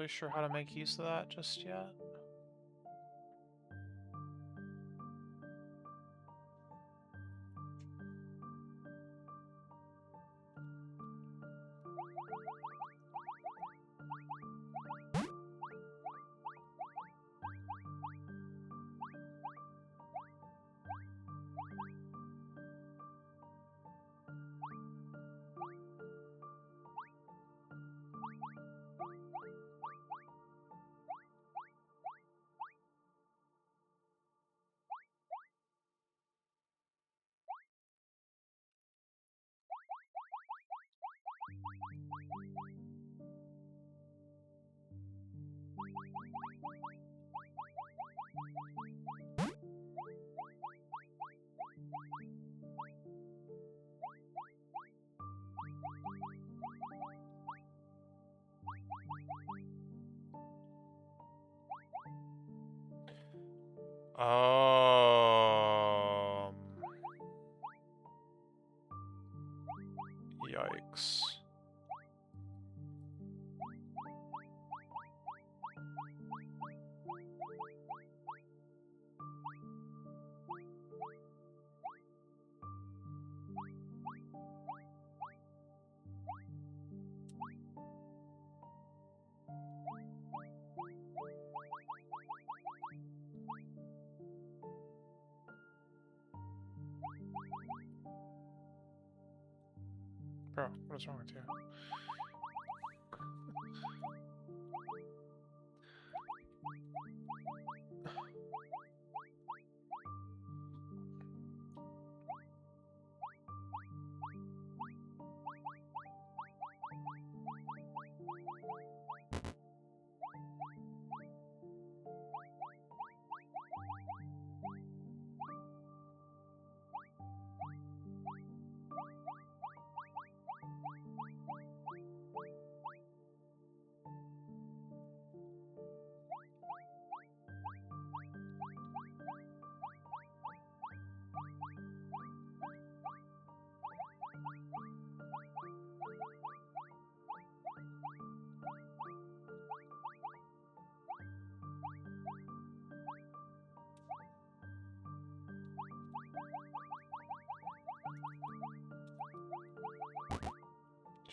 really sure how to make use of that just yet. Yikes. Bro, what is wrong with you?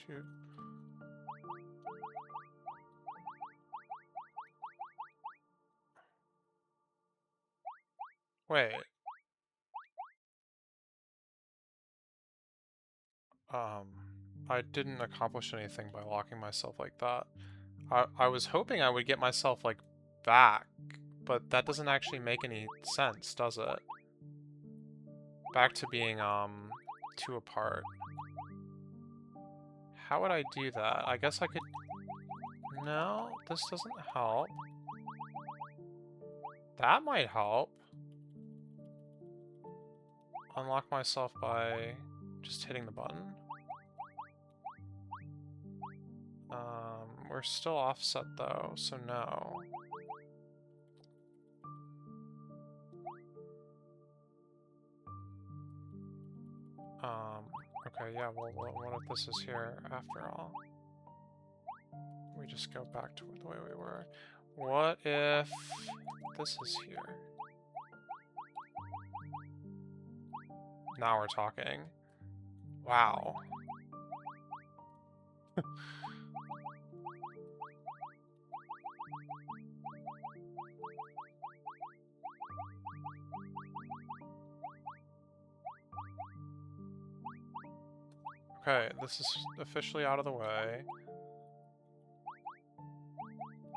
Shoot. Wait. I didn't accomplish anything by locking myself like that. I was hoping I would get myself, like, back, but that doesn't actually make any sense, does it? Back to being, 2 apart. How would I do that? I guess I could... No, this doesn't help. That might help. Unlock myself by just hitting the button. We're still offset though, so no. Okay, yeah, well, what if this is here after all? We just go back to the way we were. What if this is here? Now we're talking. Wow. Okay, this is officially out of the way.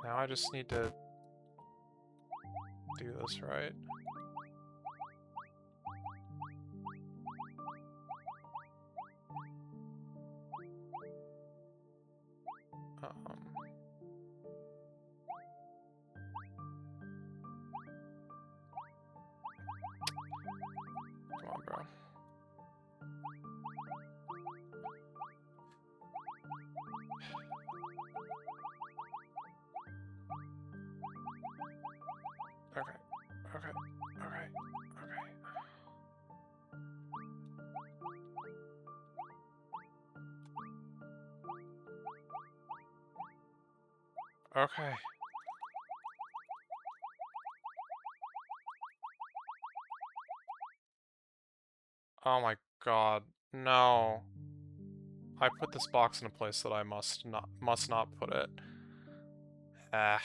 Now I just need to do this right. Come on, bro. Okay, okay, okay, okay. Okay. Oh my god. No. I put this box in a place that I must not put it. Ah.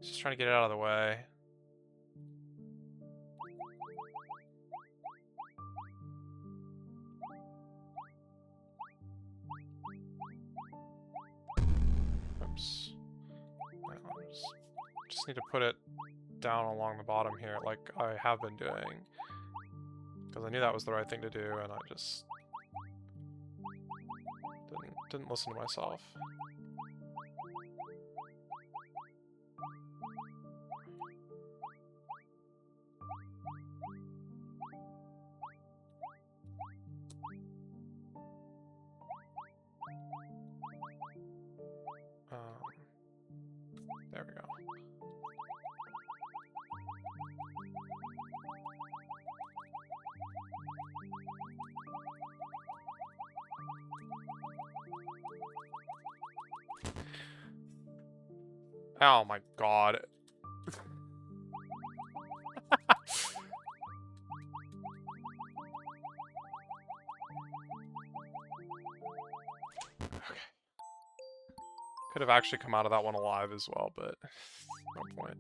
Just trying to get it out of the way. Oops. Just need to put it down along the bottom here, like I have been doing. Because I knew that was the right thing to do, and I just didn't listen to myself. There we go. Oh my god. Okay. Could have actually come out of that one alive as well, but no point.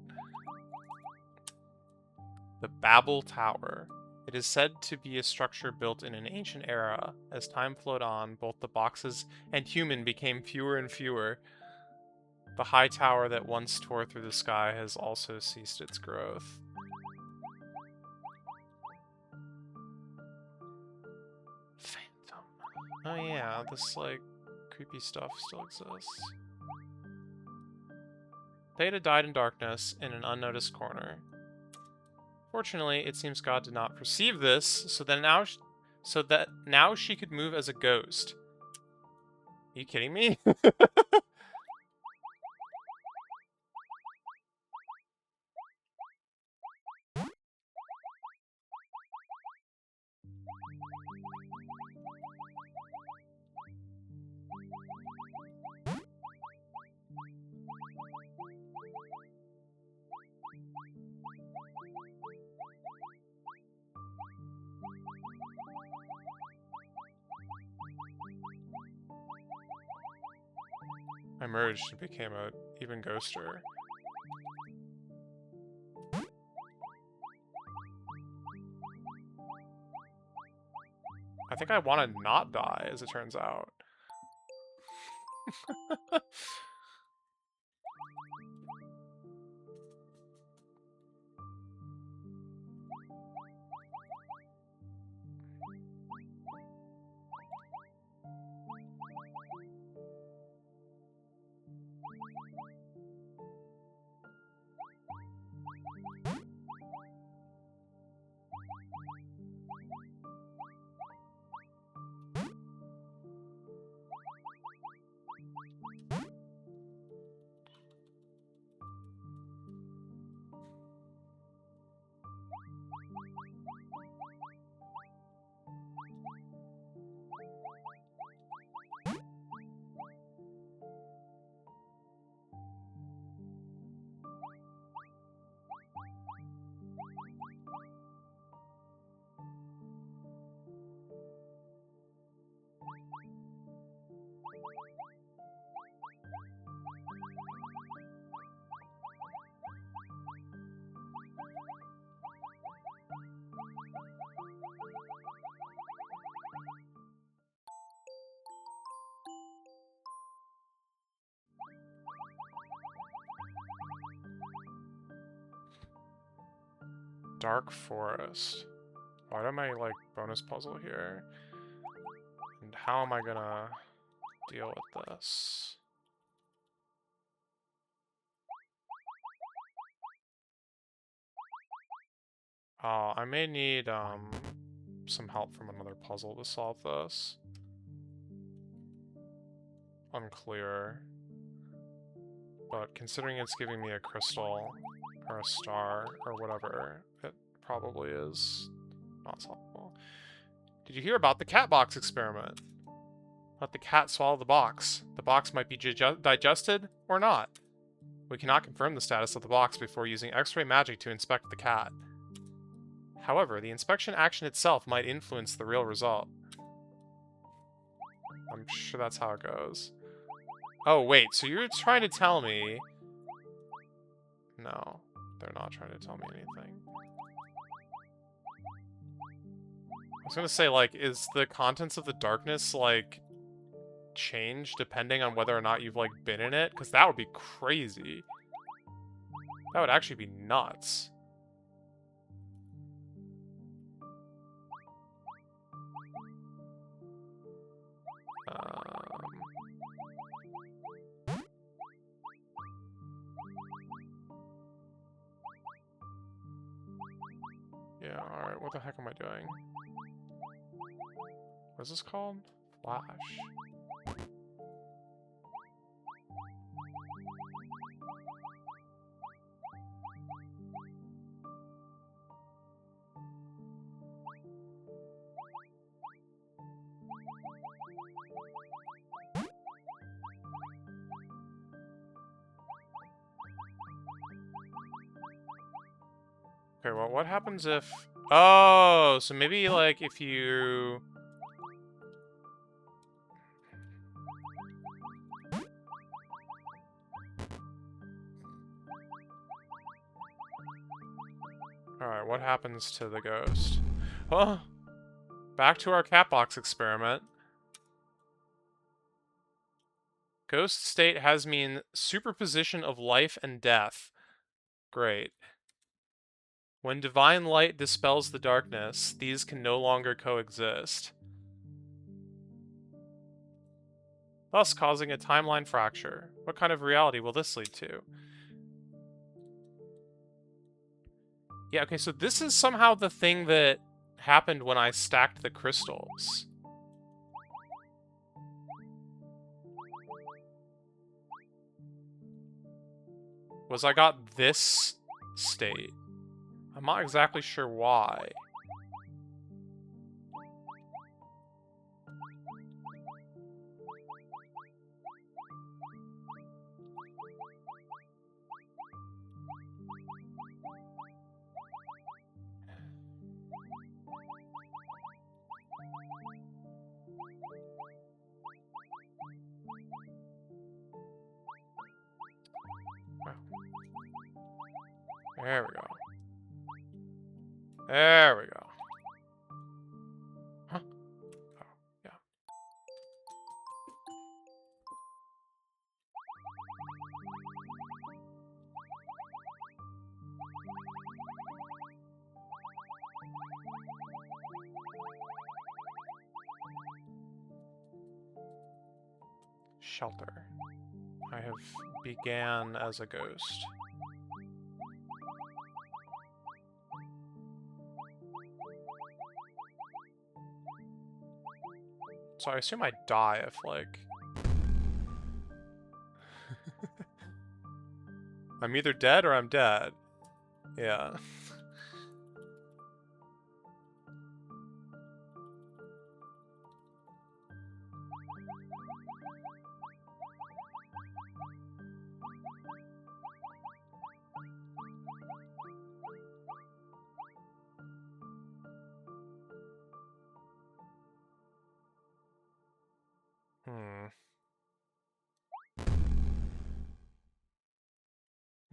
The Babel Tower. It is said to be a structure built in an ancient era. As time flowed on, both the boxes and human became fewer and fewer. The high tower that once tore through the sky has also ceased its growth. Phantom. Oh yeah, this, like, creepy stuff still exists. Theta died in darkness in an unnoticed corner. Fortunately, it seems God did not perceive this, so that now she could move as a ghost. Are you kidding me? I merged and became a even ghoster. I think I want to not die, as it turns out. Dark Forest. Why am I, like, bonus puzzle here? And how am I gonna deal with this? Oh, I may need, some help from another puzzle to solve this. Unclear. But considering it's giving me a crystal, or a star, or whatever, it probably is not solvable. Did you hear about the cat box experiment? Let the cat swallow the box. The box might be digested or not. We cannot confirm the status of the box before using X-ray magic to inspect the cat. However, the inspection action itself might influence the real result. I'm sure that's how it goes. Oh, wait, so you're trying to tell me... No, they're not trying to tell me anything. I was gonna say, like, is the contents of the darkness, like, change depending on whether or not you've, like, been in it? Because that would be crazy. That would actually be nuts. Yeah, alright, what the heck am I doing? What is this called? Flash. Okay, well, what happens if... Oh, so maybe, like, if you... Alright, what happens to the ghost? Oh! Back to our cat box experiment. Ghost state has mean superposition of life and death. Great. When divine light dispels the darkness, these can no longer coexist, thus causing a timeline fracture. What kind of reality will this lead to? Yeah, okay, so this is somehow the thing that happened when I stacked the crystals. Was I got this state. I'm not exactly sure why. There we go. There we go. Huh? Oh, yeah. Shelter. I have began as a ghost. So I assume I die if, like... I'm either dead or I'm dead. Yeah.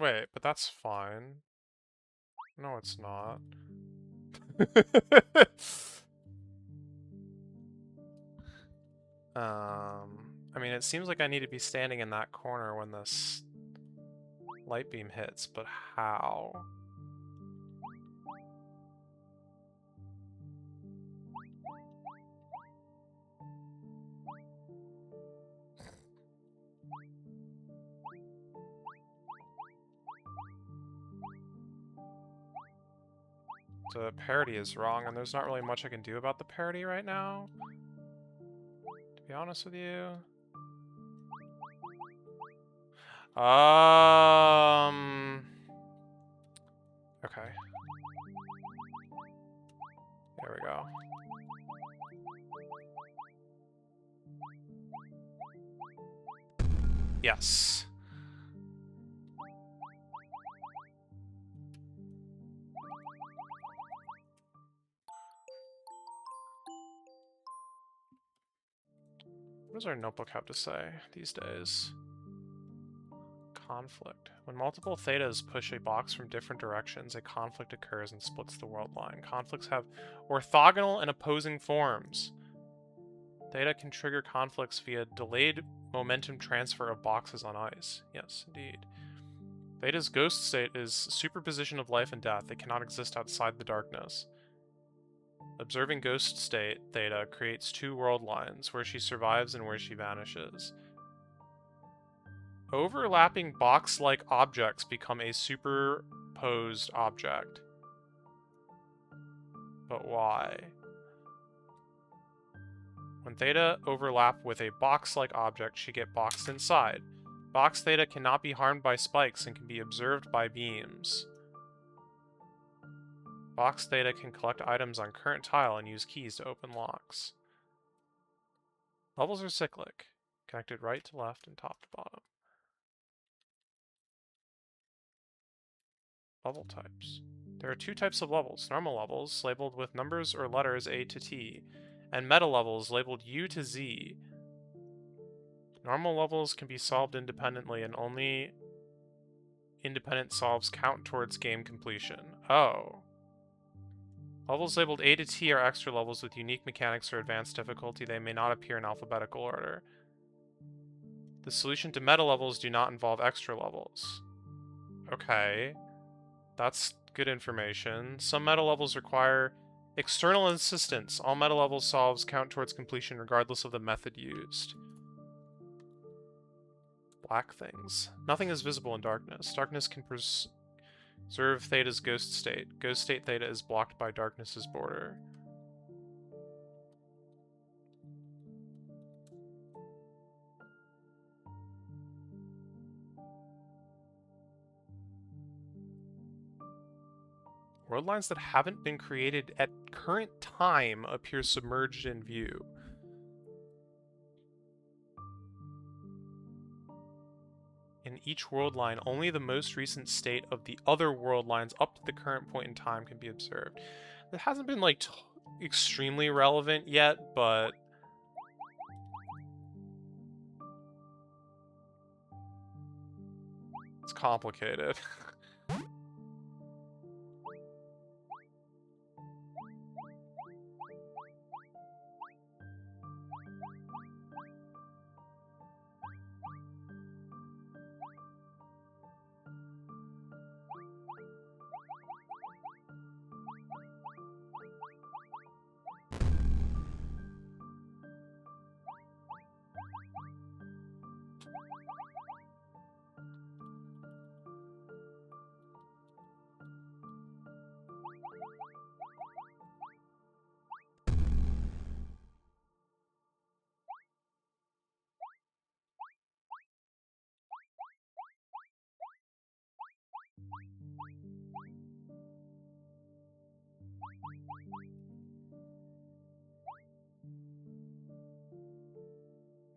Wait, but that's fine. No, it's not. I mean, it seems like I need to be standing in that corner when this light beam hits, but how? The parity is wrong, and there's not really much I can do about the parity right now, to be honest with you. Okay. There we go. Yes. What does our notebook have to say these days? Conflict. When multiple thetas push a box from different directions, a conflict occurs and splits the world line. Conflicts have orthogonal and opposing forms. Theta can trigger conflicts via delayed momentum transfer of boxes on ice. Yes, indeed. Theta's ghost state is superposition of life and death. It cannot exist outside the darkness. Observing ghost state, Theta, creates two world lines, where she survives and where she vanishes. Overlapping box-like objects become a superposed object. But why? When Theta overlap with a box-like object, she gets boxed inside. Box Theta cannot be harmed by spikes and can be observed by beams. Box Theta can collect items on current tile and use keys to open locks. Levels are cyclic, connected right to left and top to bottom. Level types. There are two types of levels. Normal levels, labeled with numbers or letters A to T, and meta levels, labeled U to Z. Normal levels can be solved independently, and only independent solves count towards game completion. Oh. Levels labeled A to T are extra levels with unique mechanics or advanced difficulty. They may not appear in alphabetical order. The solution to meta levels do not involve extra levels. Okay. That's good information. Some meta levels require external assistance. All meta level solves count towards completion regardless of the method used. Black things. Nothing is visible in darkness. Darkness can preserve Theta's ghost state. Ghost state Theta is blocked by darkness's border. World lines that haven't been created at current time appear submerged in view. In each world line, only the most recent state of the other world lines up to the current point in time can be observed. It hasn't been, like, extremely relevant yet, but it's complicated.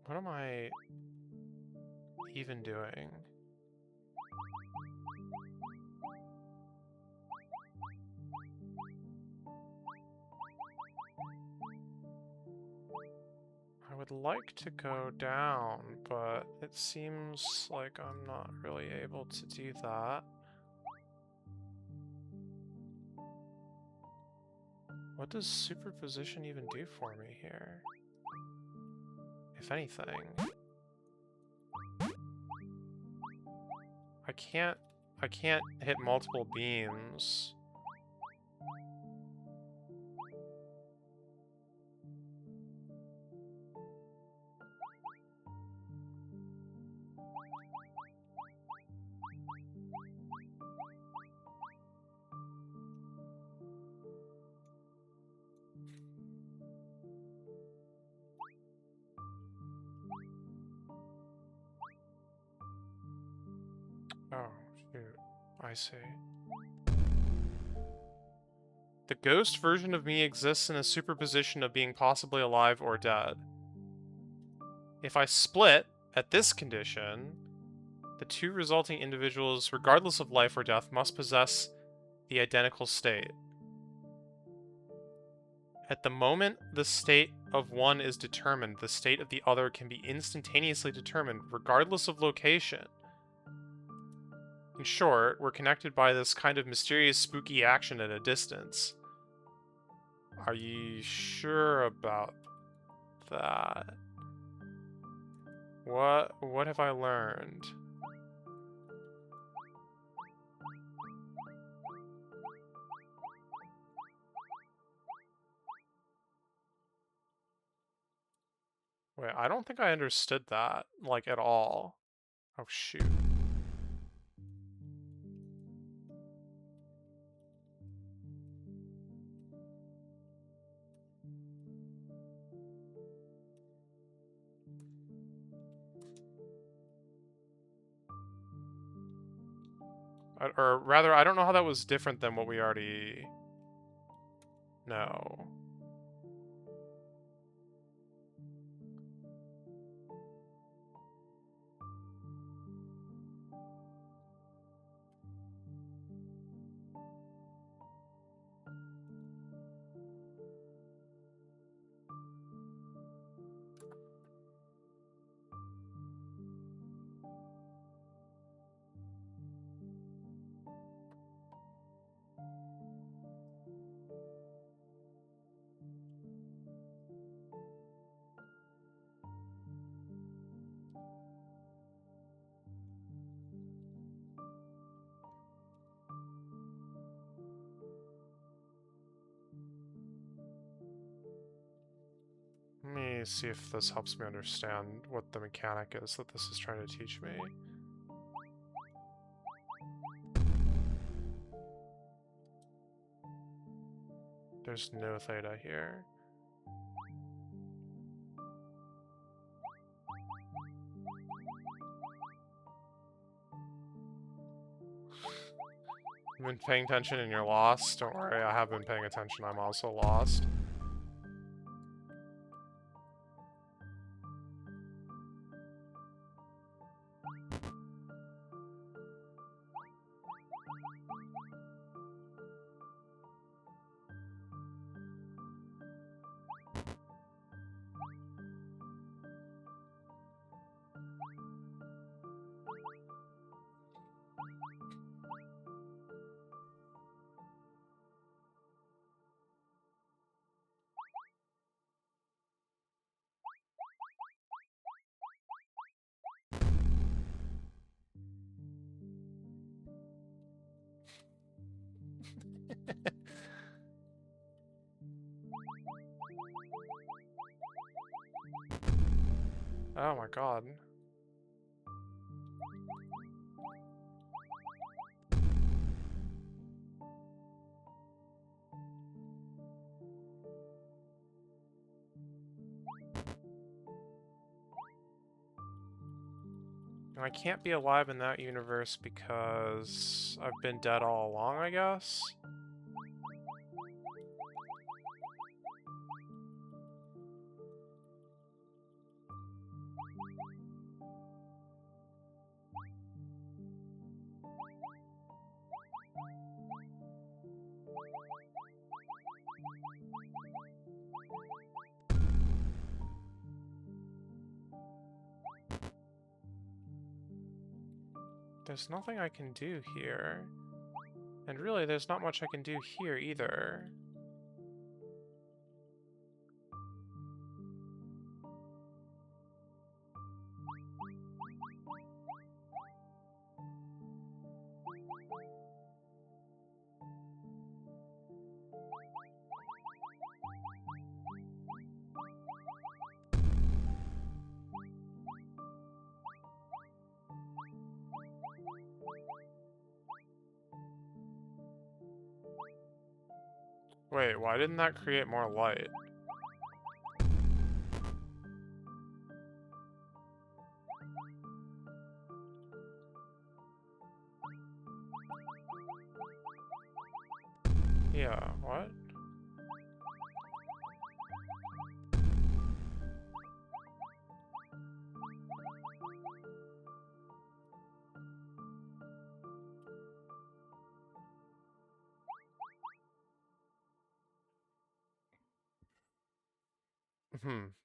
What am I even doing? I would like to go down, but it seems like I'm not really able to do that. What does superposition even do for me here? If anything. I can't hit multiple beams. Oh, shoot. I see. The ghost version of me exists in a superposition of being possibly alive or dead. If I split, At this condition, the two resulting individuals, regardless of life or death, must possess the identical state. At the moment the state of one is determined, the state of the other can be instantaneously determined, regardless of location. In short, we're connected by this kind of mysterious, spooky action at a distance. Are you sure about that? What have I learned? Wait, I don't think I understood that, like, at all. Oh, shoot. Or rather, I don't know how that was different than what we already know. Let me see if this helps me understand what the mechanic is that this is trying to teach me. There's no theta here. You've been paying attention and you're lost? Don't worry, I have been paying attention, I'm also lost. Oh my god. And I can't be alive in that universe because I've been dead all along, I guess? There's nothing I can do here. And really, there's not much I can do here either. Wait, why didn't that create more light? Yeah, what?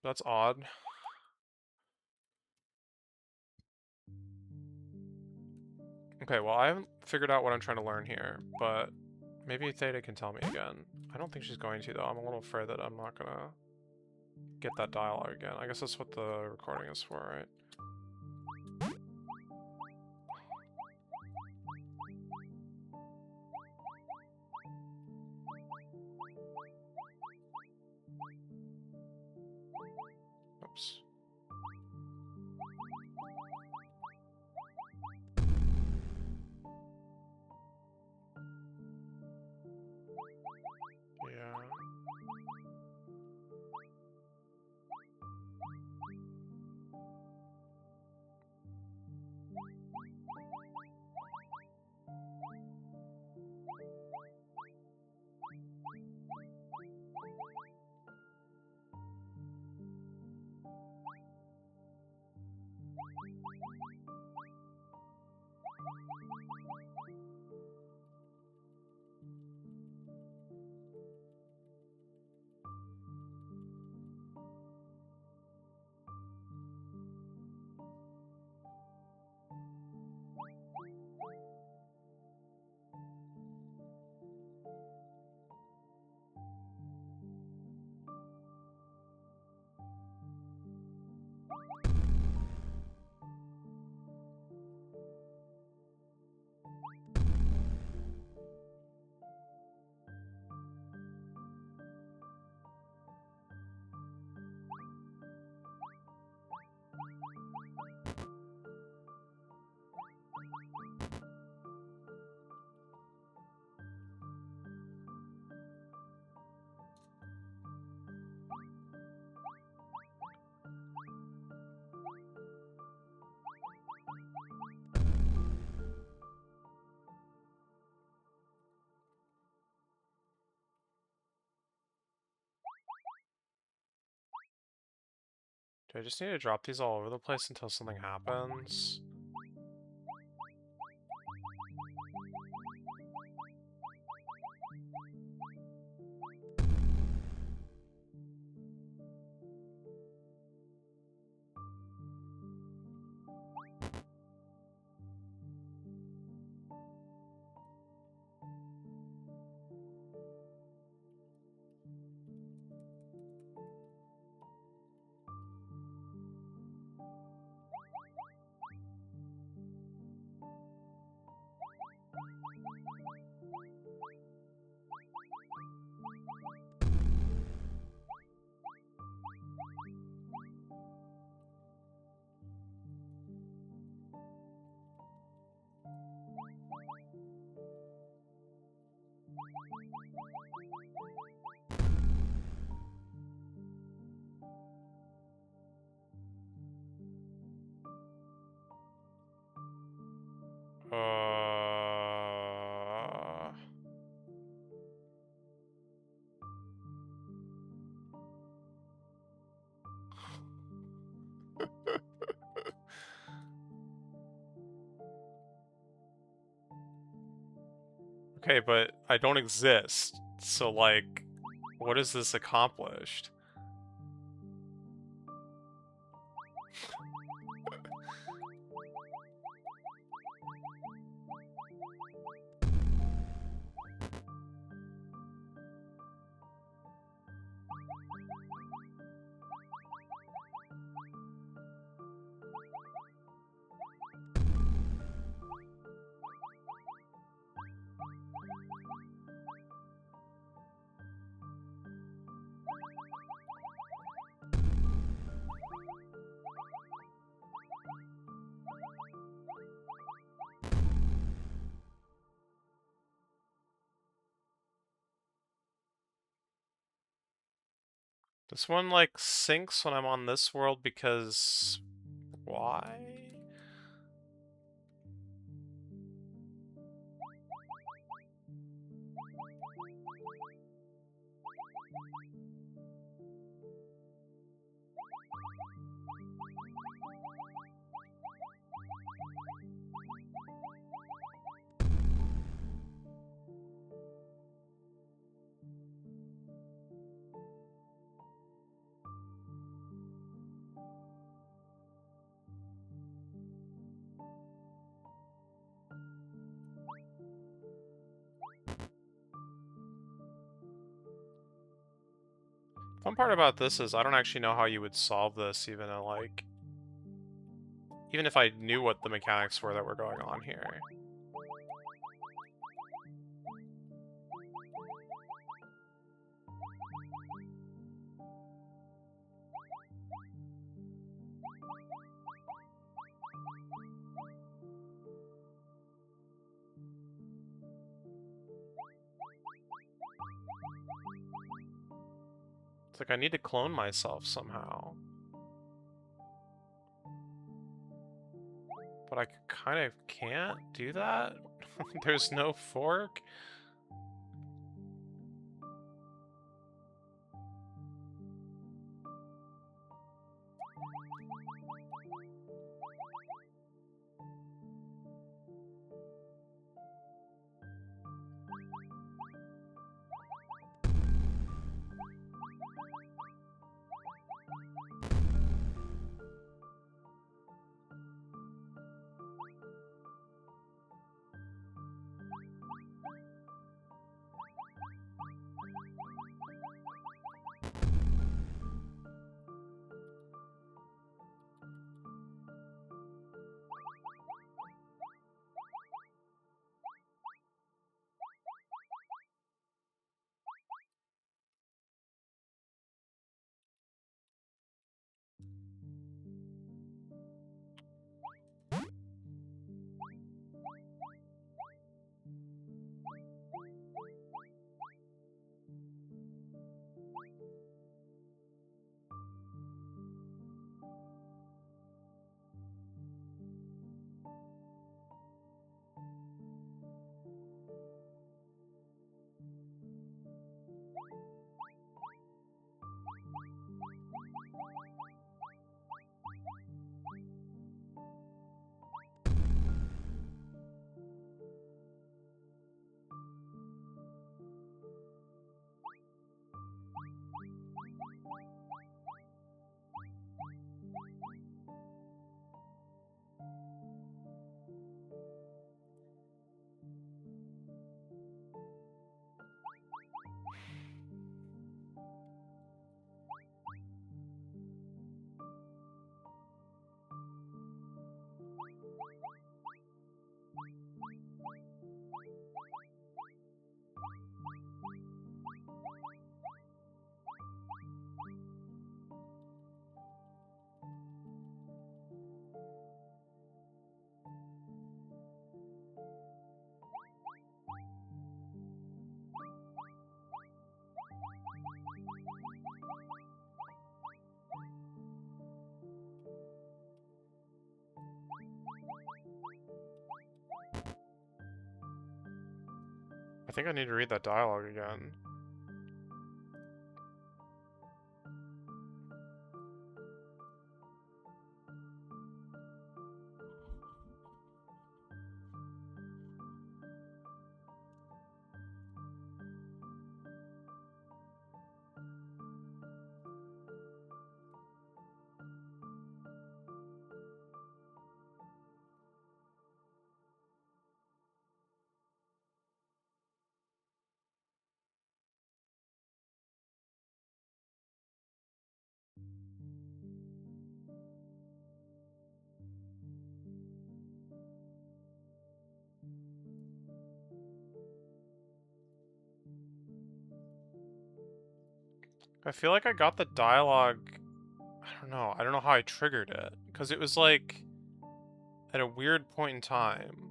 That's odd. Okay, well, I haven't figured out what I'm trying to learn here, but maybe Theta can tell me again. I don't think she's going to, though. I'm a little afraid that I'm not gonna get that dialogue again. I guess that's what the recording is for, right? Oops. Yeah. Do I just need to drop these all over the place until something happens? Uh... Okay, but I don't exist, so like, what is this accomplished? This one, like, syncs when I'm on this world because... why? part about this is I don't actually know how you would solve this, even if I knew what the mechanics were that were going on here. It's like I need to clone myself somehow. But I kind of can't do that. There's no fork. I think I need to read that dialogue again. I feel like I got the dialogue. I don't know. I don't know how I triggered it. Because it was like at a weird point in time.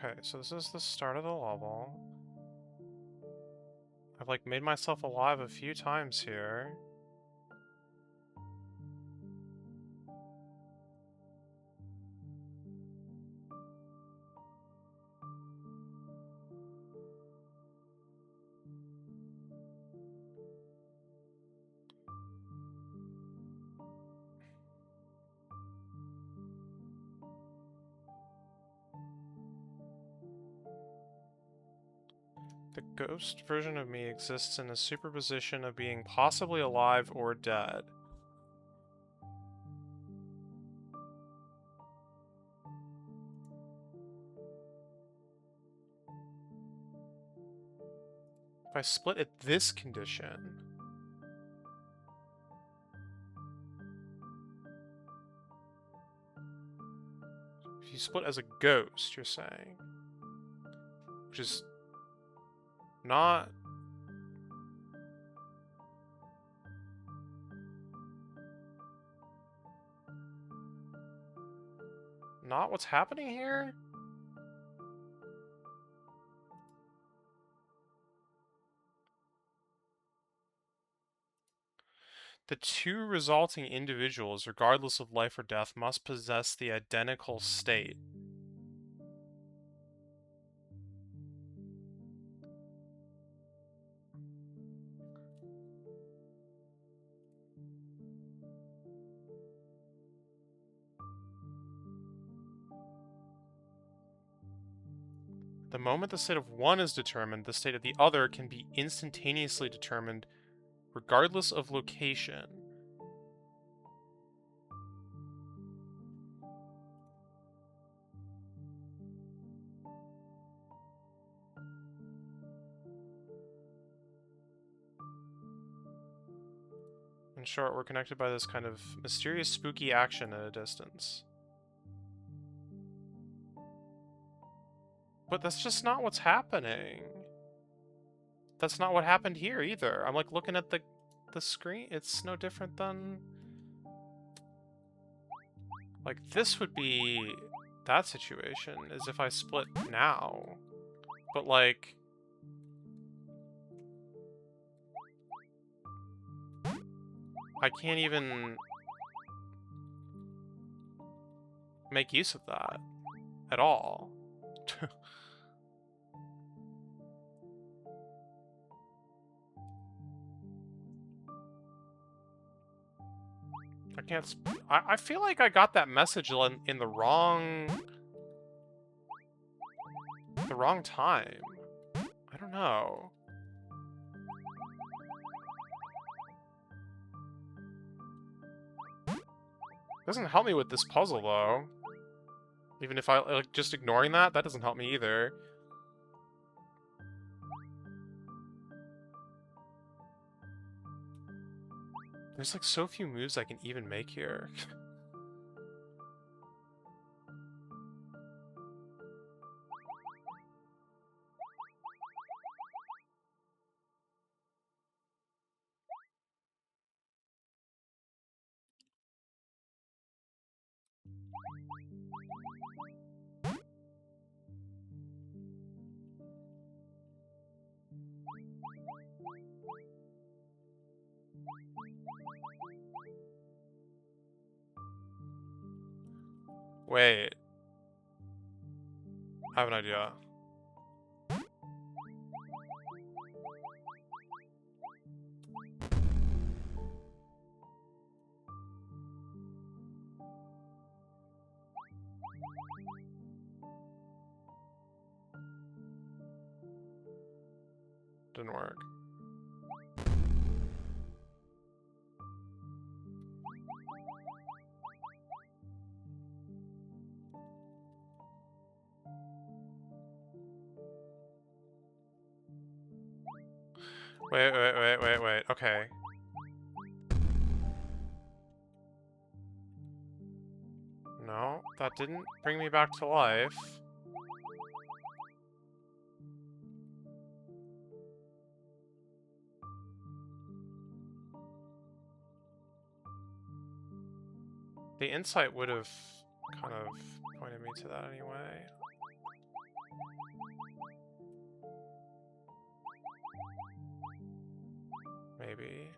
Okay, so this is the start of the level. I've like made myself alive a few times here. The ghost version of me exists in a superposition of being possibly alive or dead. If I split at this condition... If you split as a ghost, you're saying. Which is... not... not what's happening here? The two resulting individuals, regardless of life or death, must possess the identical state. The moment the state of one is determined, the state of the other can be instantaneously determined, regardless of location. In short, we're connected by this kind of mysterious, spooky action at a distance. But that's just not what's happening. That's not what happened here either. I'm like looking at the screen. It's no different than... like this would be that situation, as if I split now. But like... I can't even make use of that at all. I can't... I feel like I got that message in the wrong time. I don't know. Doesn't help me with this puzzle, though. Even if I, like, just ignoring that doesn't help me either. There's, like, so few moves I can even make here. Wait. I have an idea. Didn't work. Wait. Okay. No, that didn't bring me back to life. The insight would have kind of pointed me to that anyway. Maybe.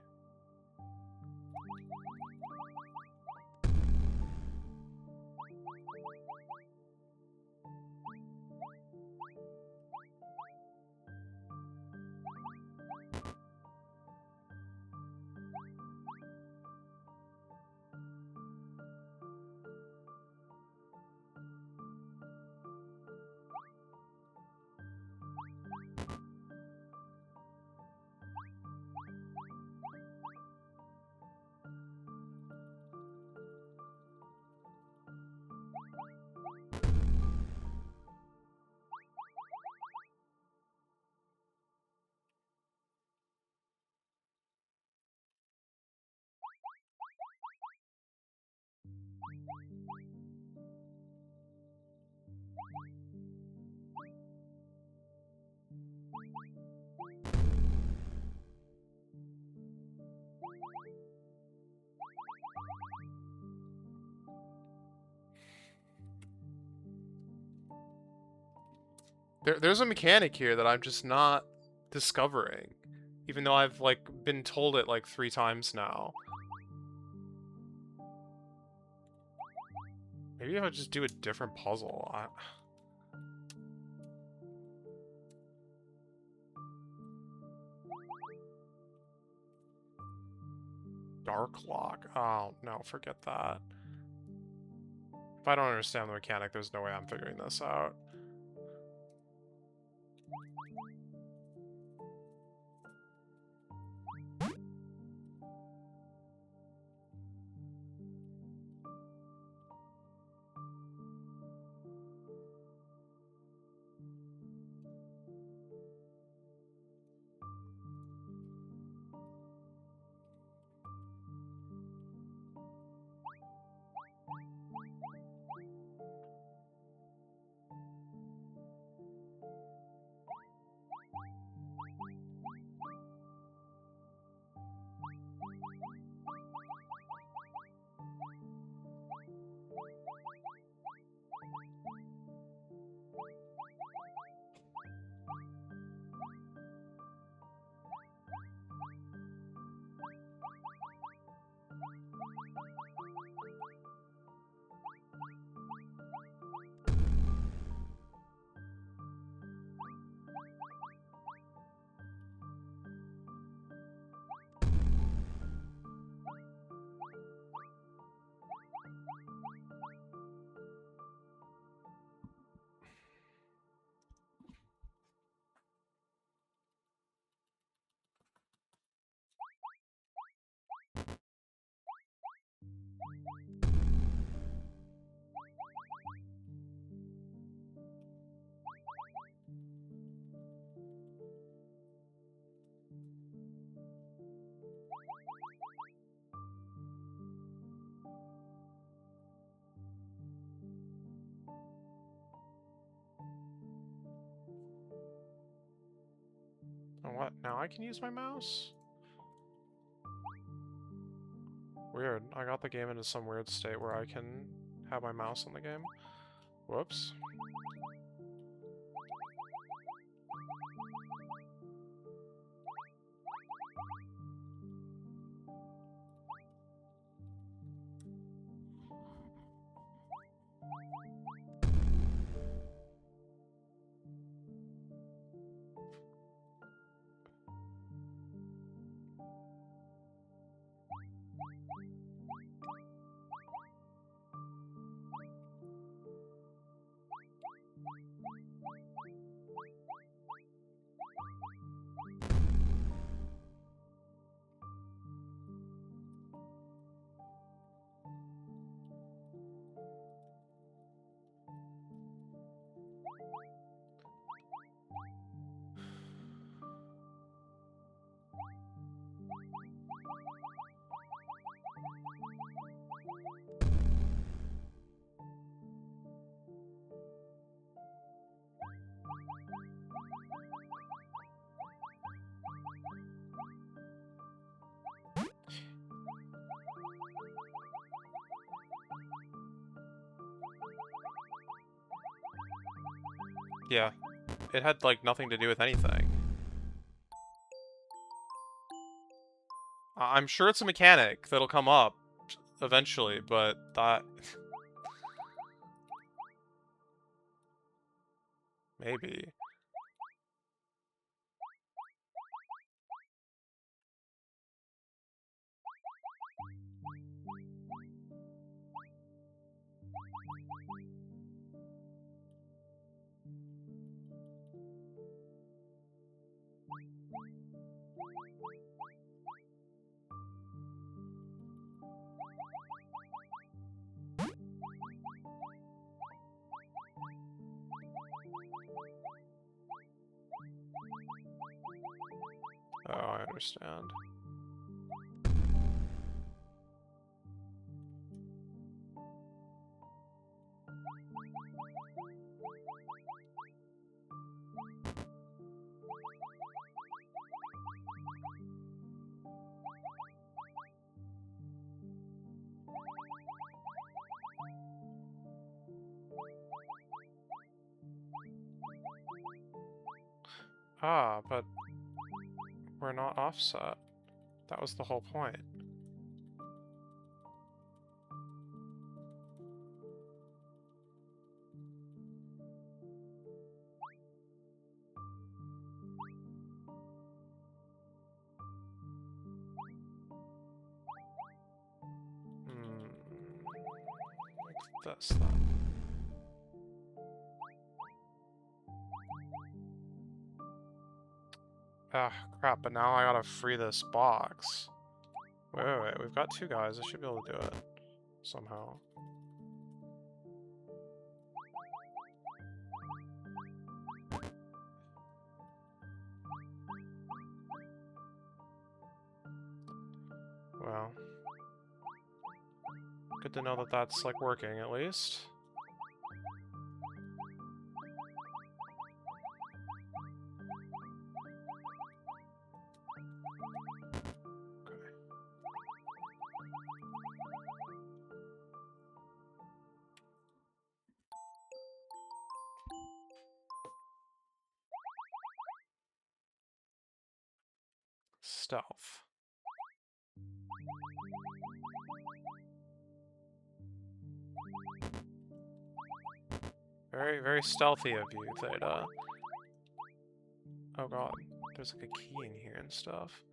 There's a mechanic here that I'm just not discovering, even though I've like been told it like 3 times now. Maybe if I just do a different puzzle. Dark lock. Oh no, forget that. If I don't understand the mechanic, there's no way I'm figuring this out. Oh, what? Now I can use my mouse? Weird. I got the game into some weird state where I can have my mouse on the game. Whoops. Yeah. It had, like, nothing to do with anything. I'm sure it's a mechanic that'll come up eventually, but that... Maybe. Oh, I understand. Ah, but we're not offset. That was the whole point. Like this, then. Ah, crap, but now I gotta free this box. Wait, we've got two guys. I should be able to do it. Somehow. Well. Good to know that that's, like, working, at least. Stealth. Very, very stealthy of you, Theta. Oh god, there's like a key in here and stuff.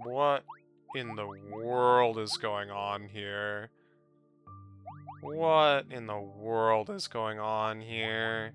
What in the world is going on here? What in the world is going on here?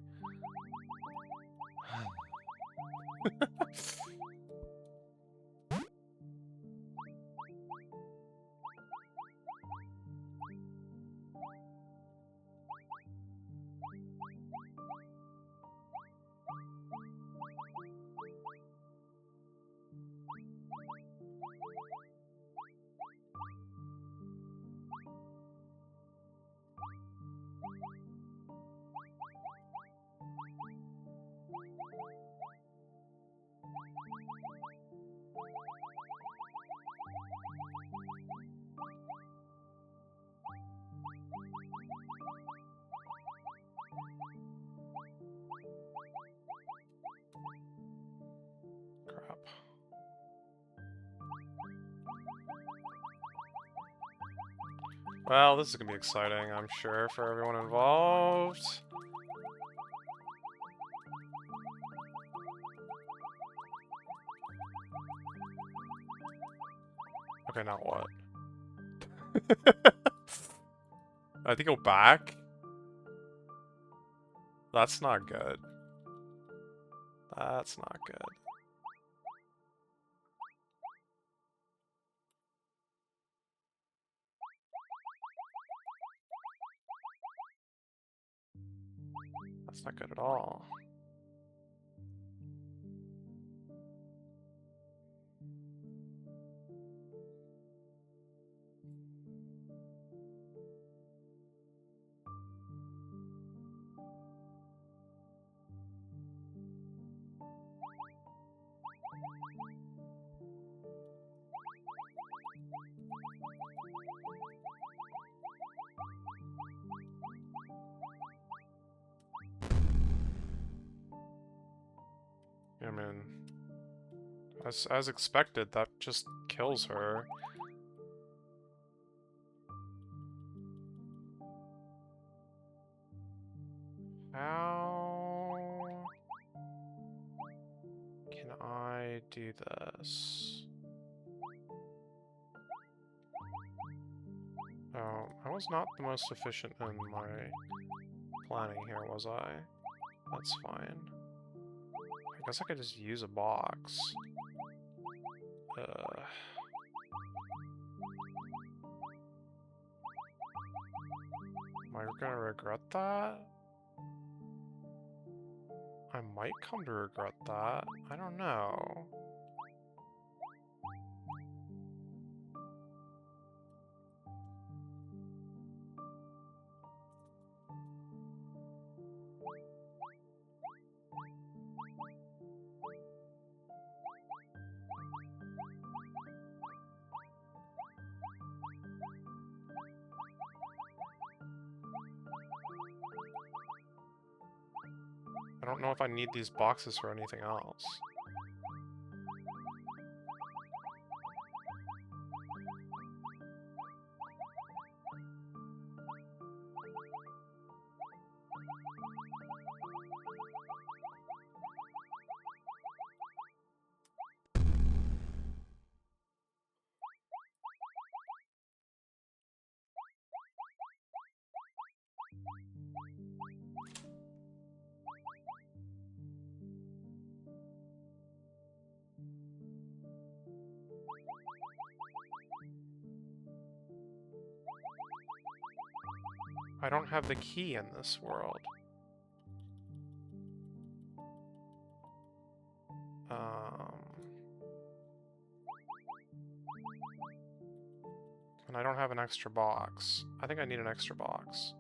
Crap. Well, this is gonna be exciting, I'm sure, for everyone involved. Okay, now what? I have to go back? That's not good. That's not good. That's not good at all. I mean, as expected, that just kills her. How can I do this? Oh, I was not the most efficient in my planning here, was I? That's fine. I guess I could just use a box. Am I gonna regret that? I might come to regret that. I don't know. I don't know if I need these boxes for anything else. I don't have the key in this world. And I don't have an extra box. I think I need an extra box.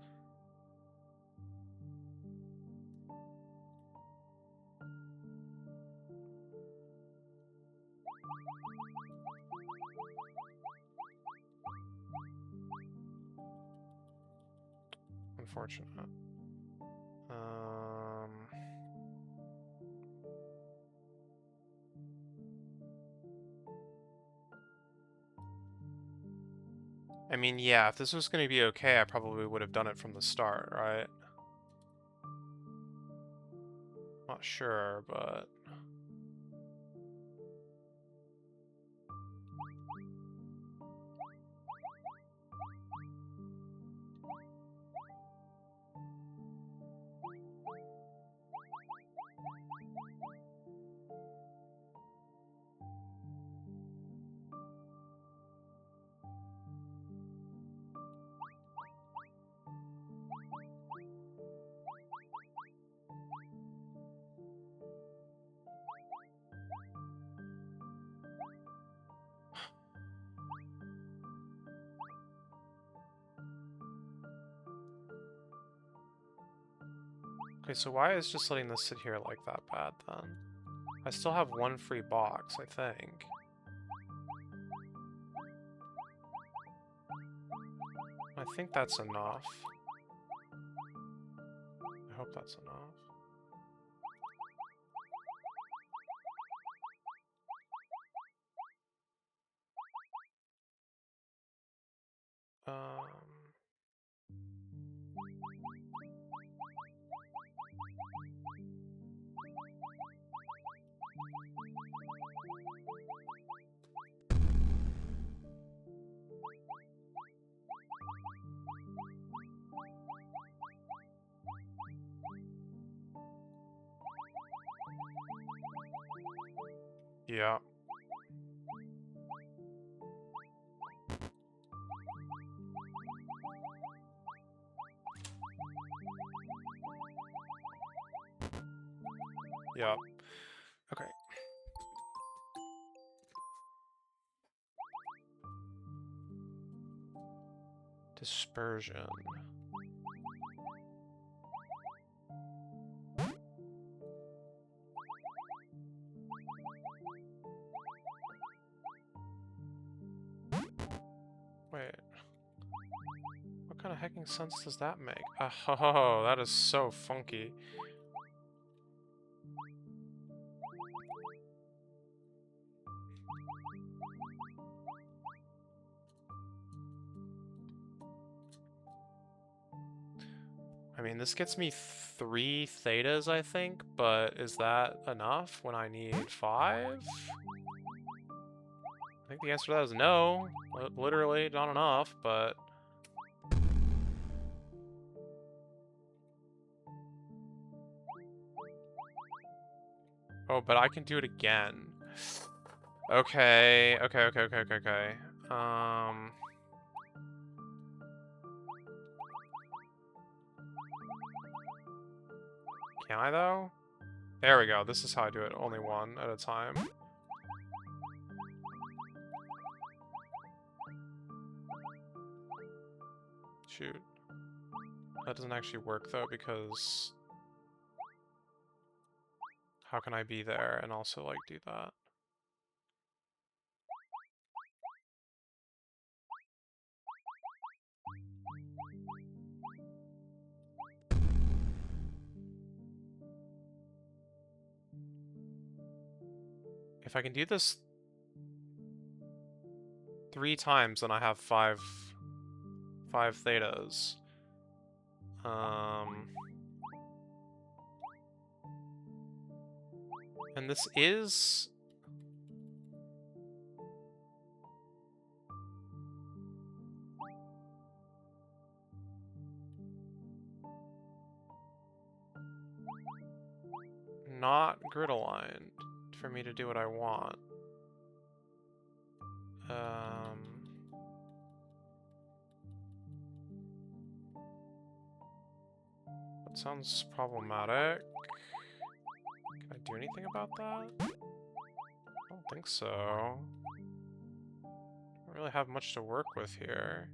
Unfortunate. I mean, yeah, if this was going to be okay, I probably would have done it from the start, right? Not sure, but... Okay, so why is just letting this sit here like that bad, then? I still have one free box, I think. I think that's enough. I hope that's enough. Yeah. Yep. Okay. Dispersion. Wait. What kind of hecking sense does that make? Oh, that is so funky. I mean, this gets me 3 thetas, I think, but is that enough when I need 5? I think the answer to that is no. Literally, not enough, but... Oh, but I can do it again. Okay. Can I, though? There we go. This is how I do it. Only one at a time. Shoot. That doesn't actually work, though, because... How can I be there and also, like, do that? If I can do this 3 times, then I have five thetas. And this is... not grid aligned for me to do what I want. That sounds problematic. Can I do anything about that? I don't think so. I don't really have much to work with here.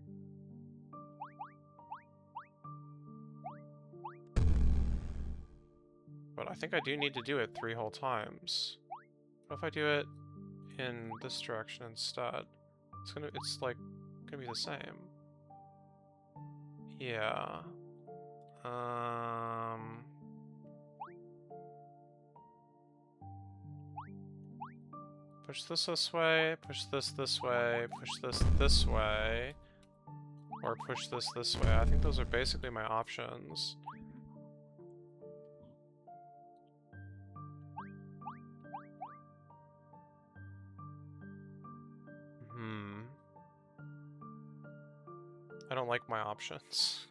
But I think I do need to do it 3 whole times. What if I do it in this direction instead? It's like gonna be the same. Yeah. Push this way, push this way, push this way, or push this way. I think those are basically my options. I don't like my options.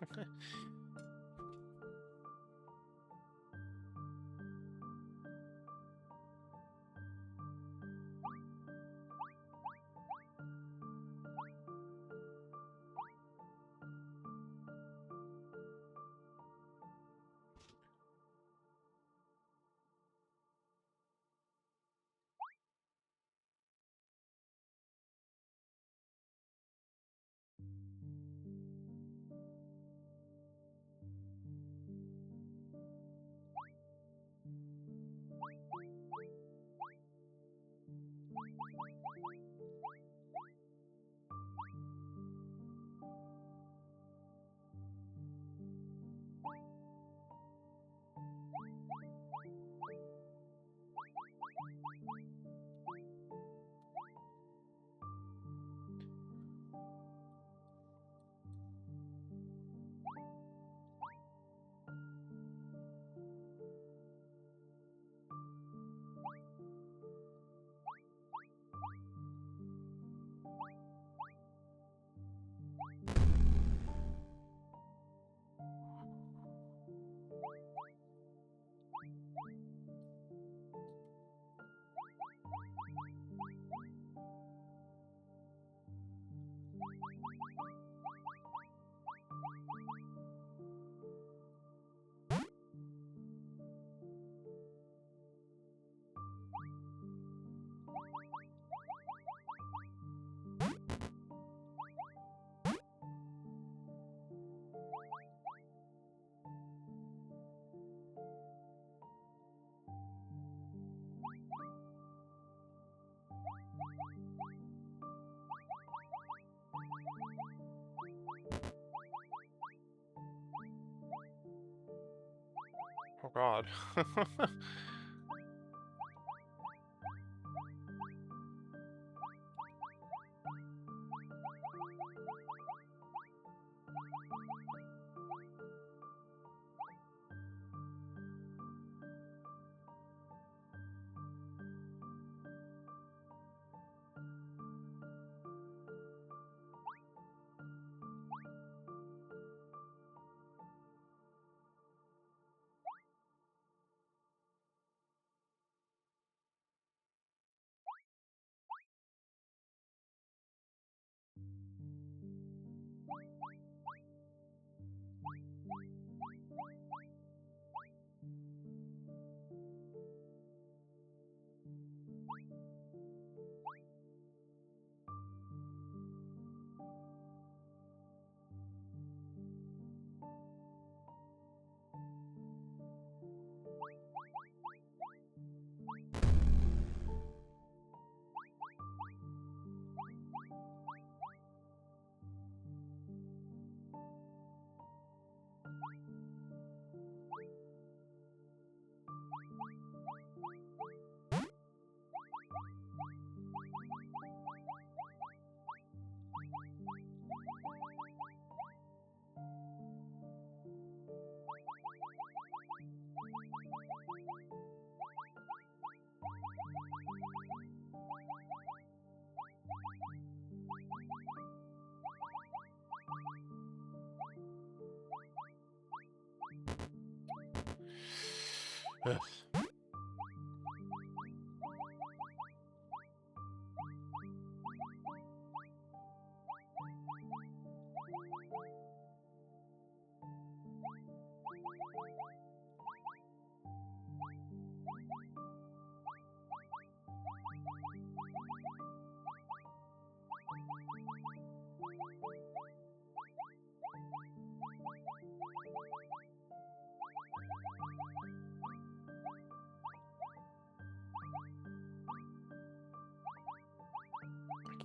Oh god.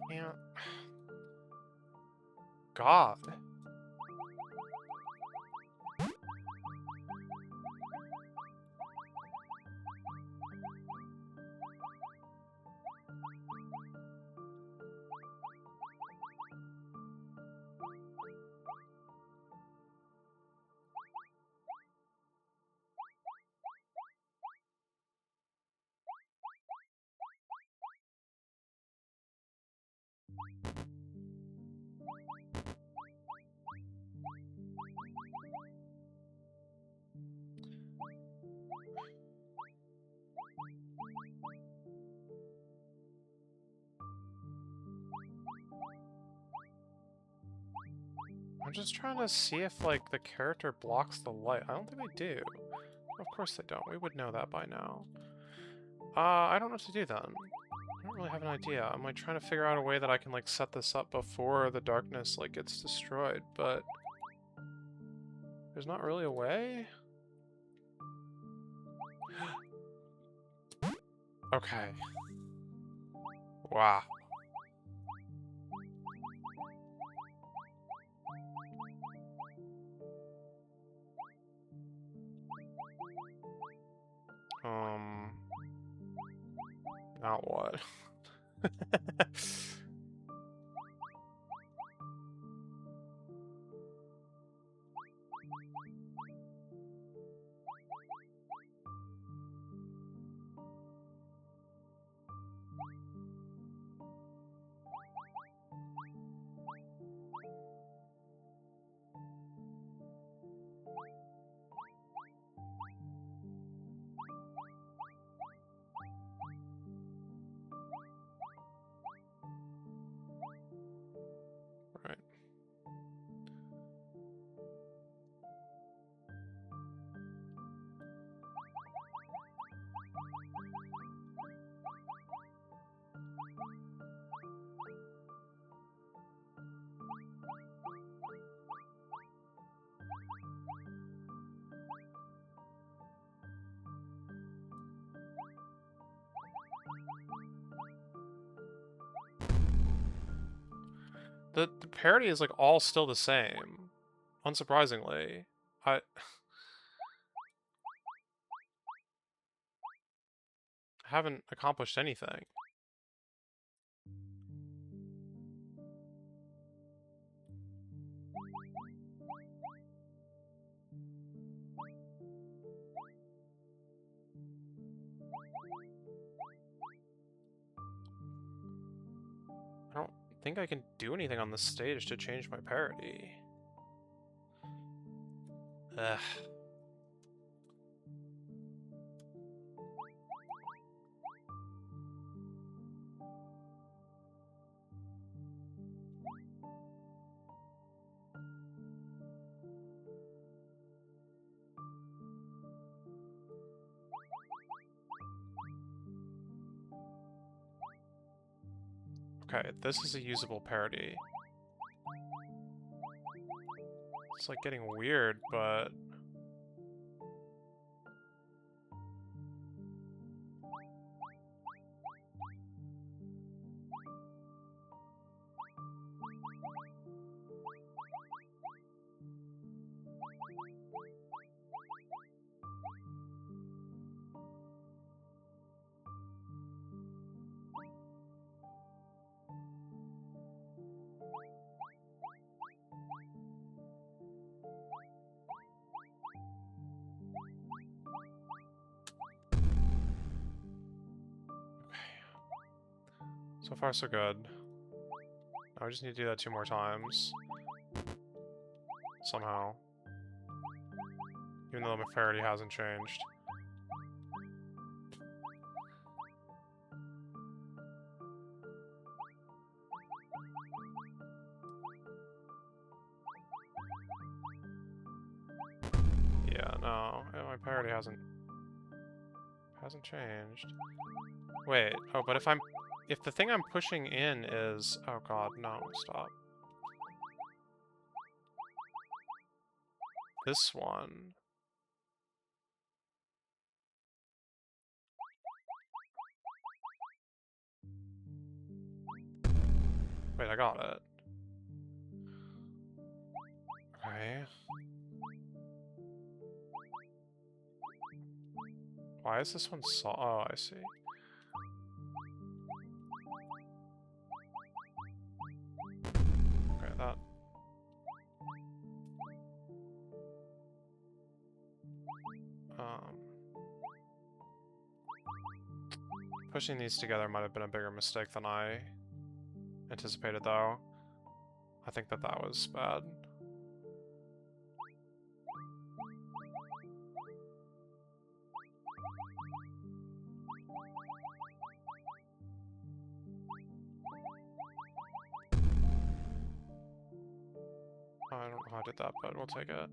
Can't. God. I'm just trying to see if, like, the character blocks the light. I don't think they do. Of course they don't. We would know that by now. I don't know what to do then. I don't really have an idea. I'm, like, trying to figure out a way that I can, like, set this up before the darkness, like, gets destroyed, but... there's not really a way? Okay. Wow. Now what? Right. The parody is, like, all still the same. Unsurprisingly. I haven't accomplished anything. I don't think I can do anything on the stage to change my parody. Ugh. Okay, this is a usable parody. It's, like, getting weird, but... so far, so good. Now I just need to do that 2 more times. Somehow. Even though my parody hasn't changed. no, my priority hasn't changed. Wait, oh, but if the thing I'm pushing in is, oh god, no, stop. This one. Wait, I got it. Okay. Why is this one oh, I see. Okay, that... Pushing these together might have been a bigger mistake than I anticipated, though. I think that was bad. I don't know how I did that, but we'll take it.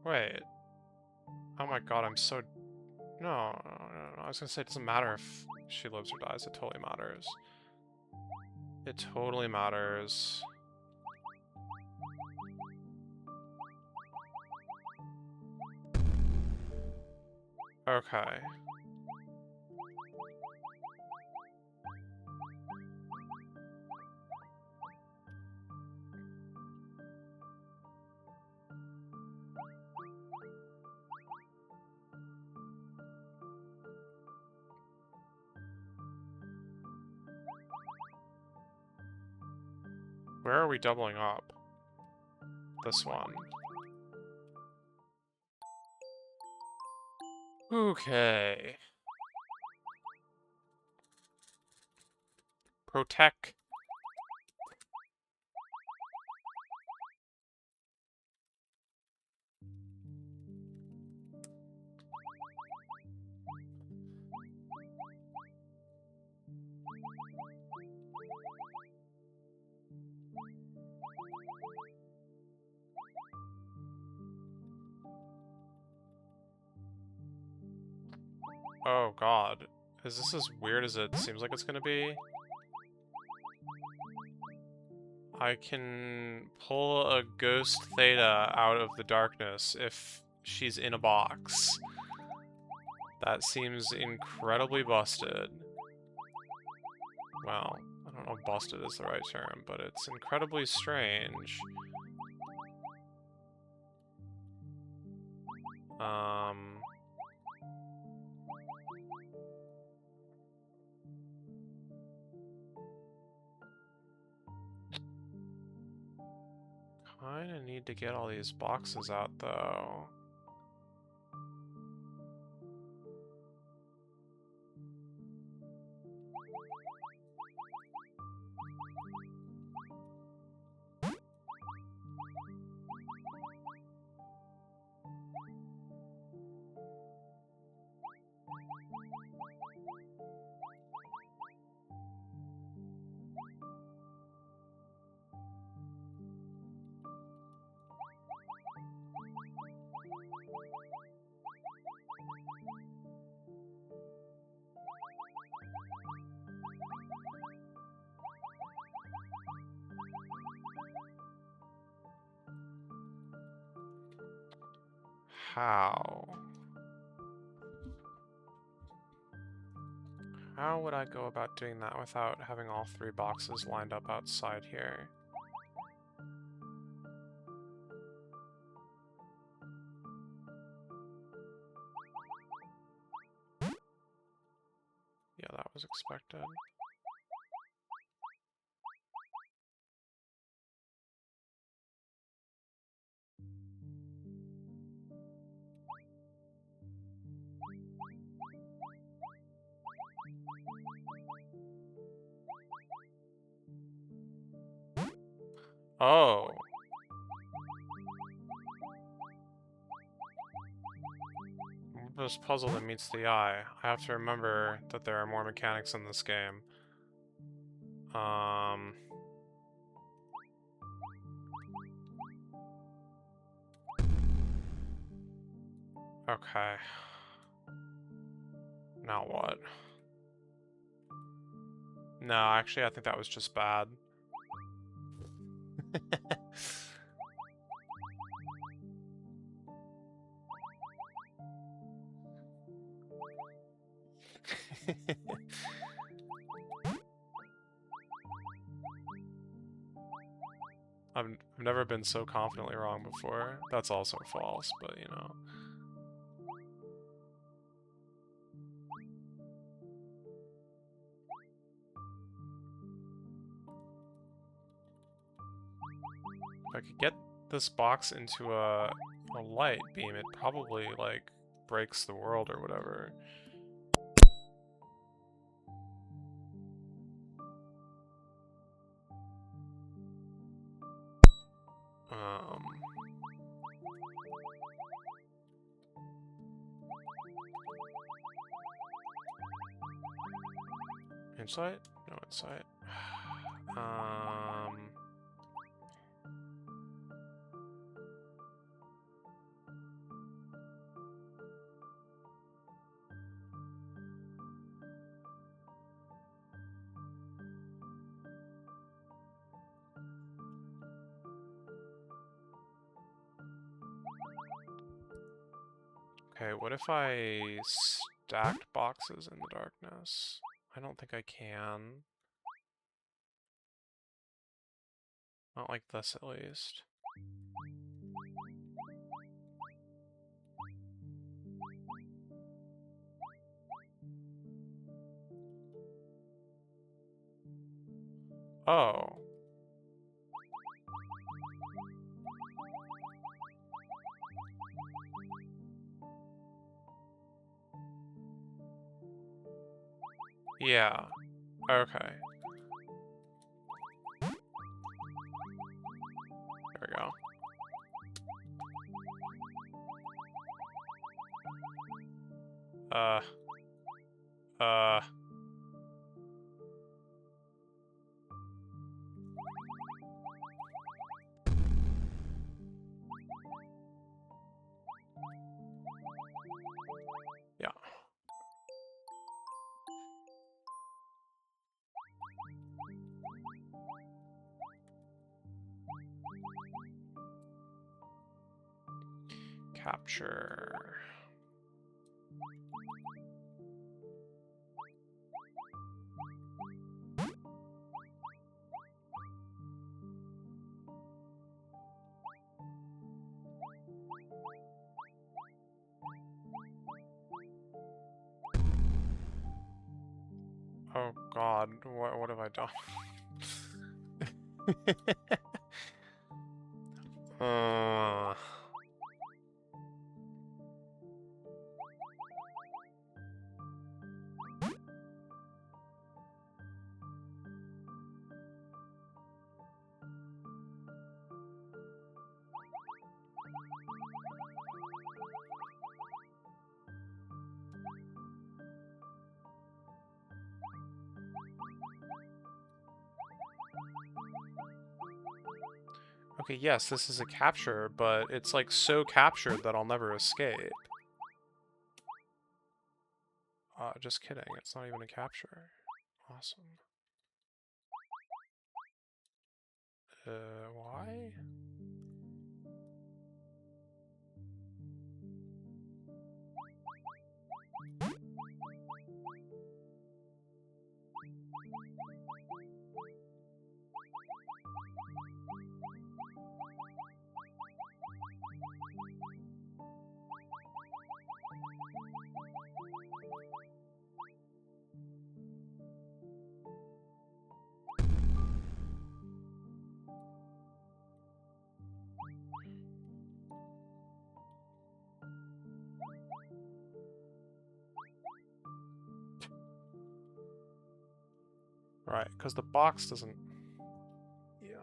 Wait. Oh my god, I'm so... No. I was gonna say it doesn't matter if she lives or dies. It totally matters. It totally matters. Okay. Where are we doubling up? This one. Okay. Protect. Oh god. Is this as weird as it seems like it's gonna be? I can pull a ghost Theta out of the darkness if she's in a box. That seems incredibly busted. Well, I don't know if busted is the right term, but it's incredibly strange. Kinda need to get all these boxes out, though. How? How would I go about doing that without having all three boxes lined up outside here? Yeah, that was expected. Oh. This puzzle that meets the eye. I have to remember that there are more mechanics in this game. Okay. Now what? No, actually, I think that was just bad. I've never been so confidently wrong before. That's also false, but you know. If I could get this box into a light beam, it probably, like, breaks the world or whatever. Insight? No insight. Okay, what if I stacked boxes in the darkness? I don't think I can. Not like this, at least. Oh. Yeah. Okay. There we go. Yeah. Capture. Oh god, what have I done? Okay, yes, this is a capture, but it's like so captured that I'll never escape. Just kidding, it's not even a capture. Awesome. Why? Right, because the box doesn't... Yeah.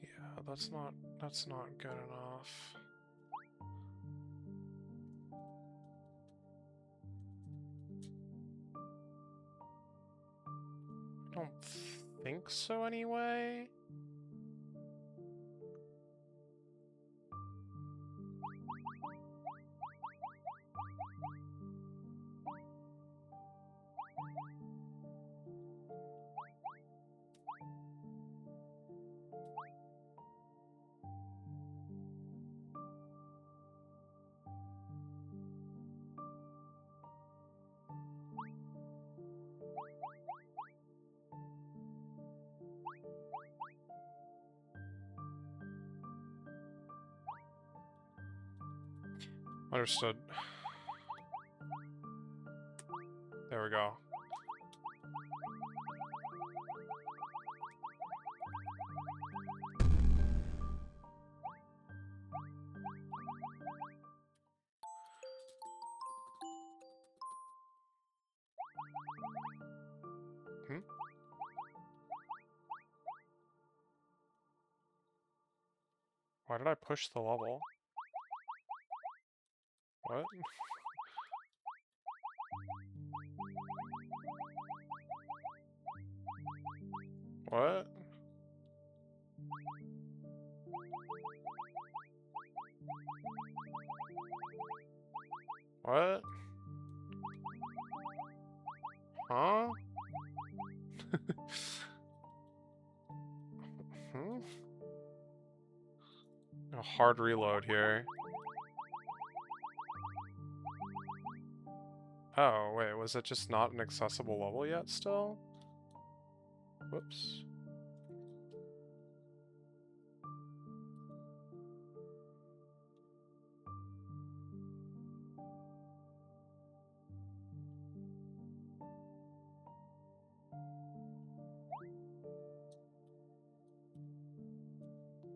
Yeah, that's not good enough. I don't think so anyway. Understood. There we go. Why did I push the level? What? What? What? Huh? A hard reload here. Oh, wait, was it just not an accessible level yet still? Whoops.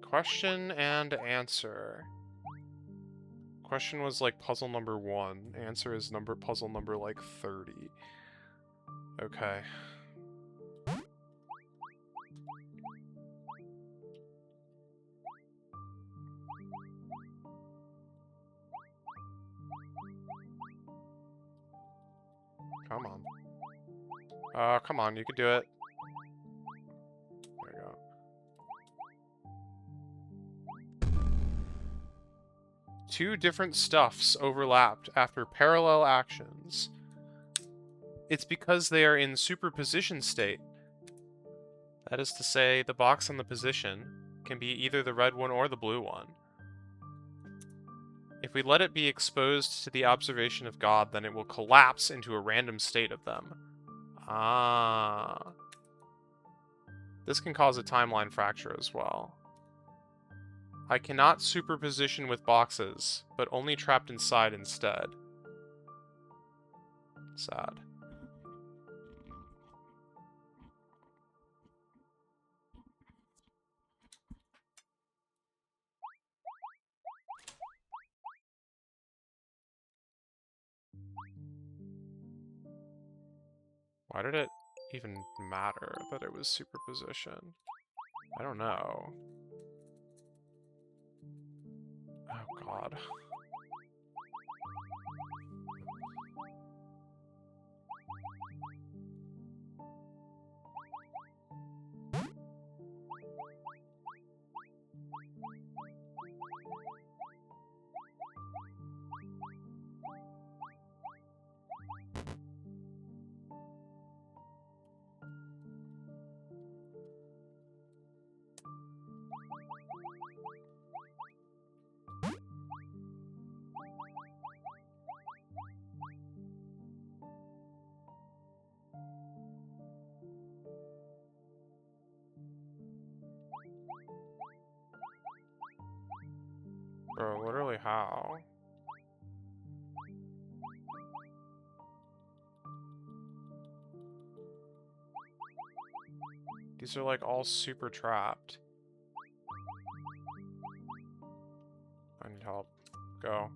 Question and answer. Question was like puzzle number 1. Answer is puzzle number like 30. Okay. Come on. Come on, you could do it. There you go. Two different stuffs overlapped after parallel actions. It's because they are in superposition state. That is to say, the box on the position can be either the red one or the blue one. If we let it be exposed to the observation of God, then it will collapse into a random state of them. Ah. This can cause a timeline fracture as well. I cannot superposition with boxes, but only trapped inside instead. Sad. Why did it even matter that it was superposition? I don't know. Oh god. Bro, literally how? These are like all super trapped. I need help. Go.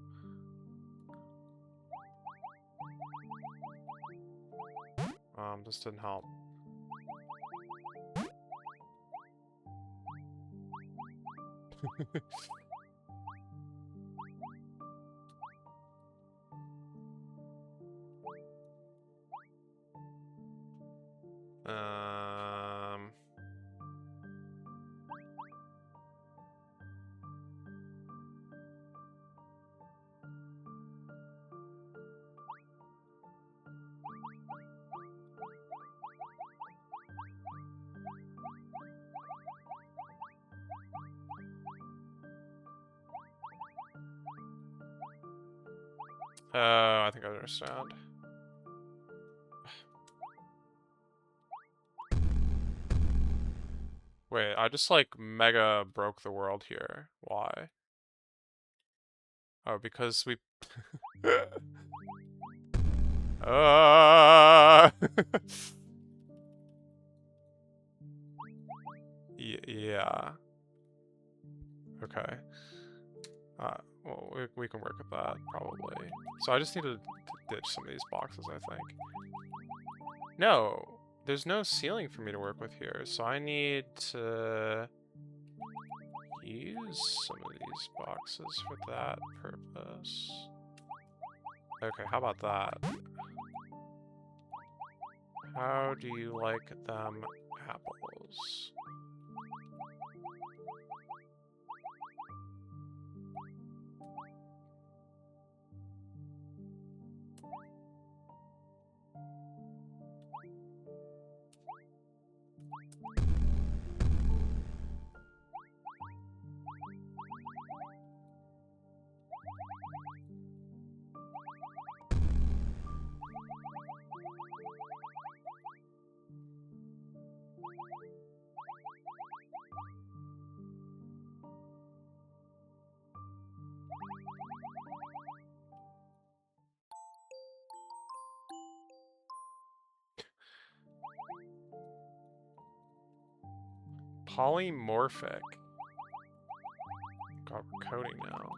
This didn't help. I think I understand. Wait, I just like mega broke the world here. Why? Oh, because we... yeah. Okay. Well, we can work with that, probably. So I just need to ditch some of these boxes, I think. No! There's no ceiling for me to work with here, so I need to use some of these boxes for that purpose. Okay, how about that? How do you like them apples? Polymorphic. God, we're coding now.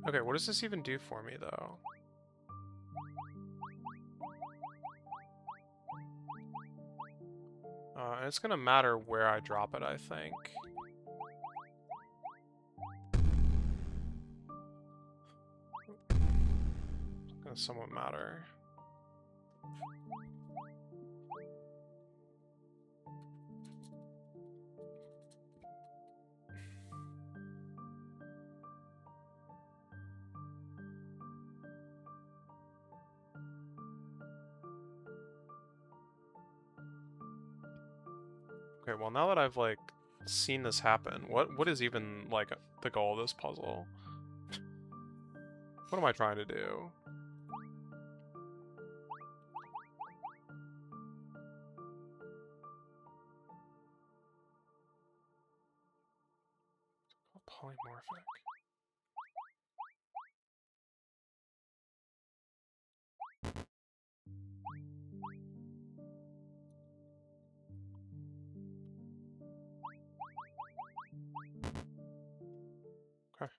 Okay, what does this even do for me, though? It's gonna matter where I drop it, I think. It's gonna somewhat matter. Okay, well now that I've, like, seen this happen, what is even, like, the goal of this puzzle? What am I trying to do? Polymorphic. Okay.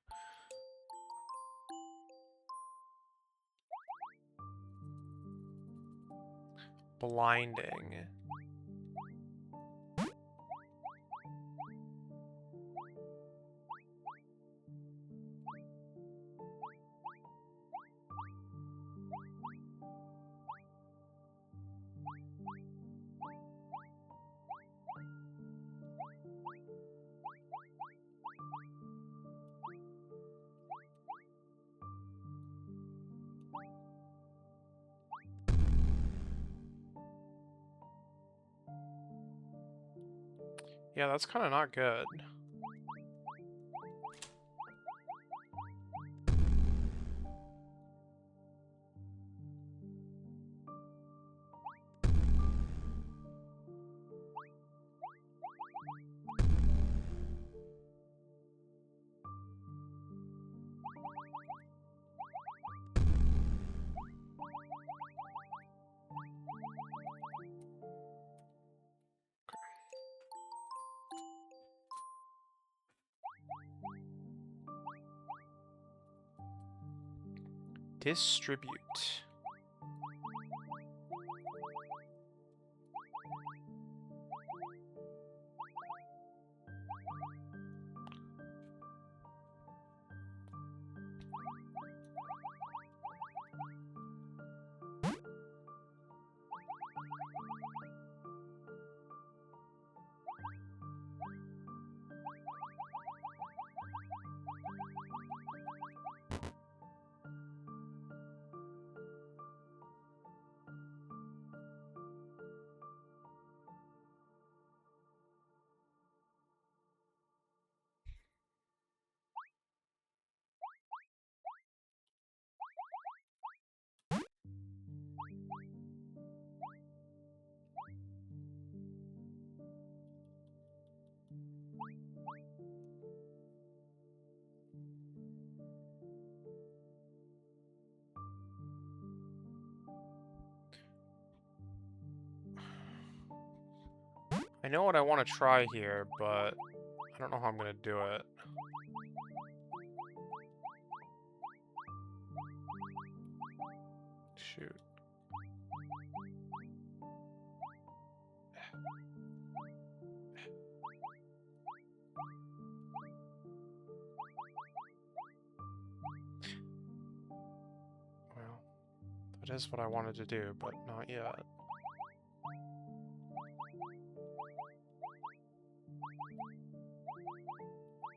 Blinding. Yeah, that's kind of not good. Distribute. I know what I want to try here, but I don't know how I'm going to do it. Shoot. Well, that is what I wanted to do, but not yet.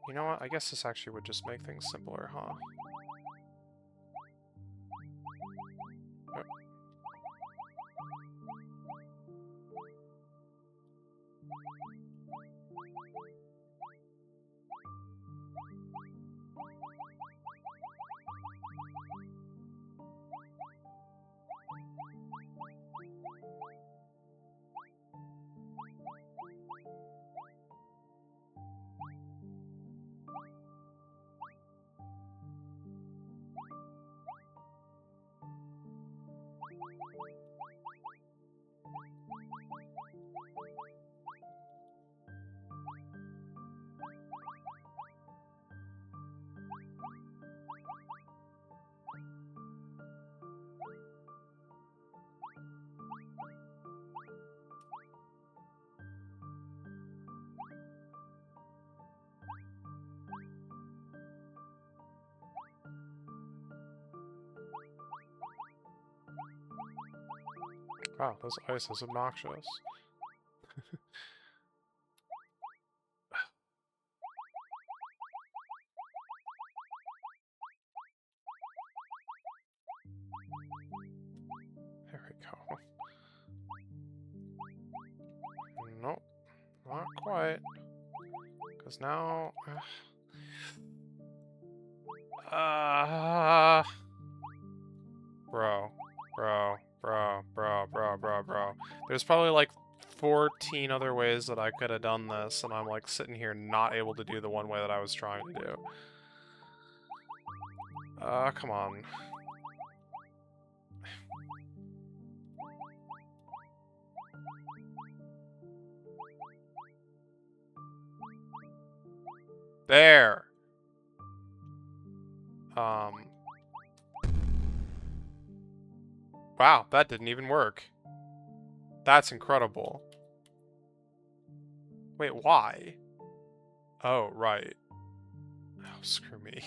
You know what? I guess this actually would just make things simpler, huh? Oh. Wow, this ice is obnoxious. There we go. Nope, not quite. Because now... Bro. There's probably like 14 other ways that I could have done this, and I'm like sitting here not able to do the one way that I was trying to do. Come on. There! Wow, that didn't even work. That's incredible. Wait, why? Oh, right. Oh, screw me.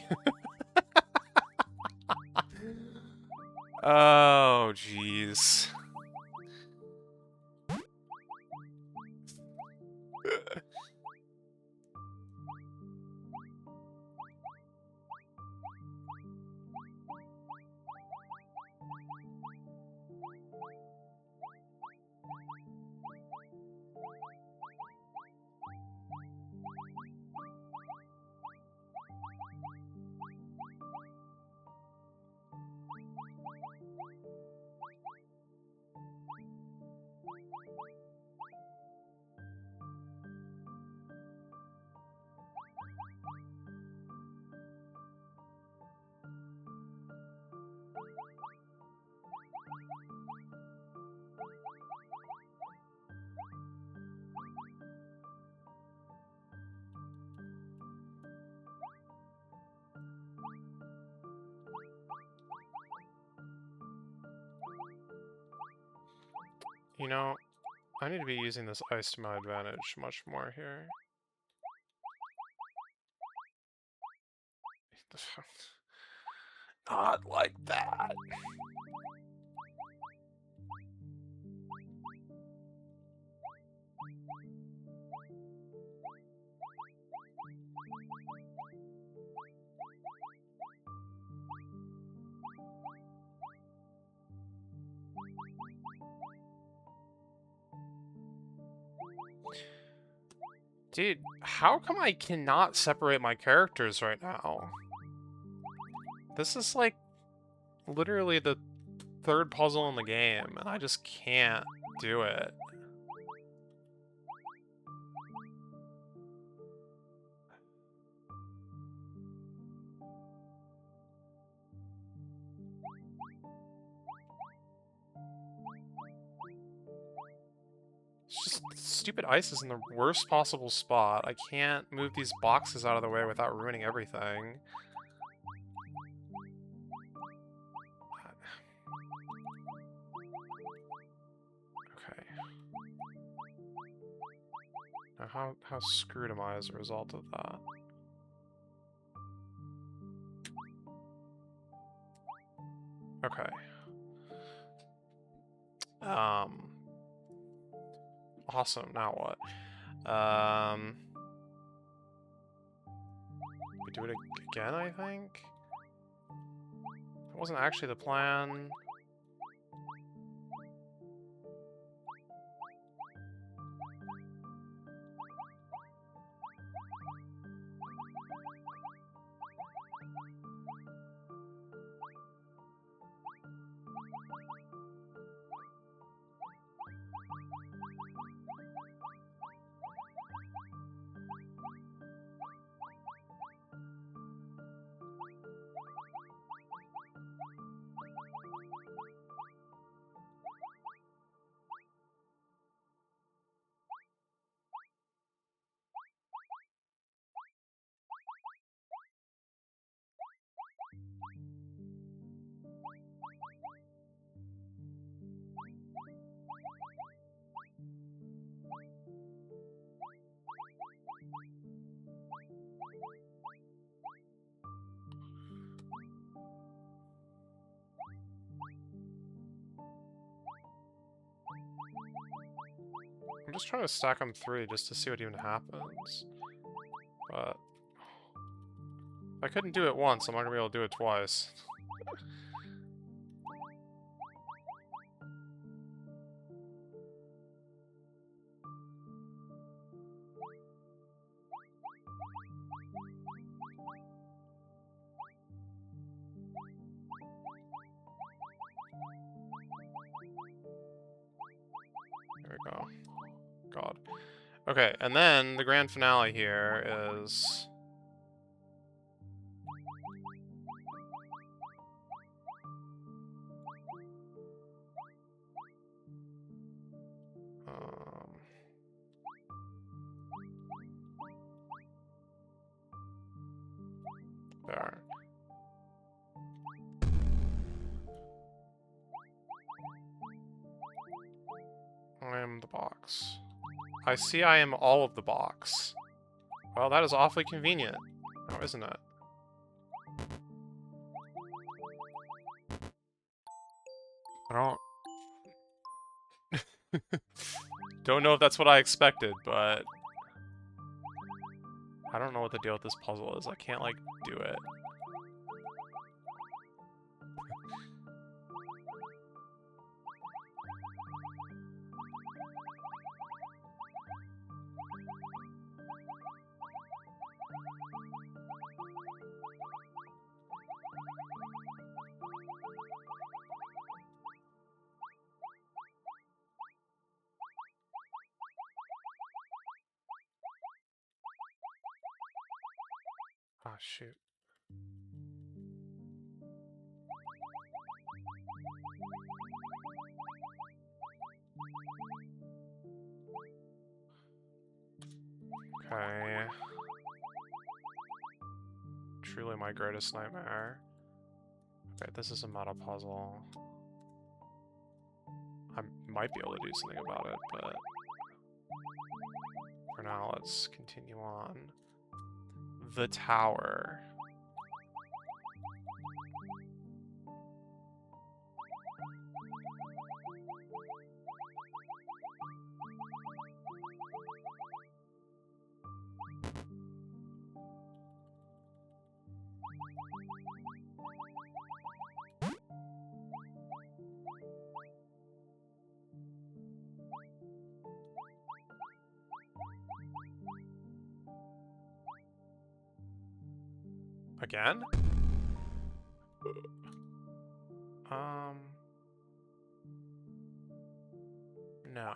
Oh, jeez. You know, I need to be using this ice to my advantage much more here. Not like that. Dude, how come I cannot separate my characters right now? This is like literally the third puzzle in the game, and I just can't do it. It's just stupid ice is in the worst possible spot. I can't move these boxes out of the way without ruining everything. Okay. Now how screwed am I as a result of that? Okay. Awesome, now what? We do it again, I think? That wasn't actually the plan. I'm just trying to stack them 3 just to see what even happens. But if I couldn't do it once, I'm not gonna be able to do it twice. There we go. God. Okay, and then the grand finale here is... there. I am the box. I see I am all of the box. Well, that is awfully convenient, now isn't it? I don't know if that's what I expected, but I don't know what the deal with this puzzle is. I can't, like, do it. Ah, shoot. Okay. Truly my greatest nightmare. Okay, this is a meta puzzle. I might be able to do something about it, but for now, let's continue on. The tower. Again? No.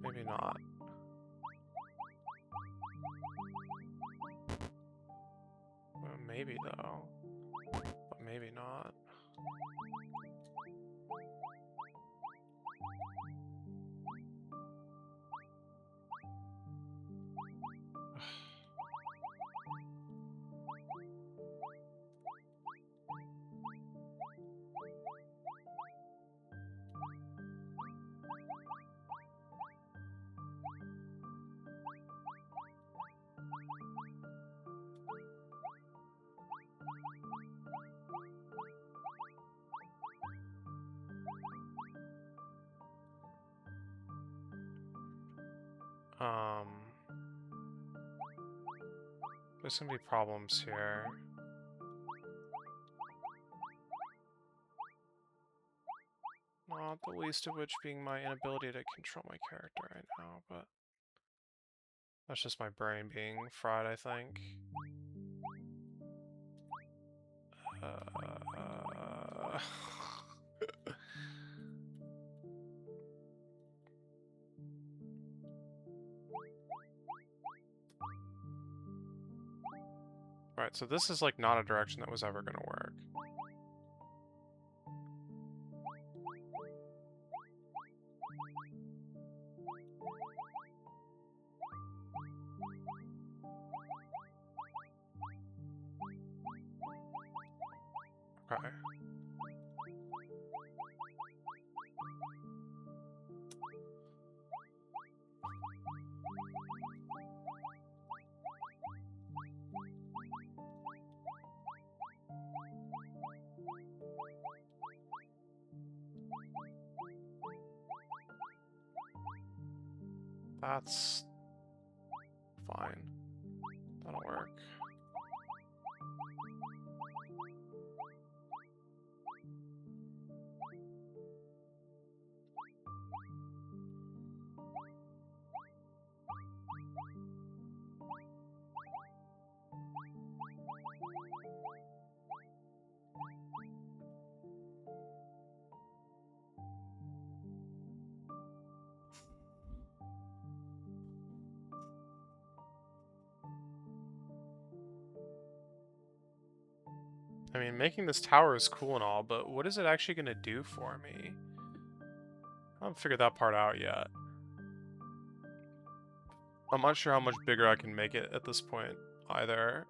Maybe not. Well, maybe though. But maybe not. There's gonna be problems here. Not the least of which being my inability to control my character right now, but that's just my brain being fried, I think. Right, so this is like not a direction that was ever gonna work. Okay. That's fine. That'll work. I mean, making this tower is cool and all, but what is it actually going to do for me? I haven't figured that part out yet. I'm not sure how much bigger I can make it at this point, either.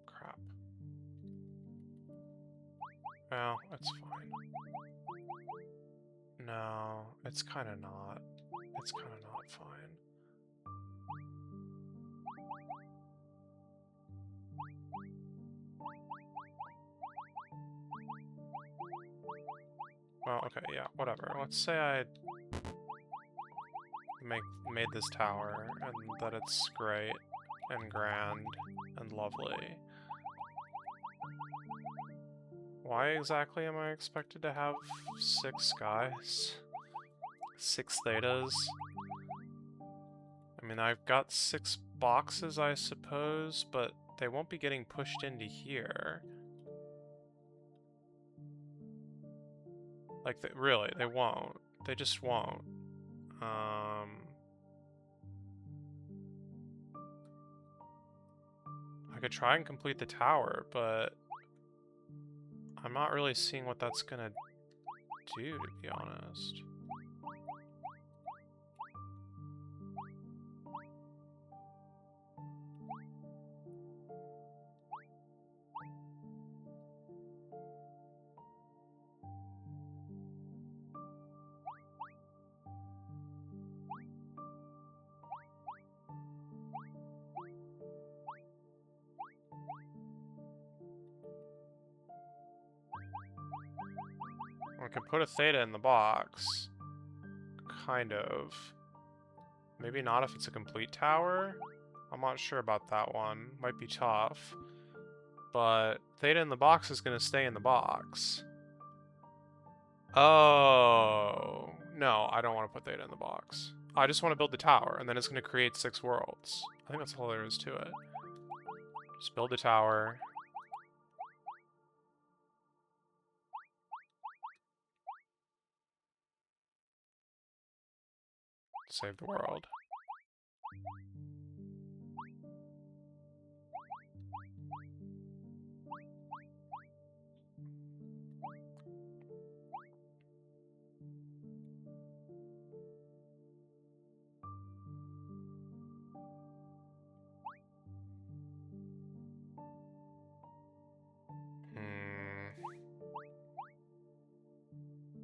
Crap. Well, it's fine. No, it's kind of not. It's kind of not fine. Well, okay, yeah, whatever. Let's say I made this tower, and that it's great, and grand, and lovely. Why exactly am I expected to have 6 skies? 6 thetas? I mean, I've got 6 boxes, I suppose, but they won't be getting pushed into here. Like, really, they won't. They just won't. I could try and complete the tower, but I'm not really seeing what that's gonna do, to be honest. I could put a theta in the box. Kind of. Maybe not if it's a complete tower? I'm not sure about that one. Might be tough. But theta in the box is going to stay in the box. Oh. No, I don't want to put theta in the box. I just want to build the tower, and then it's going to create 6 worlds. I think that's all there is to it. Just build the tower. Save the world.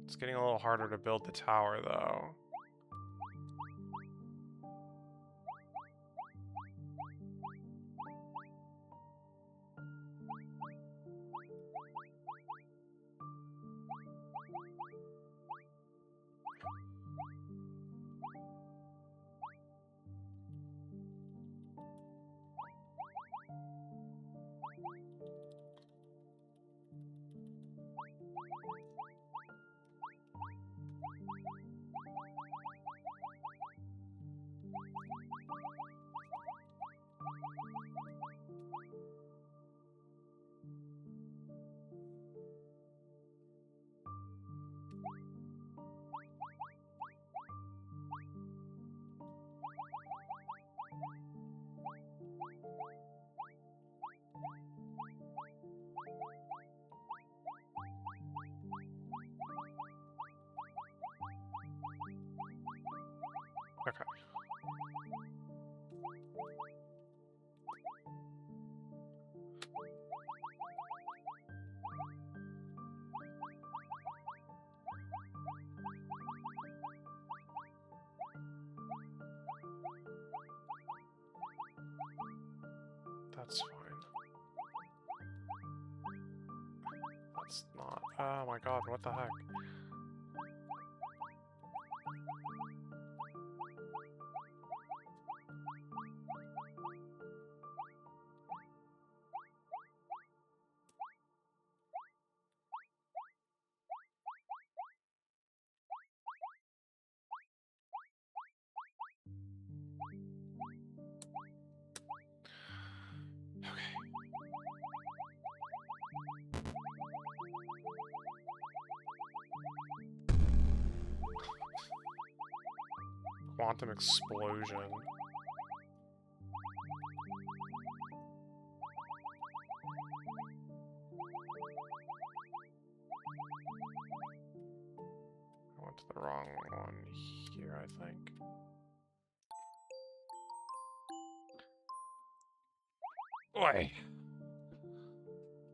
It's getting a little harder to build the tower, though. that's fine. That's not... Oh my god, what the heck? Quantum explosion. I went to the wrong one here, I think. Oi!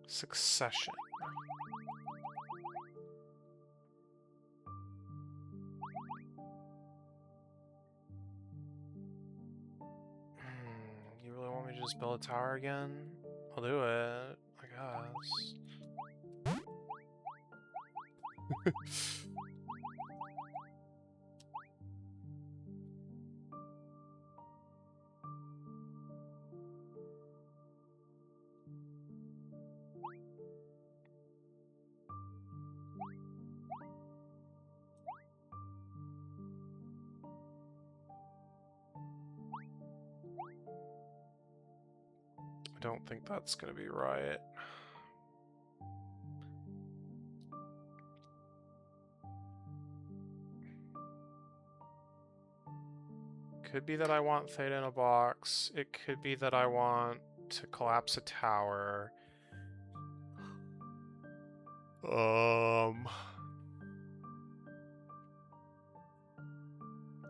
Succession. You really want me to just build a tower again? I'll do it, I guess. I don't think that's gonna be right. Could be that I want Theta in a box. It could be that I want to collapse a tower.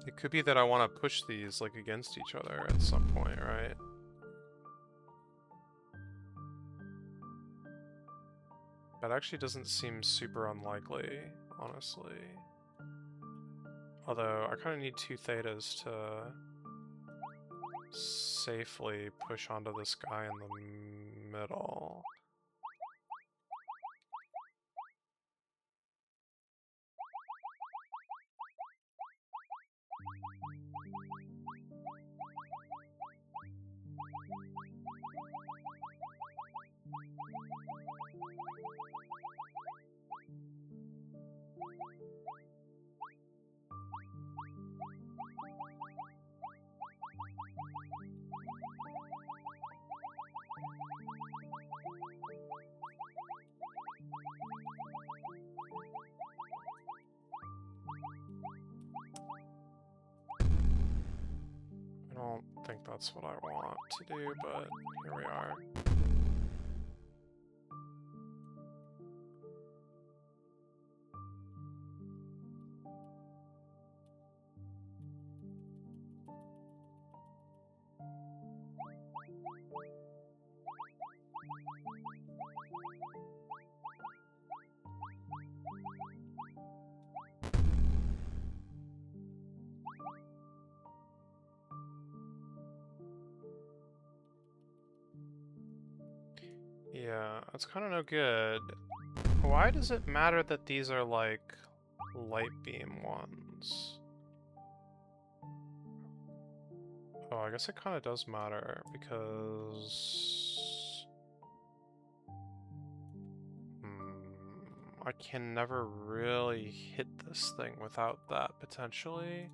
It could be that I want to push these like against each other at some point, right? That actually doesn't seem super unlikely, honestly. Although, I kind of need 2 Thetas to safely push onto this guy in the middle. I don't think that's what I want to do, but here we are. Yeah, that's kind of no good. Why does it matter that these are, like, light beam ones? Oh, I guess it kind of does matter, because... I can never really hit this thing without that, potentially.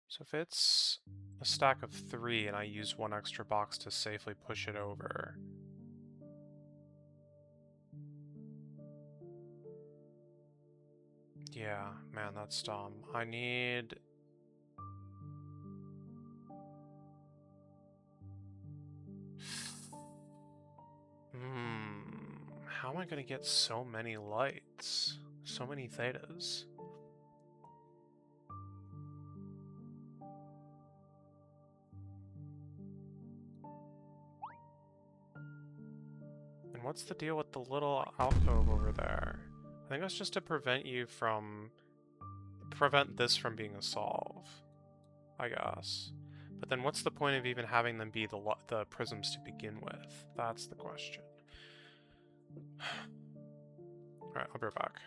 So if it's a stack of 3 and I use 1 extra box to safely push it over, Yeah, man, that's dumb. I need... How am I gonna get so many lights? So many thetas? And what's the deal with the little alcove over there? I think that's just to prevent you from... prevent this from being a solve, I guess. But then what's the point of even having them be the prisms to begin with? That's the question. Alright, I'll be right back.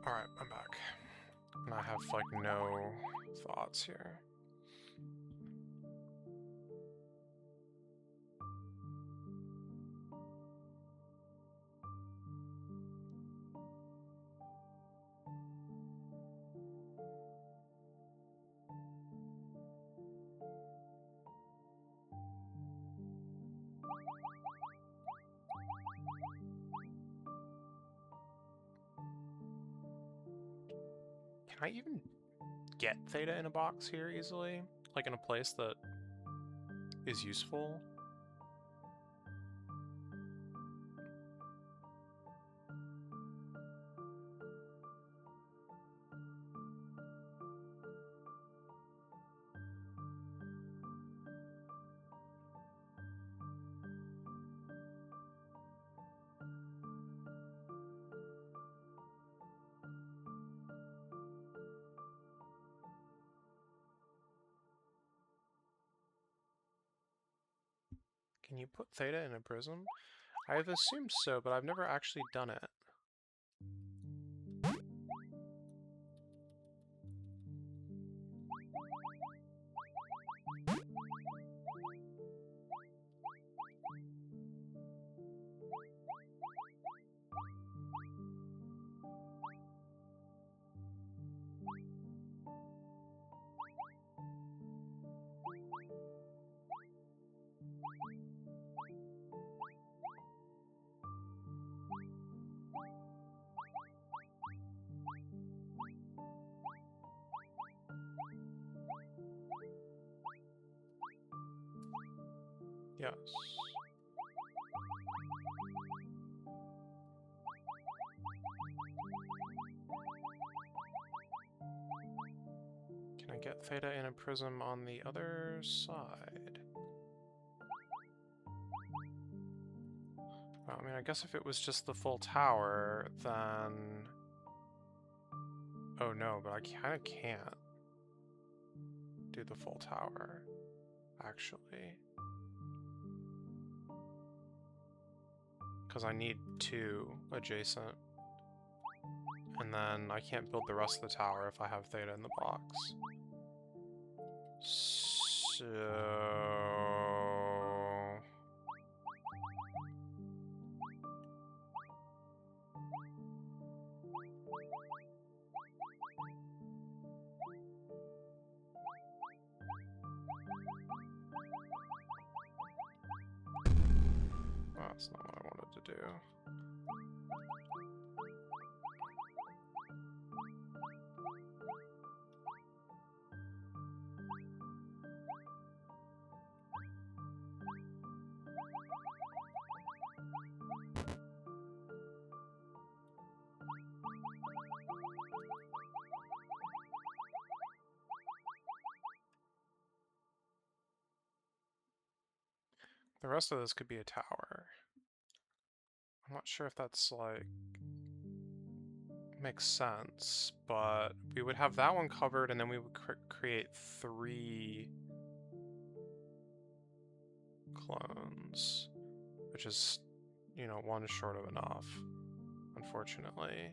Alright, I'm back. And I have, like, no thoughts here. Can I even get Theta in a box here easily? Like in a place that is useful? Can you put Theta in a prism? I've assumed so, but I've never actually done it. Yes. Can I get Theta in a prism on the other side? Well, I mean, I guess if it was just the full tower, then... Oh no, but I kinda can't do the full tower, actually. Because I need 2 adjacent. And then I can't build the rest of the tower if I have Theta in the box. So... Well, that's not what I wanted to do. The rest of this could be a tower. I'm not sure if that's, like, makes sense, but we would have that one covered, and then we would create 3 clones, which is, you know, 1 short of enough, unfortunately.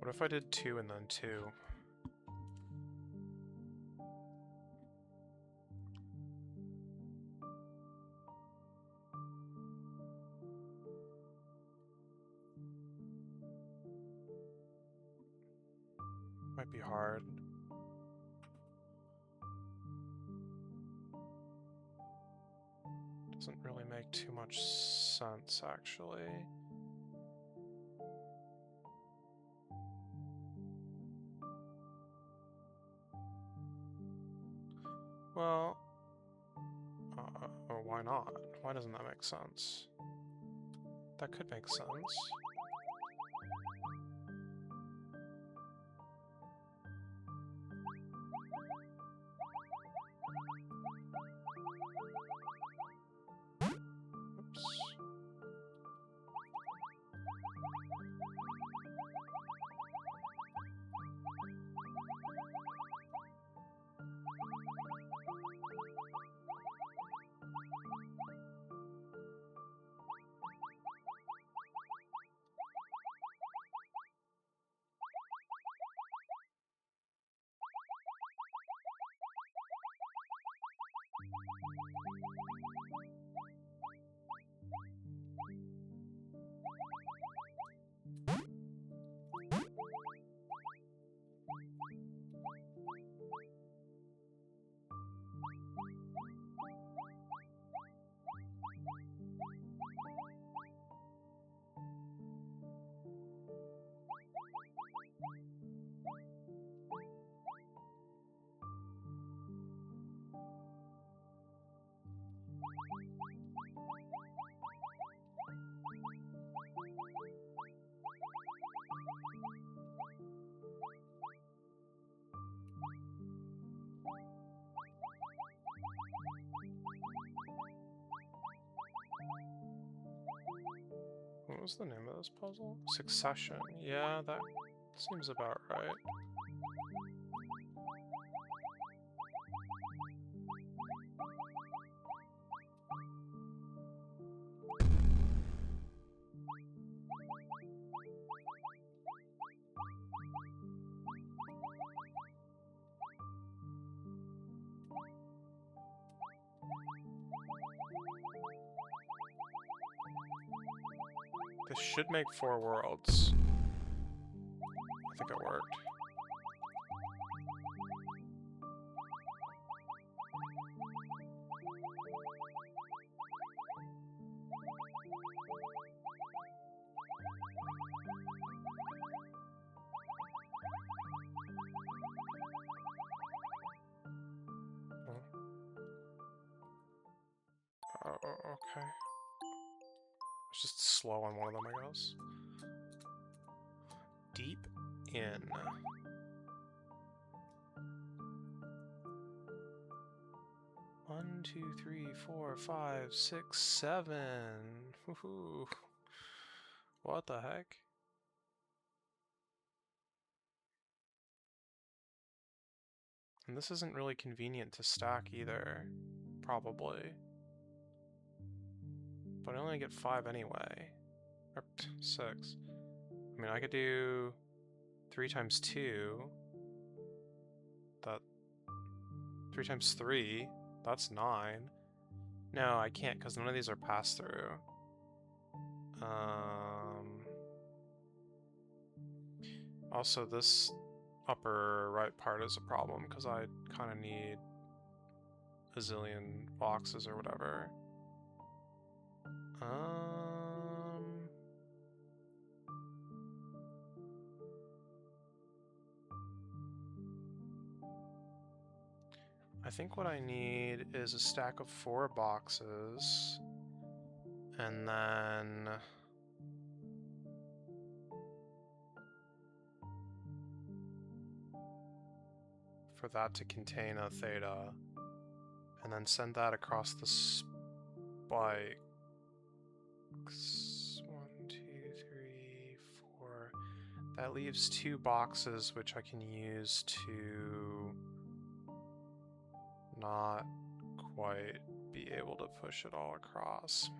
What if I did 2 and then 2? Might be hard. Doesn't really make too much sense, actually. Well, or why not? Why doesn't that make sense? That could make sense. What was the name of this puzzle? Succession. Yeah, that seems about right. This should make 4 worlds. I think it worked. Oh, okay. It's just slow on one of them, I guess. Deep in. One, 2, 3, 4, 5, 6, 7. Woohoo! What the heck? And this isn't really convenient to stack either, probably. But I only get 5 anyway. Or 6. I mean, I could do 3 times 2. That 3 times 3, that's 9. No, I can't because none of these are pass-through. Also, this upper right part is a problem because I kind of need a zillion boxes or whatever. I think what I need is a stack of 4 boxes, and then for that to contain a theta, and then send that across the spikes. 1, 2, 3, 4. That leaves 2 boxes which I can use to not quite be able to push it all across.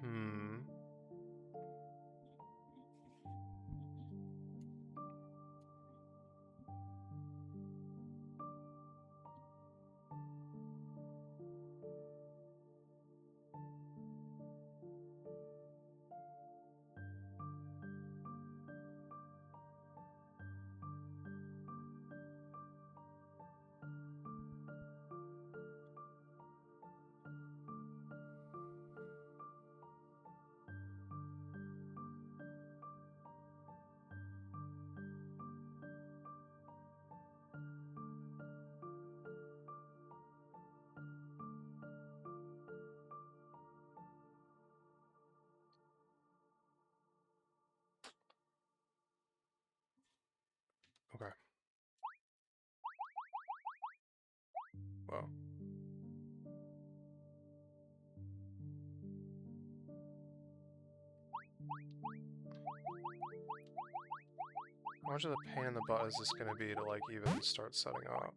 How much of a pain in the butt is this gonna be to like even start setting up?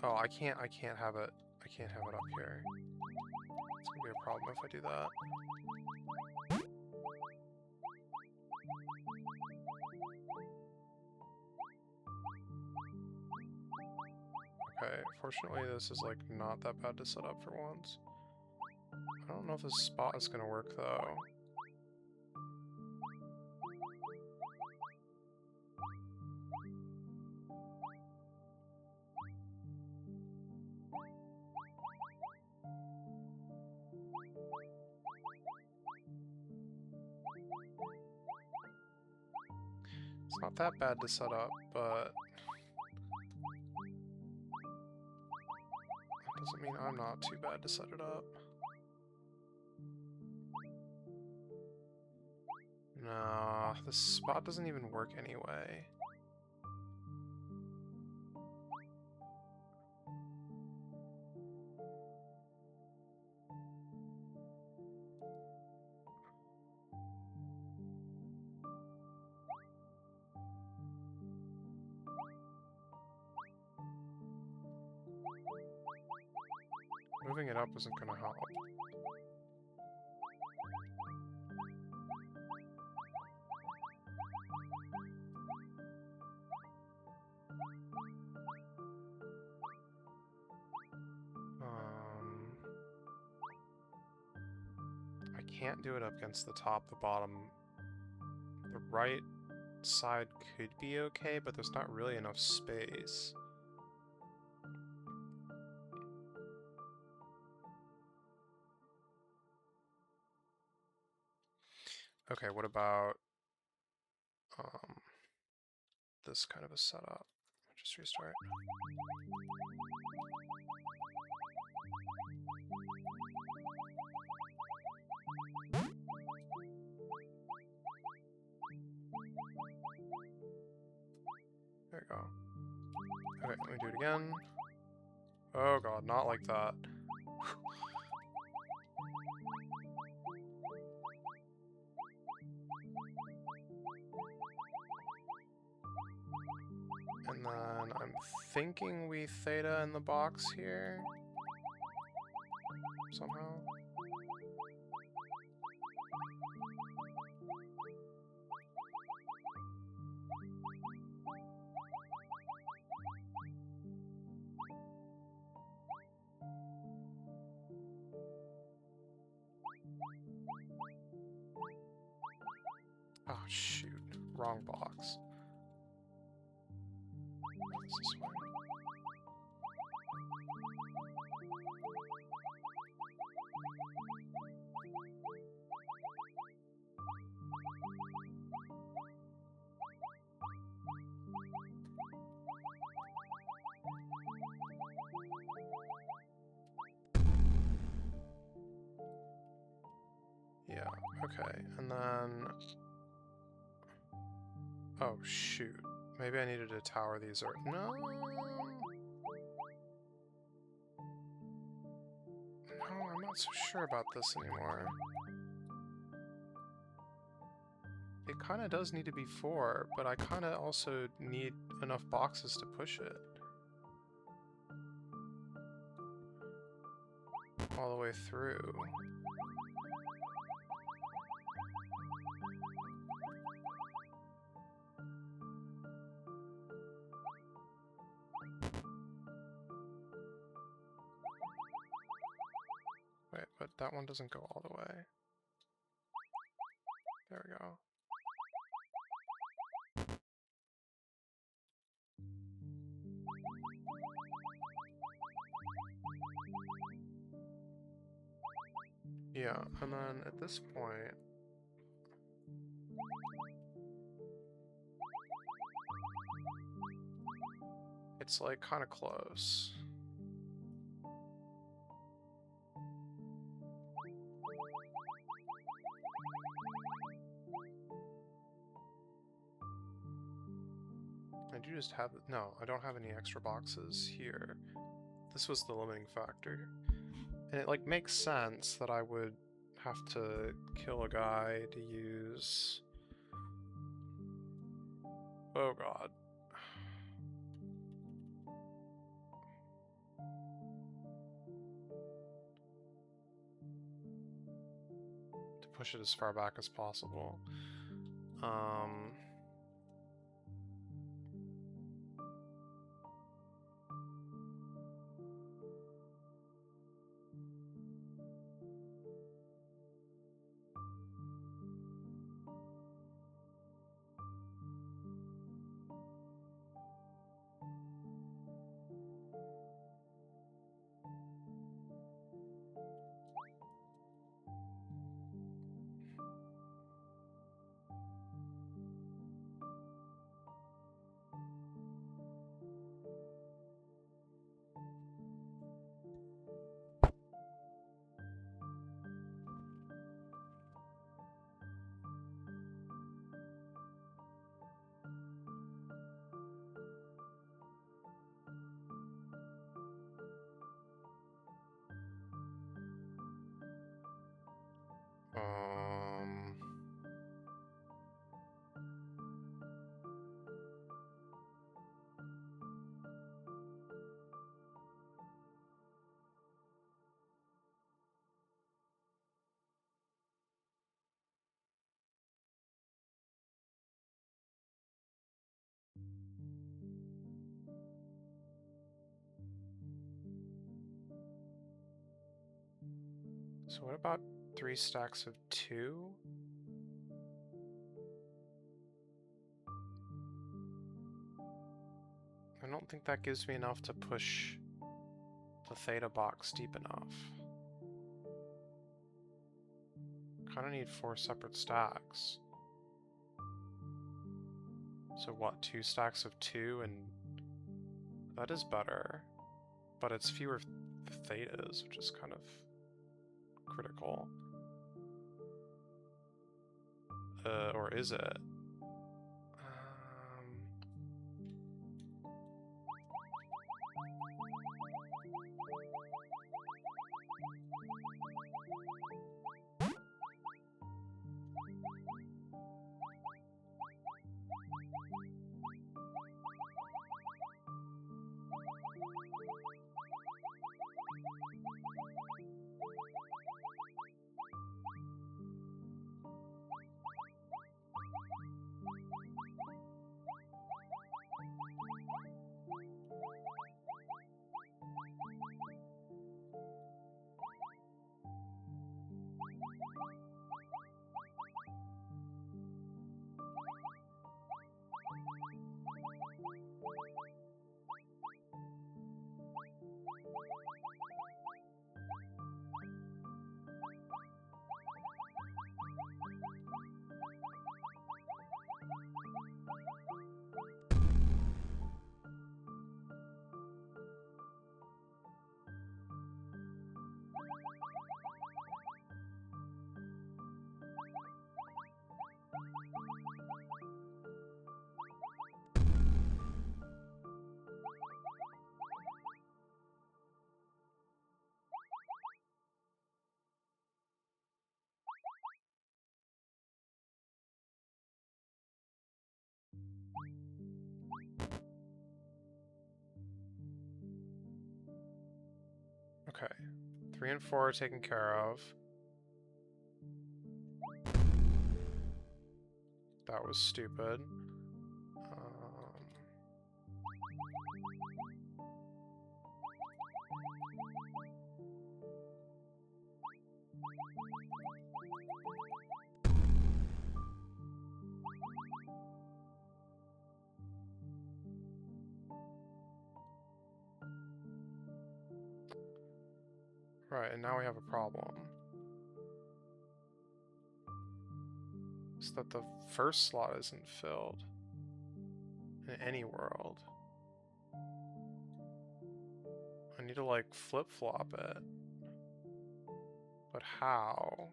Oh, I can't have it up here. It's gonna be a problem if I do that. Okay, fortunately this is like not that bad to set up for once. I don't know if this spot is gonna work though. It's not that bad to set up, but that doesn't mean I'm not too bad to set it up. No, this spot doesn't even work anyway. Moving it up isn't gonna help. I can't do it up against the top, the bottom. The right side could be okay, but there's not really enough space. Okay, what about this kind of a setup? Just restart. There we go. Okay, let me do it again. Oh god, not like that. And then I'm thinking we Theta in the box here. Somehow. Oh shoot, wrong box. This way. Yeah, okay, and then... Oh shoot. Maybe I needed to tower these or... No! No, I'm not so sure about this anymore. It kinda does need to be 4, but I kinda also need enough boxes to push it. All the way through. Wait, but that one doesn't go all the way. There we go. Yeah, and then at this point... It's like kind of close. I do just have... No, I don't have any extra boxes here. This was the limiting factor. And it, like, makes sense that I would have to kill a guy to use Oh god. To push it as far back as possible. So what about 3 stacks of 2? I don't think that gives me enough to push the Theta box deep enough. Kind of need 4 separate stacks. So what, 2 stacks of 2, and that is better, but it's fewer Thetas, which is kind of critical. Or is it? Okay, 3 and 4 are taken care of. That was stupid. Right, and now we have a problem. It's that the first slot isn't filled in any world. I need to, like, flip-flop it. But how?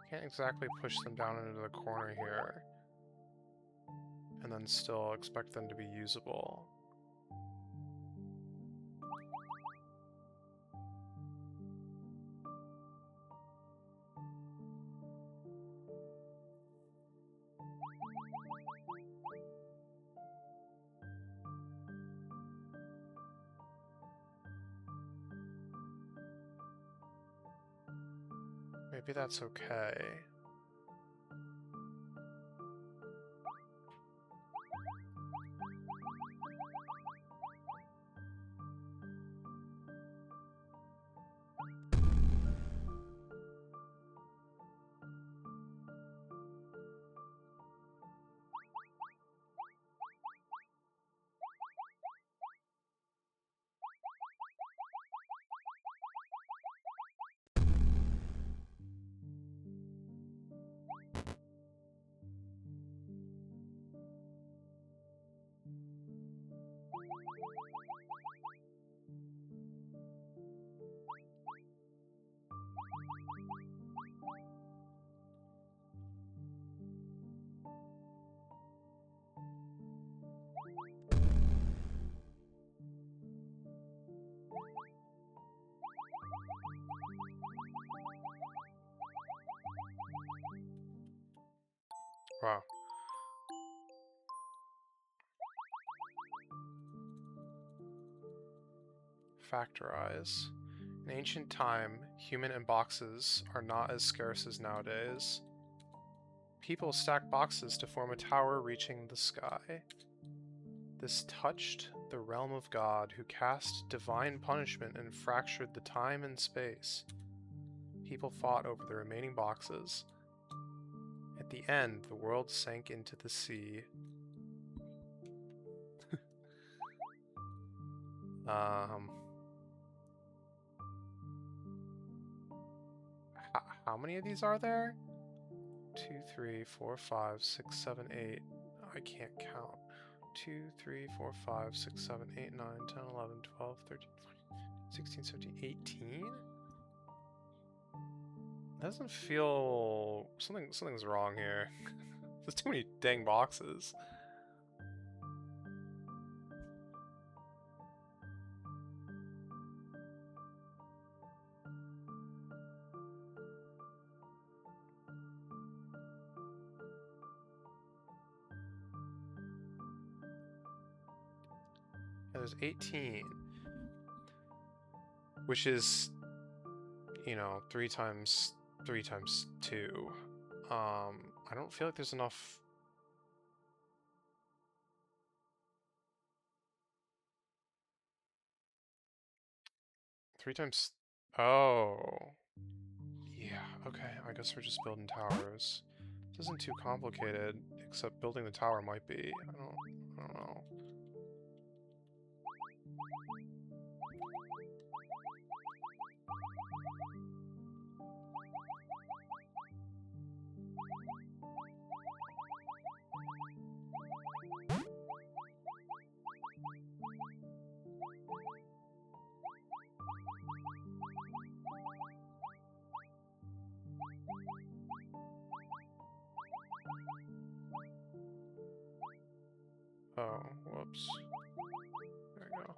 Can't exactly push them down into the corner here and then still expect them to be usable. Maybe that's okay. Wow. Factorize. In ancient time, human and boxes are not as scarce as nowadays. People stacked boxes to form a tower reaching the sky. This touched the realm of God, who cast divine punishment and fractured the time and space. People fought over the remaining boxes. At the end, the world sank into the sea. How many of these are there? 2, 3, 4, 5, 6, 7, 8. I can't count. 2, 3, 4, 5, 6, 7, 8, 9, 10, 11, 12, 13, 14, 16, 17, 18? Doesn't feel... Something's wrong here. There's too many dang boxes. There's 18, which is, you know, 3 times 2. I don't feel like there's enough. Three times. Oh, yeah. Okay, I guess we're just building towers. This isn't too complicated, except building the tower might be. I don't know. Oh, whoops. There we go.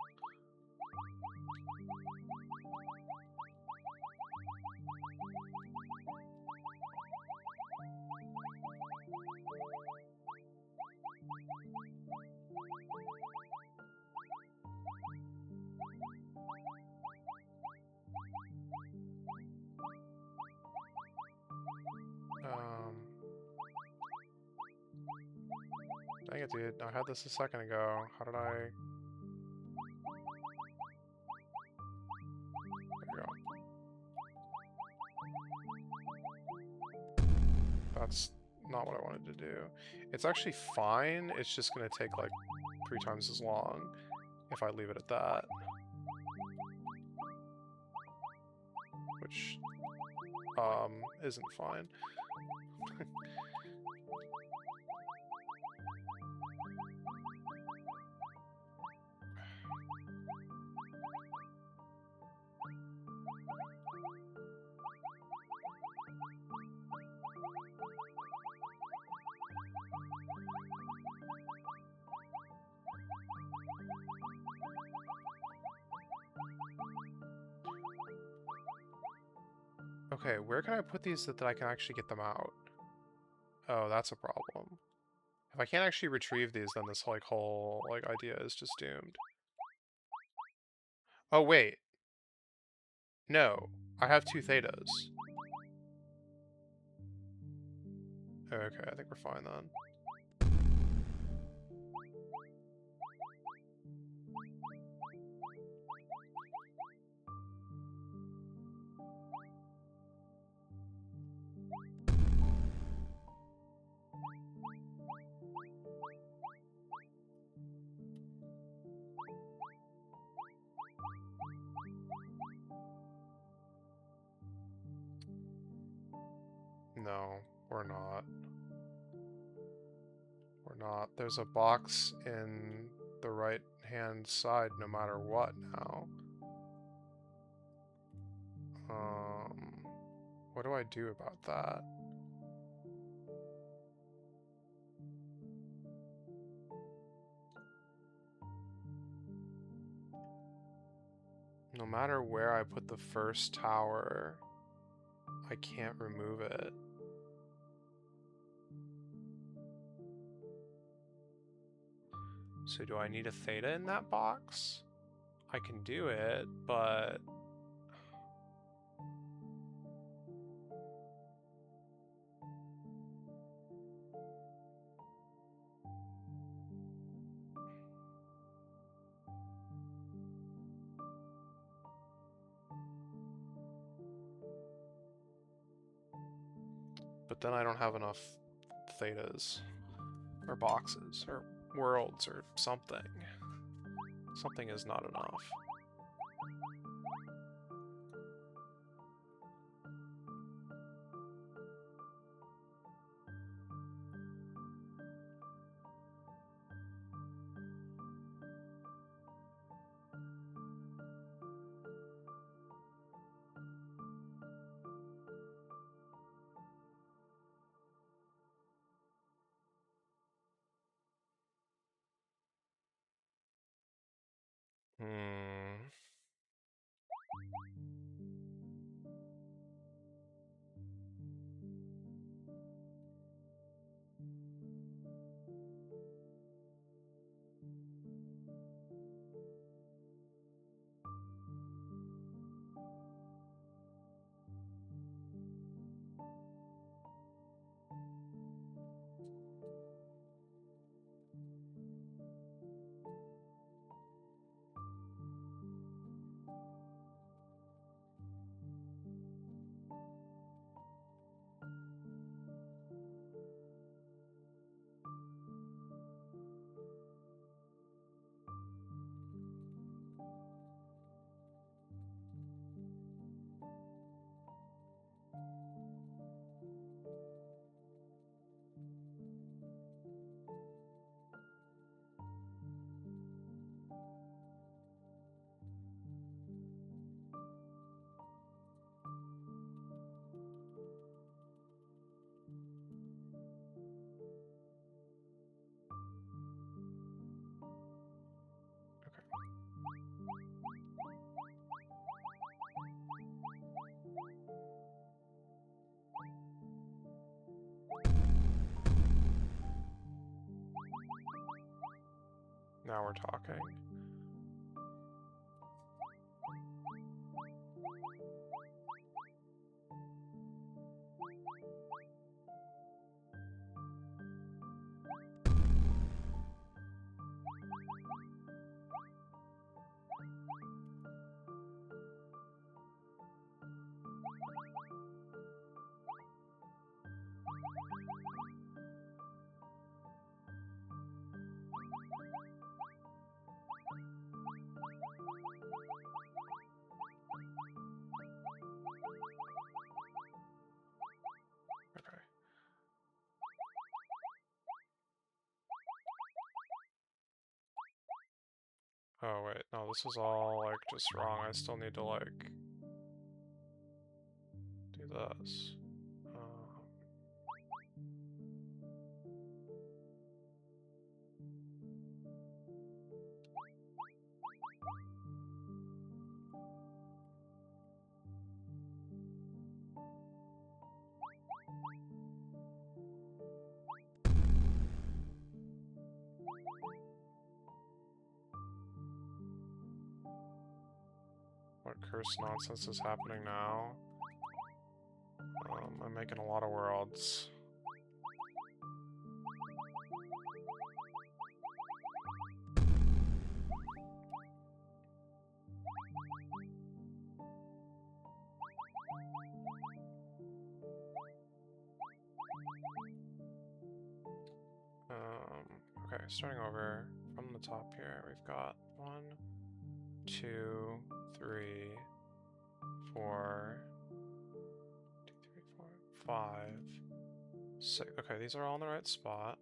Dang it, dude. I had this a second ago. How did I... There we go. That's not what I wanted to do. It's actually fine. It's just gonna take like 3 times as long if I leave it at that. Which, isn't fine. Okay, where can I put these so that I can actually get them out? Oh, that's a problem. If I can't actually retrieve these, then this like whole like idea is just doomed. Oh wait. No. I have 2 Thetas. Okay, I think we're fine then. No, we're not. We're not. There's a box in the right-hand side no matter what now. What do I do about that? No matter where I put the first tower, I can't remove it. So do I need a Theta in that box? I can do it, but... But then I don't have enough Thetas. Or boxes. Or worlds or something. Something is not enough. Now we're talking. Okay. Oh wait, no, this is all like just wrong. I still need to like do this. cursed nonsense is happening now? I'm making a lot of worlds. Okay, starting over from the top here, we've got 1, 2, 3, 4, 2, 3, 4, 5, 6. Okay, these are all in the right spot.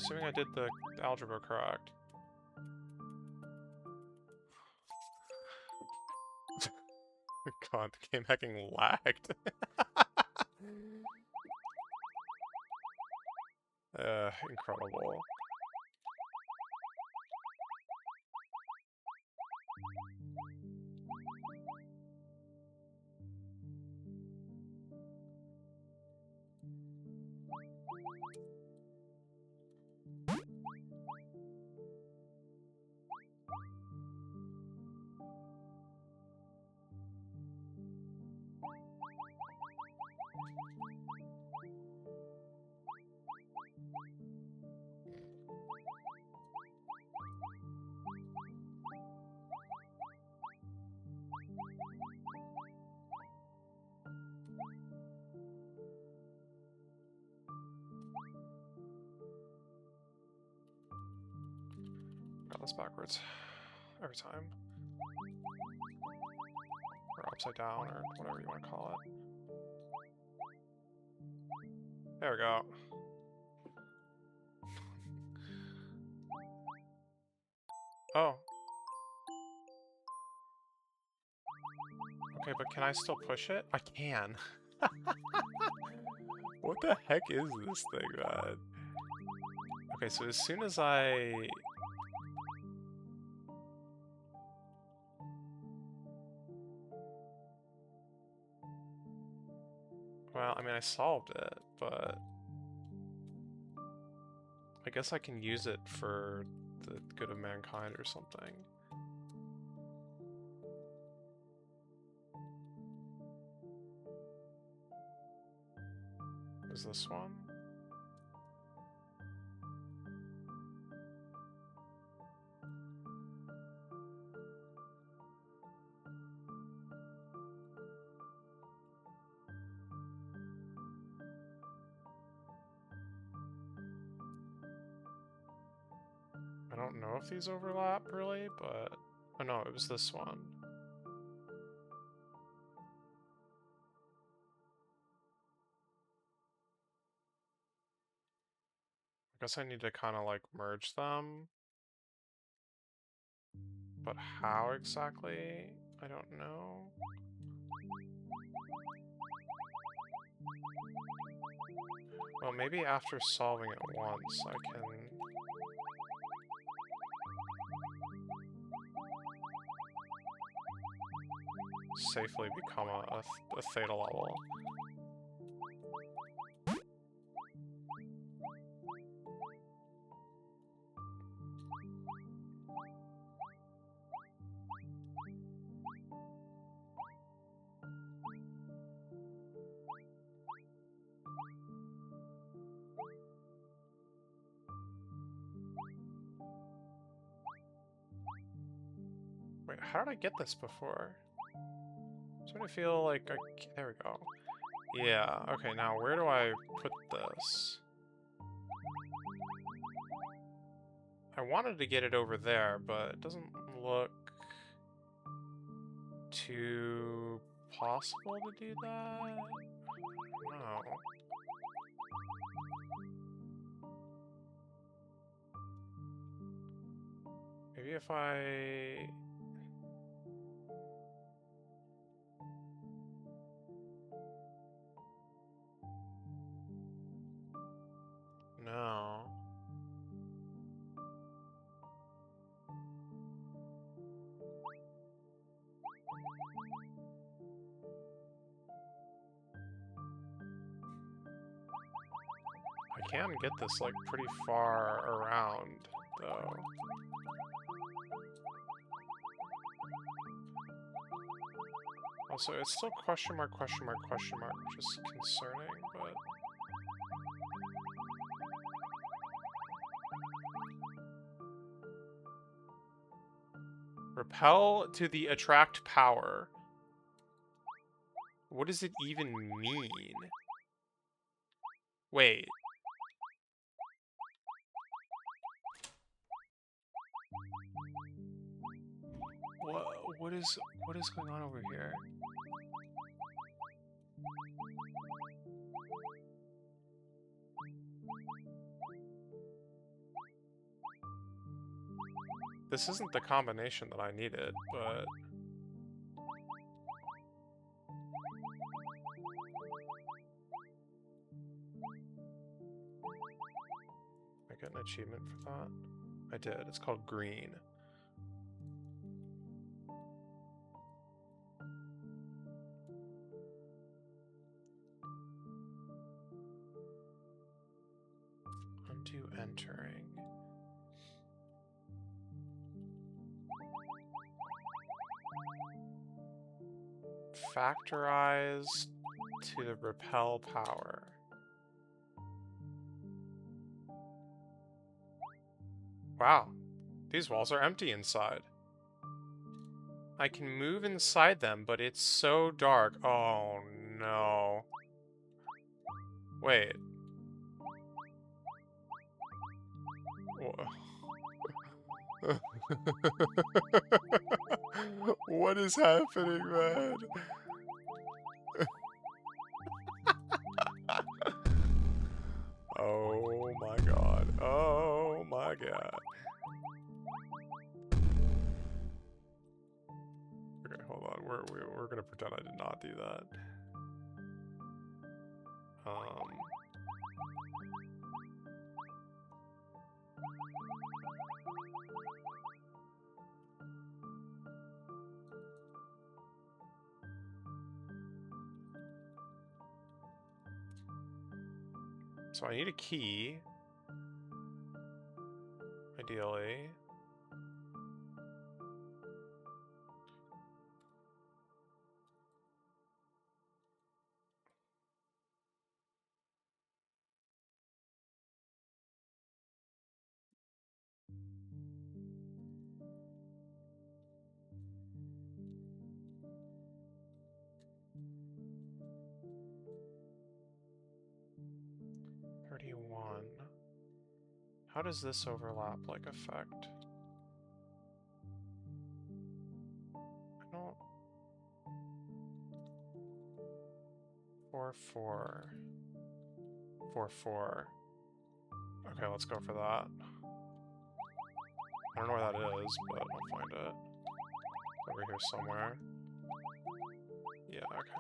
Assuming I did the algebra correct. God, the game hacking lagged. Incredible. Got this backwards every time. Or upside down, or whatever you want to call it. There we go. Oh. Okay, but can I still push it? I can. What the heck is this thing, man? Okay, so as soon as I... Well, I mean, I solved it, but... I guess I can use it for the good of mankind or something. Is this one? I don't know if these overlap really, but... Oh no, it was this one. I guess I need to kind of like merge them. But how exactly? I don't know. Well, maybe after solving it once, I can... safely become a Theta level. Wait, how did I get this before? I'm starting to feel like there we go. Yeah, okay, now where do I put this? I wanted to get it over there, but it doesn't look too possible to do that? No. Maybe if I... No. I can get this, like, pretty far around, though. Also, it's still question mark, which is concerning, but... Repel to the attract power. What does it even mean? Wait. What is going on over here? This isn't the combination that I needed, but... I get an achievement for that? I did. It's called green. Undo entering. Factorize to the repel power. Wow, these walls are empty inside. I can move inside them, but it's so dark. Oh no. Wait. What is happening, man? Oh my god. Oh my god. Okay, hold on. We're gonna pretend I did not do that. So I need a key, ideally. How does this overlap, like, affect? I don't... 4, 4. 4, 4. Okay, let's go for that. I don't know where that is, but I'll find it. Over here somewhere. Yeah, okay.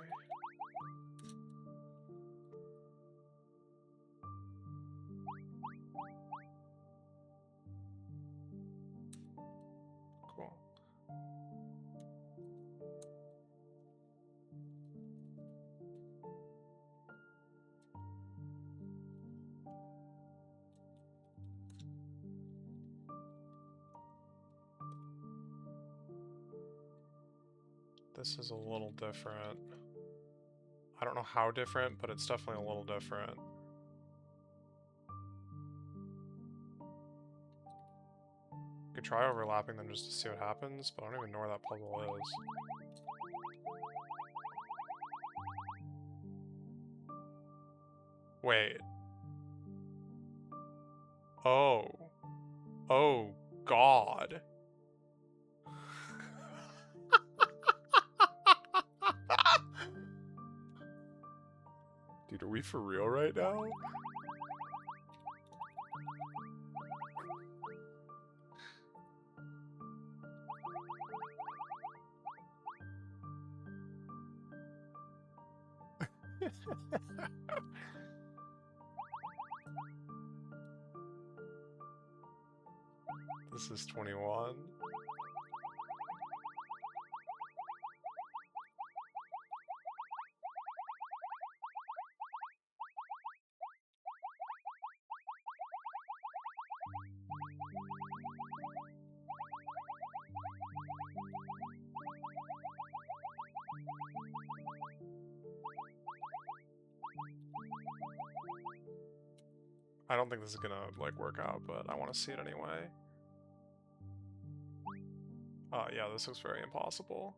Cool. This is a little different. I don't know how different, but it's definitely a little different. Could try overlapping them just to see what happens, but I don't even know where that puzzle is. Wait. Oh. Oh, God. Dude, are we for real right now? This is 21. I don't think this is gonna like work out, but I want to see it anyway. Yeah, this looks very impossible.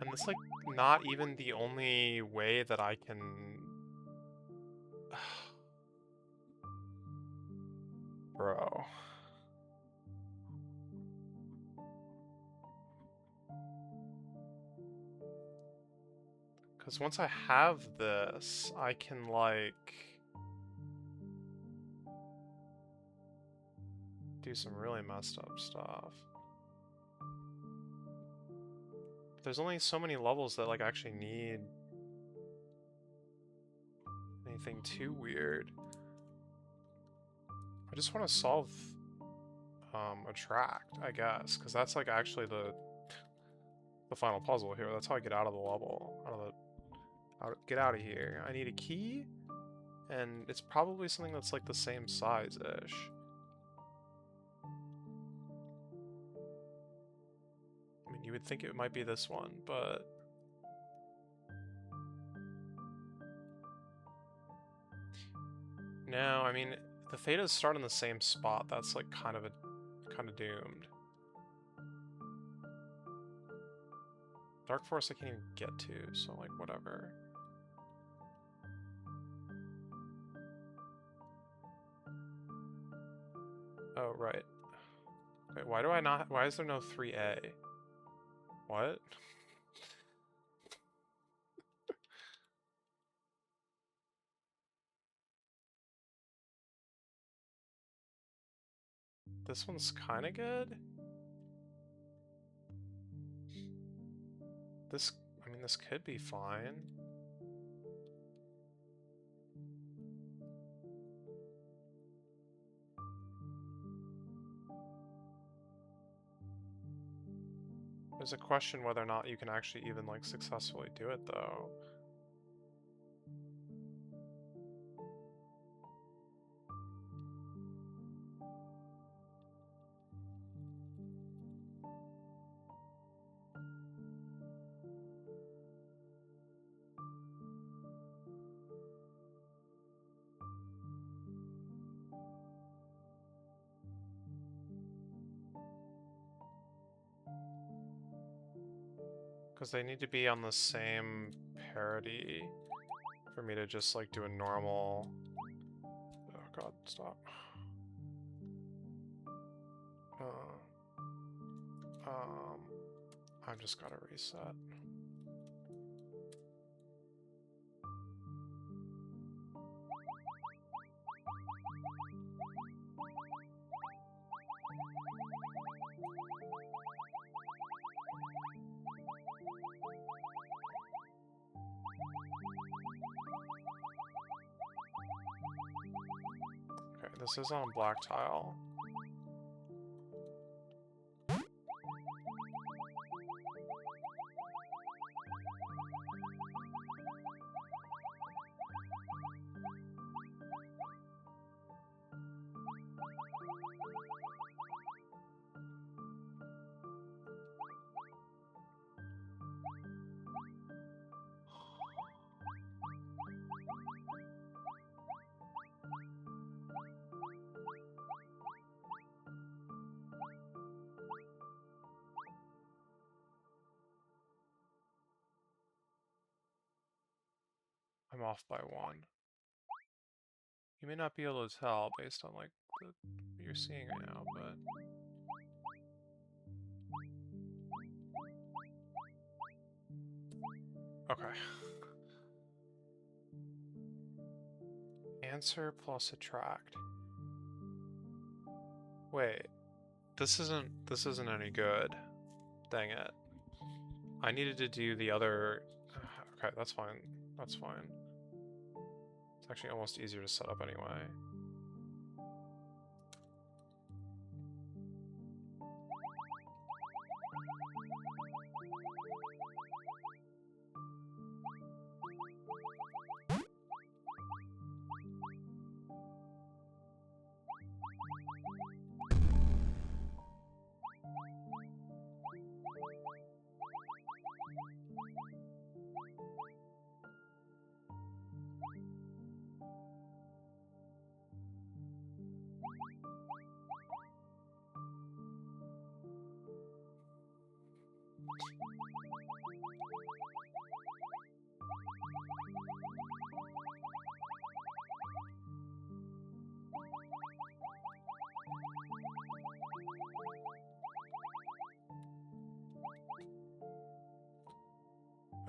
And it's like not even the only way that I can... Bro. Because once I have this, I can like... do some really messed up stuff. There's only so many levels that like actually need anything too weird. I just want to solve attract, I guess, because that's like actually the final puzzle here. That's how I get out of the level, get out of here. I need a key, and it's probably something that's like the same size-ish. I mean, you would think it might be this one, but... No, I mean, the Thetas start in the same spot. That's like kind of doomed. Dark Forest I can't even get to, so like whatever. Oh, right. Wait, why is there no 3A? What? This one's kinda good? I mean, this could be fine. There's a question whether or not you can actually even, like, successfully do it, though. Because they need to be on the same parity for me to just, like, do a normal... Oh god, stop. I've just gotta reset. Okay, this is on black tile. I'm off by 1. You may not be able to tell based on like what you're seeing right now, but okay. Answer plus attract. Wait, this isn't any good. Dang it. I needed to do the other. Okay, that's fine. That's fine. It's actually almost easier to set up anyway.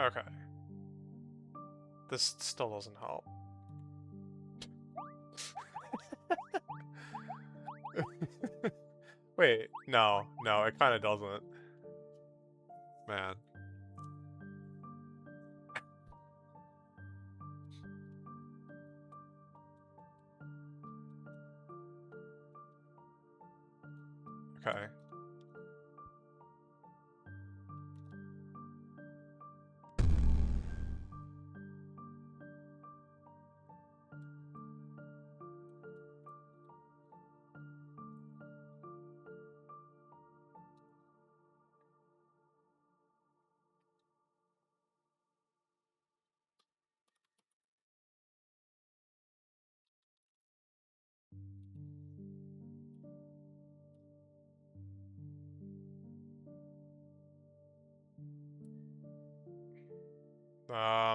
Okay. This still doesn't help. Wait, no, it kind of doesn't. Man. Okay.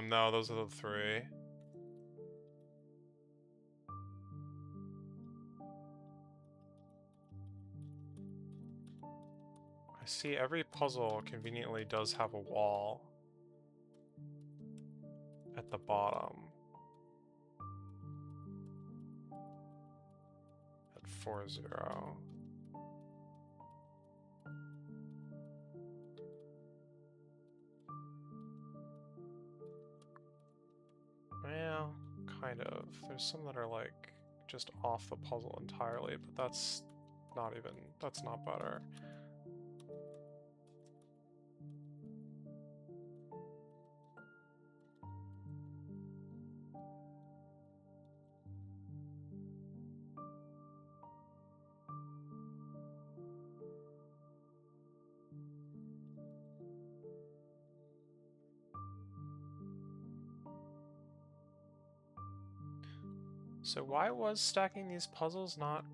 No, those are the three. I see every puzzle conveniently does have a wall at the bottom. At 4-0. Well, kind of. There's some that are like just off the puzzle entirely, but that's not better. So why was stacking these puzzles not,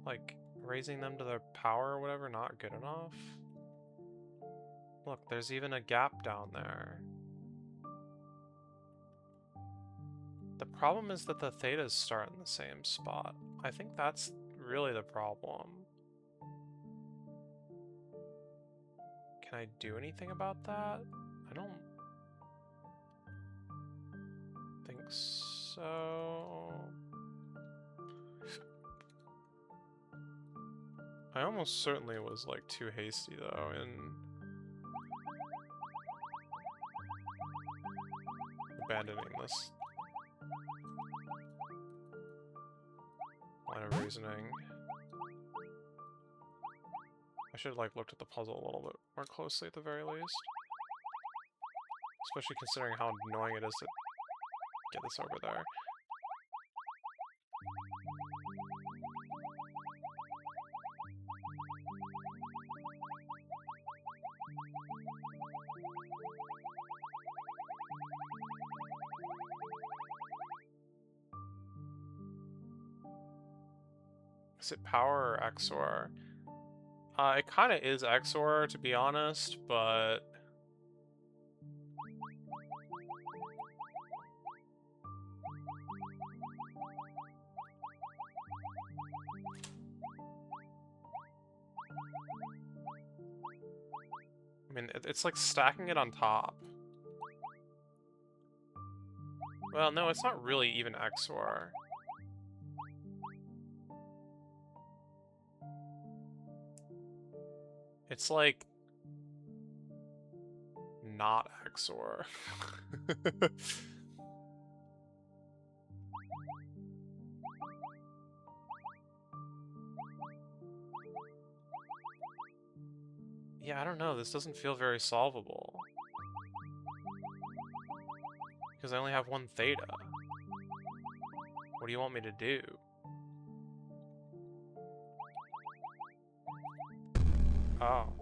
like, raising them to their power or whatever not good enough? Look, there's even a gap down there. The problem is that the thetas start in the same spot. I think that's really the problem. Can I do anything about that? I don't think so. I almost certainly was like too hasty though in abandoning this line of reasoning. I should have like looked at the puzzle a little bit more closely at the very least. Especially considering how annoying it is to get this over there. Is it power or XOR? It kind of is XOR, to be honest, but... mean, it's like stacking it on top. Well, no, it's not really even XOR. It's like not XOR. Yeah, I don't know. This doesn't feel very solvable. Because I only have one theta. What do you want me to do? Oh.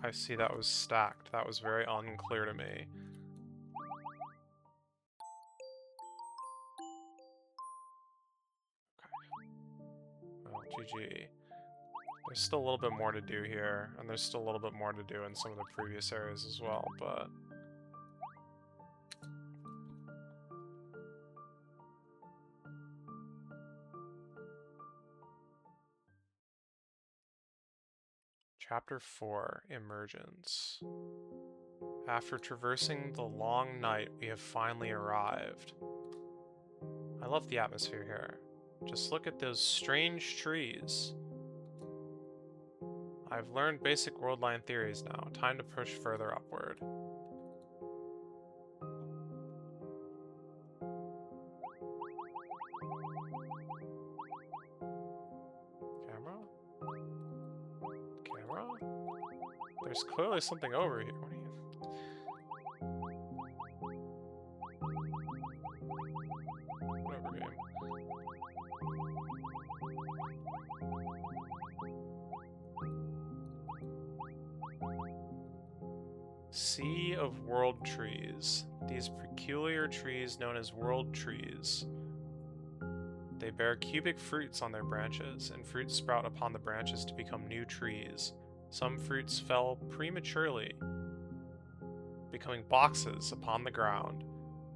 I see that was stacked. That was very unclear to me. Well, GG. There's still a little bit more to do here, and there's still a little bit more to do in some of the previous areas as well, but... Chapter 4, Emergence. After traversing the long night, we have finally arrived. I love the atmosphere here. Just look at those strange trees. I've learned basic WorldLine theories now. Time to push further upward. Camera? Camera? There's clearly something over here. What are you... Whatever, game. Sea of world trees. These peculiar trees known as world trees. They bear cubic fruits on their branches, and fruits sprout upon the branches to become new trees. Some fruits fell prematurely, becoming boxes upon the ground.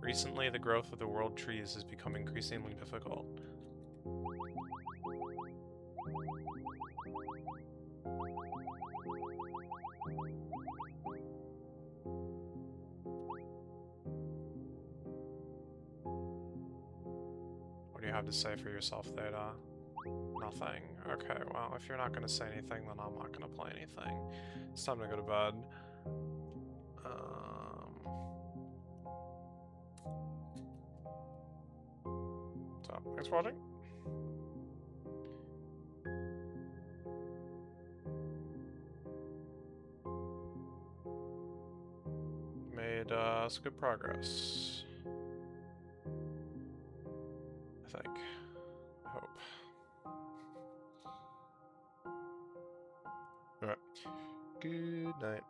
Recently, the growth of the world trees has become increasingly difficult. What do you have to say for yourself, Theta? Nothing. Okay, well, if you're not going to say anything, then I'm not going to play anything. It's time to go to bed. So, thanks for watching. Made some good progress. I think. I hope. Alright. Good night.